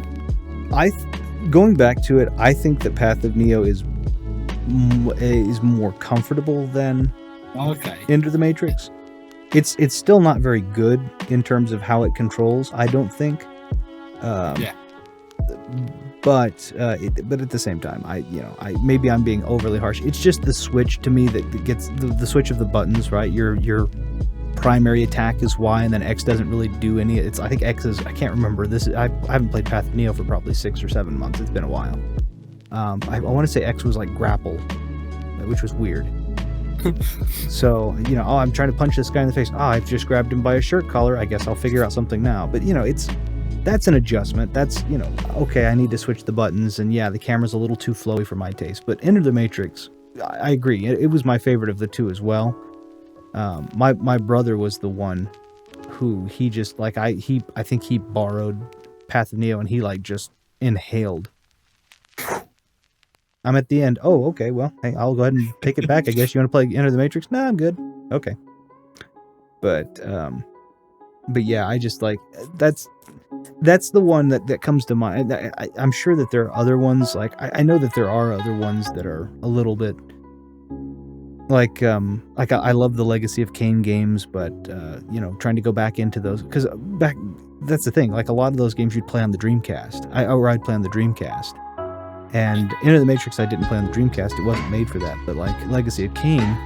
Going back to it, I think that Path of Neo is more comfortable than Enter the Matrix. It's still not very good in terms of how it controls, I don't think. But at the same time, maybe I'm being overly harsh. It's just the switch to me that gets the switch of the buttons, right? Your primary attack is Y, and then X doesn't really do any. I think X is, I can't remember this. I haven't played Path of Neo for probably 6 or 7 months. It's been a while. I want to say X was like grapple, which was weird. So, oh, I'm trying to punch this guy in the face. Oh, I've just grabbed him by his shirt collar. I guess I'll figure out something now. But, that's an adjustment. That's, okay, I need to switch the buttons. And yeah, the camera's a little too flowy for my taste. But Enter the Matrix, I agree. It was my favorite of the two as well. My brother was the one who he just, I think he borrowed Path of Neo and he, just inhaled. I'm at the end. Oh, okay, well, hey, I'll go ahead and take it back. I guess you want to play Enter the Matrix? Nah, I'm good. Okay. But yeah, I just that's the one that comes to mind. I'm sure that there are other ones. I know that there are other ones that are a little bit I love the Legacy of Kain games, but trying to go back into those, because that's the thing. A lot of those games you'd play on the Dreamcast. I'd play on the Dreamcast. And Enter the Matrix I didn't play on the Dreamcast. It wasn't made for that. But Legacy of Kain,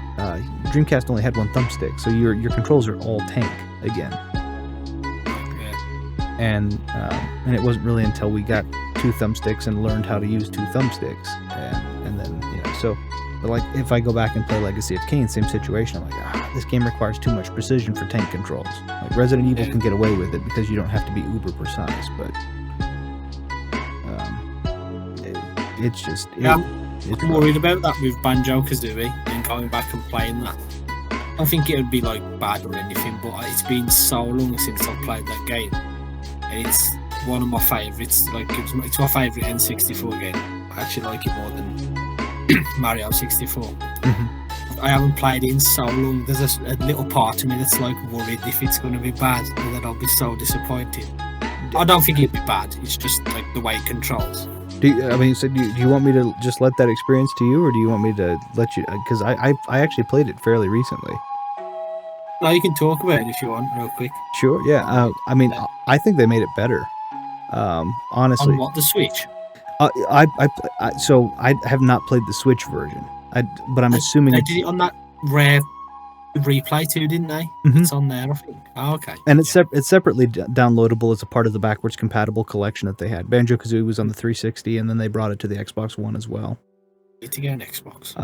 Dreamcast only had one thumbstick, so your controls are all tank again. And it wasn't really until we got two thumbsticks and learned how to use two thumbsticks, and then so. But if I go back and play Legacy of Kain, same situation. I'm this game requires too much precision for tank controls. Resident Evil can get away with it because you don't have to be uber precise, but it's just I'm worried about that with Banjo-Kazooie and going back and playing that. I don't think it would be bad or anything, but it's been so long since I've played that game, and it's one of my favourites. It's my favourite N64 game. I actually like it more than Mario 64. Mm-hmm. I haven't played it in so long. There's a little part of me that's worried if it's going to be bad, and then I'll be so disappointed. I don't think it'd be bad. It's just the way it controls. Do you want me to just let that experience to you, or do you want me to let you? Because I actually played it fairly recently. No, you can talk about it if you want, real quick. Sure. Yeah. I think they made it better. Honestly. On what, the Switch? I have not played the Switch version. But I'm assuming they did it on that rare replay too, didn't they? Mm-hmm. It's on there, I think. Oh, okay. And it's separately downloadable as a part of the backwards compatible collection that they had. Banjo-Kazooie was on the 360, and then they brought it to the Xbox One as well. Need to get an Xbox.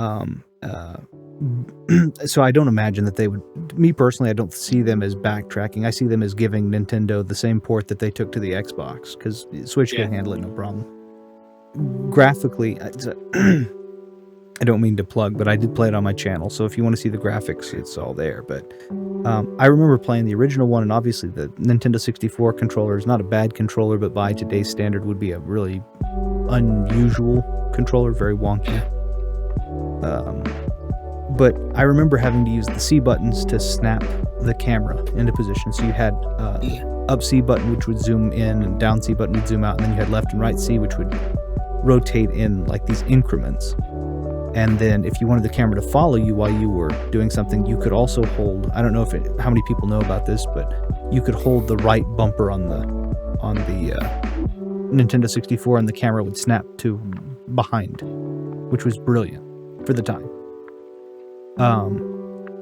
So I don't imagine that they would. Me personally, I don't see them as backtracking. I see them as giving Nintendo the same port that they took to the Xbox, because Switch can handle it no problem. Graphically, I don't mean to plug, but I did play it on my channel, so if you want to see the graphics, it's all there. But I remember playing the original one, and obviously the Nintendo 64 controller is not a bad controller, but by today's standard would be a really unusual controller, very wonky. But I remember having to use the C buttons to snap the camera into position. So you had up C button, which would zoom in, and down C button would zoom out, and then you had left and right C, which would rotate in these increments. And then if you wanted the camera to follow you while you were doing something, you could also hold, I don't know how many people know about this, but you could hold the right bumper on the Nintendo 64, and the camera would snap to behind, which was brilliant for the time.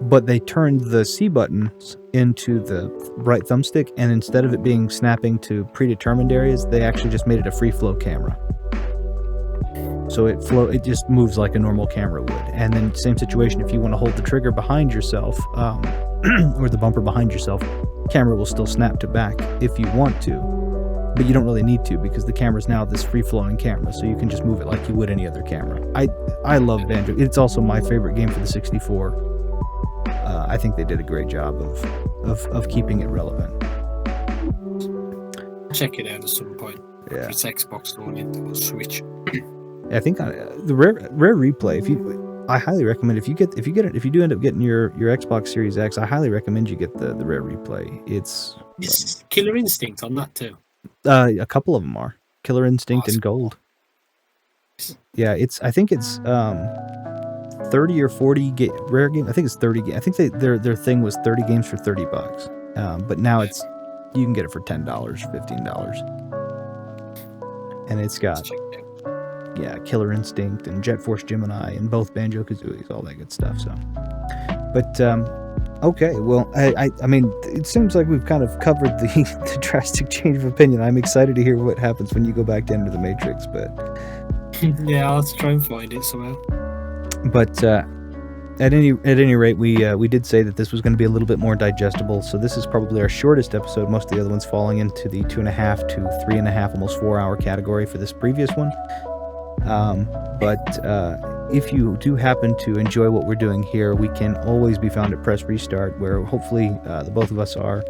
But they turned the C buttons into the right thumbstick, and instead of it being snapping to predetermined areas, they actually just made it a free flow camera. So it just moves like a normal camera would. And then same situation, if you want to hold the trigger behind yourself, or the bumper behind yourself, camera will still snap to back if you want to, but you don't really need to, because the camera's now this free-flowing camera, so you can just move it like you would any other camera. I love Banjo. It's also my favorite game for the 64. I think they did a great job of keeping it relevant. Check it out at some point. Yeah. It's Xbox or Switch. I think the rare replay. I highly recommend if you do end up getting your Xbox Series X, I highly recommend you get the rare replay. It's Killer Instinct on that too. A couple of them are Killer Instinct and Gold. Yeah, I think it's 30 or 40 rare game. I think it's 30. I think their thing was 30 games for $30. But now you can get it for $10, $15, and it's got Killer Instinct and Jet Force Gemini and both Banjo-Kazooies, all that good stuff. So, but okay, well, I mean, it seems like we've kind of covered the drastic change of opinion. I'm excited to hear what happens when you go back to Enter the Matrix, but yeah, let's try and find it somehow. But At any rate, we did say that this was going to be a little bit more digestible, so this is probably our shortest episode. Most of the other ones falling into the 2.5 to 3.5, almost 4-hour category for this previous one. But if you do happen to enjoy what we're doing here, we can always be found at Press Restart, where hopefully the both of us are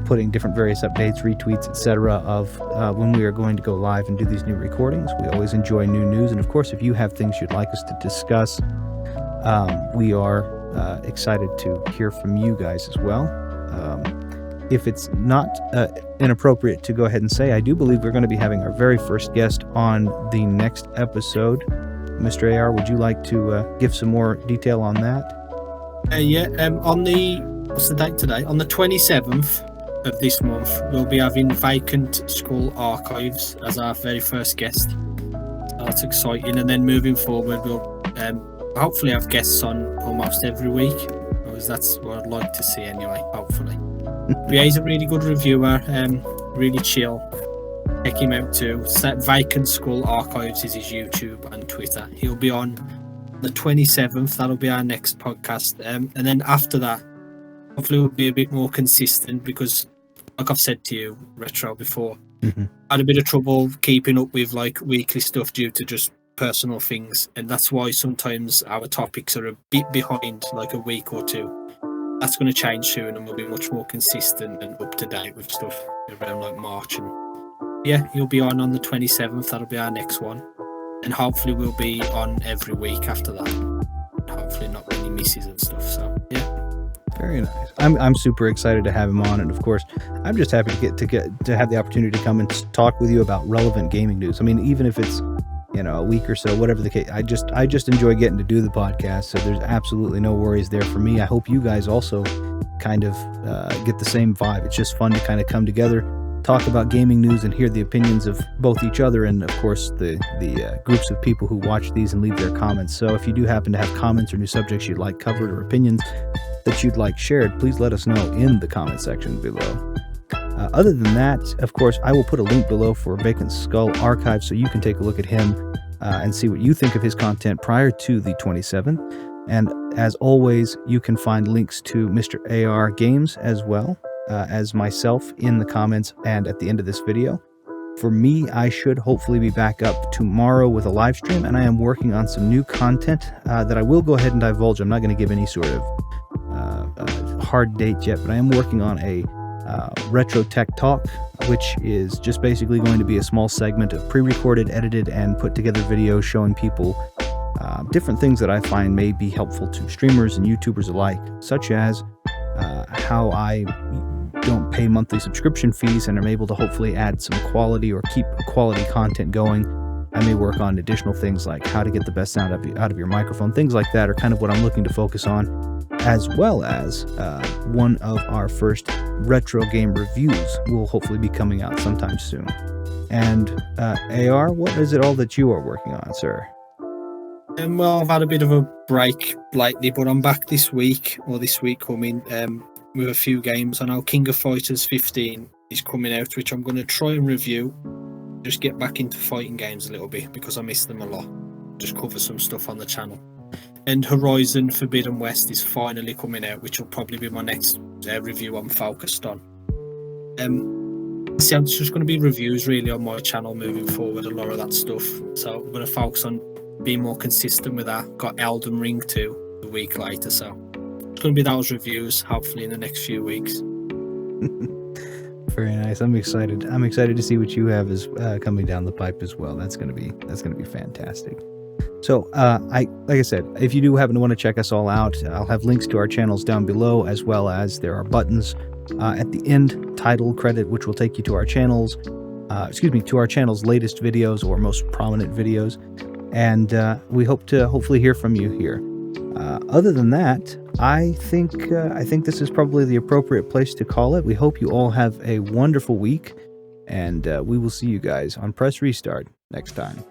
putting different various updates, retweets, etc. of when we are going to go live and do these new recordings. We always enjoy new news, and of course, if you have things you'd like us to discuss, we are excited to hear from you guys as well. If it's not inappropriate to go ahead and say, I do believe we're going to be having our very first guest on the next episode. Mr. AR, would you like to give some more detail on that? On the, what's the date today? On the 27th of this month, we'll be having Vacant Skull Archives as our very first guest. So that's exciting. And then moving forward, we'll hopefully have guests on almost every week, because that's what I'd like to see anyway, hopefully. But yeah, he's a really good reviewer, really chill. Check him out too. Vacant Skull Archives is his YouTube and Twitter. He'll be on the 27th. That'll be our next podcast. And then after that, hopefully we'll be a bit more consistent, because like I've said to you, Retro, before, I had a bit of trouble keeping up with like weekly stuff due to just personal things, and that's why sometimes our topics are a bit behind, like a week or two. That's going to change soon, and we'll be much more consistent and up to date with stuff around like March. And yeah, he'll be on the 27th. That'll be our next one, and hopefully we'll be on every week after that. Hopefully not many misses and stuff. So yeah, very nice. I'm super excited to have him on, and of course, I'm just happy to have the opportunity to come and talk with you about relevant gaming news. I mean, even if it's a week or so, whatever the case, I just enjoy getting to do the podcast, so there's absolutely no worries there for me. I hope you guys also kind of get the same vibe. It's just fun to kind of come together, talk about gaming news, and hear the opinions of both each other and, of course, the groups of people who watch these and leave their comments. So if you do happen to have comments or new subjects you'd like covered or opinions that you'd like shared, please let us know in the comment section below. Other than that, of course, I will put a link below for Vacant Skull Archive, so you can take a look at him and see what you think of his content prior to the 27th. And as always, you can find links to Mr. AR Games as well as myself in the comments and at the end of this video. For me, I should hopefully be back up tomorrow with a live stream, and I am working on some new content that I will go ahead and divulge. I'm not going to give any sort of hard date yet, but I am working on a Retro Tech Talk, which is just basically going to be a small segment of pre-recorded, edited, and put together videos showing people different things that I find may be helpful to streamers and YouTubers alike, such as how I don't pay monthly subscription fees and am able to hopefully add some quality or keep quality content going. I may work on additional things like how to get the best sound out of your microphone. Things like that are kind of what I'm looking to focus on, as well as one of our first retro game reviews will hopefully be coming out sometime soon. And AR, what is it all that you are working on, sir? Well, I've had a bit of a break lately, but I'm back this week coming with a few games. I know King of Fighters 15 is coming out, which I'm going to try and review. Just get back into fighting games a little bit, because I miss them a lot. Just cover some stuff on the channel. And Horizon Forbidden West is finally coming out, which will probably be my next review I'm focused on. See, it's just going to be reviews really on my channel moving forward, a lot of that stuff. So I'm going to focus on being more consistent with that. Got Elden Ring 2 a week later, so it's going to be those reviews hopefully in the next few weeks. Very nice. I'm excited to see what you have is coming down the pipe as well. That's going to be fantastic. So, like I said, if you do happen to want to check us all out, I'll have links to our channels down below, as well as there are buttons at the end, title, credit, which will take you to our channels, to our channel's latest videos or most prominent videos. And we hope to hopefully hear from you here. Other than that, I think this is probably the appropriate place to call it. We hope you all have a wonderful week, and we will see you guys on Press Restart next time.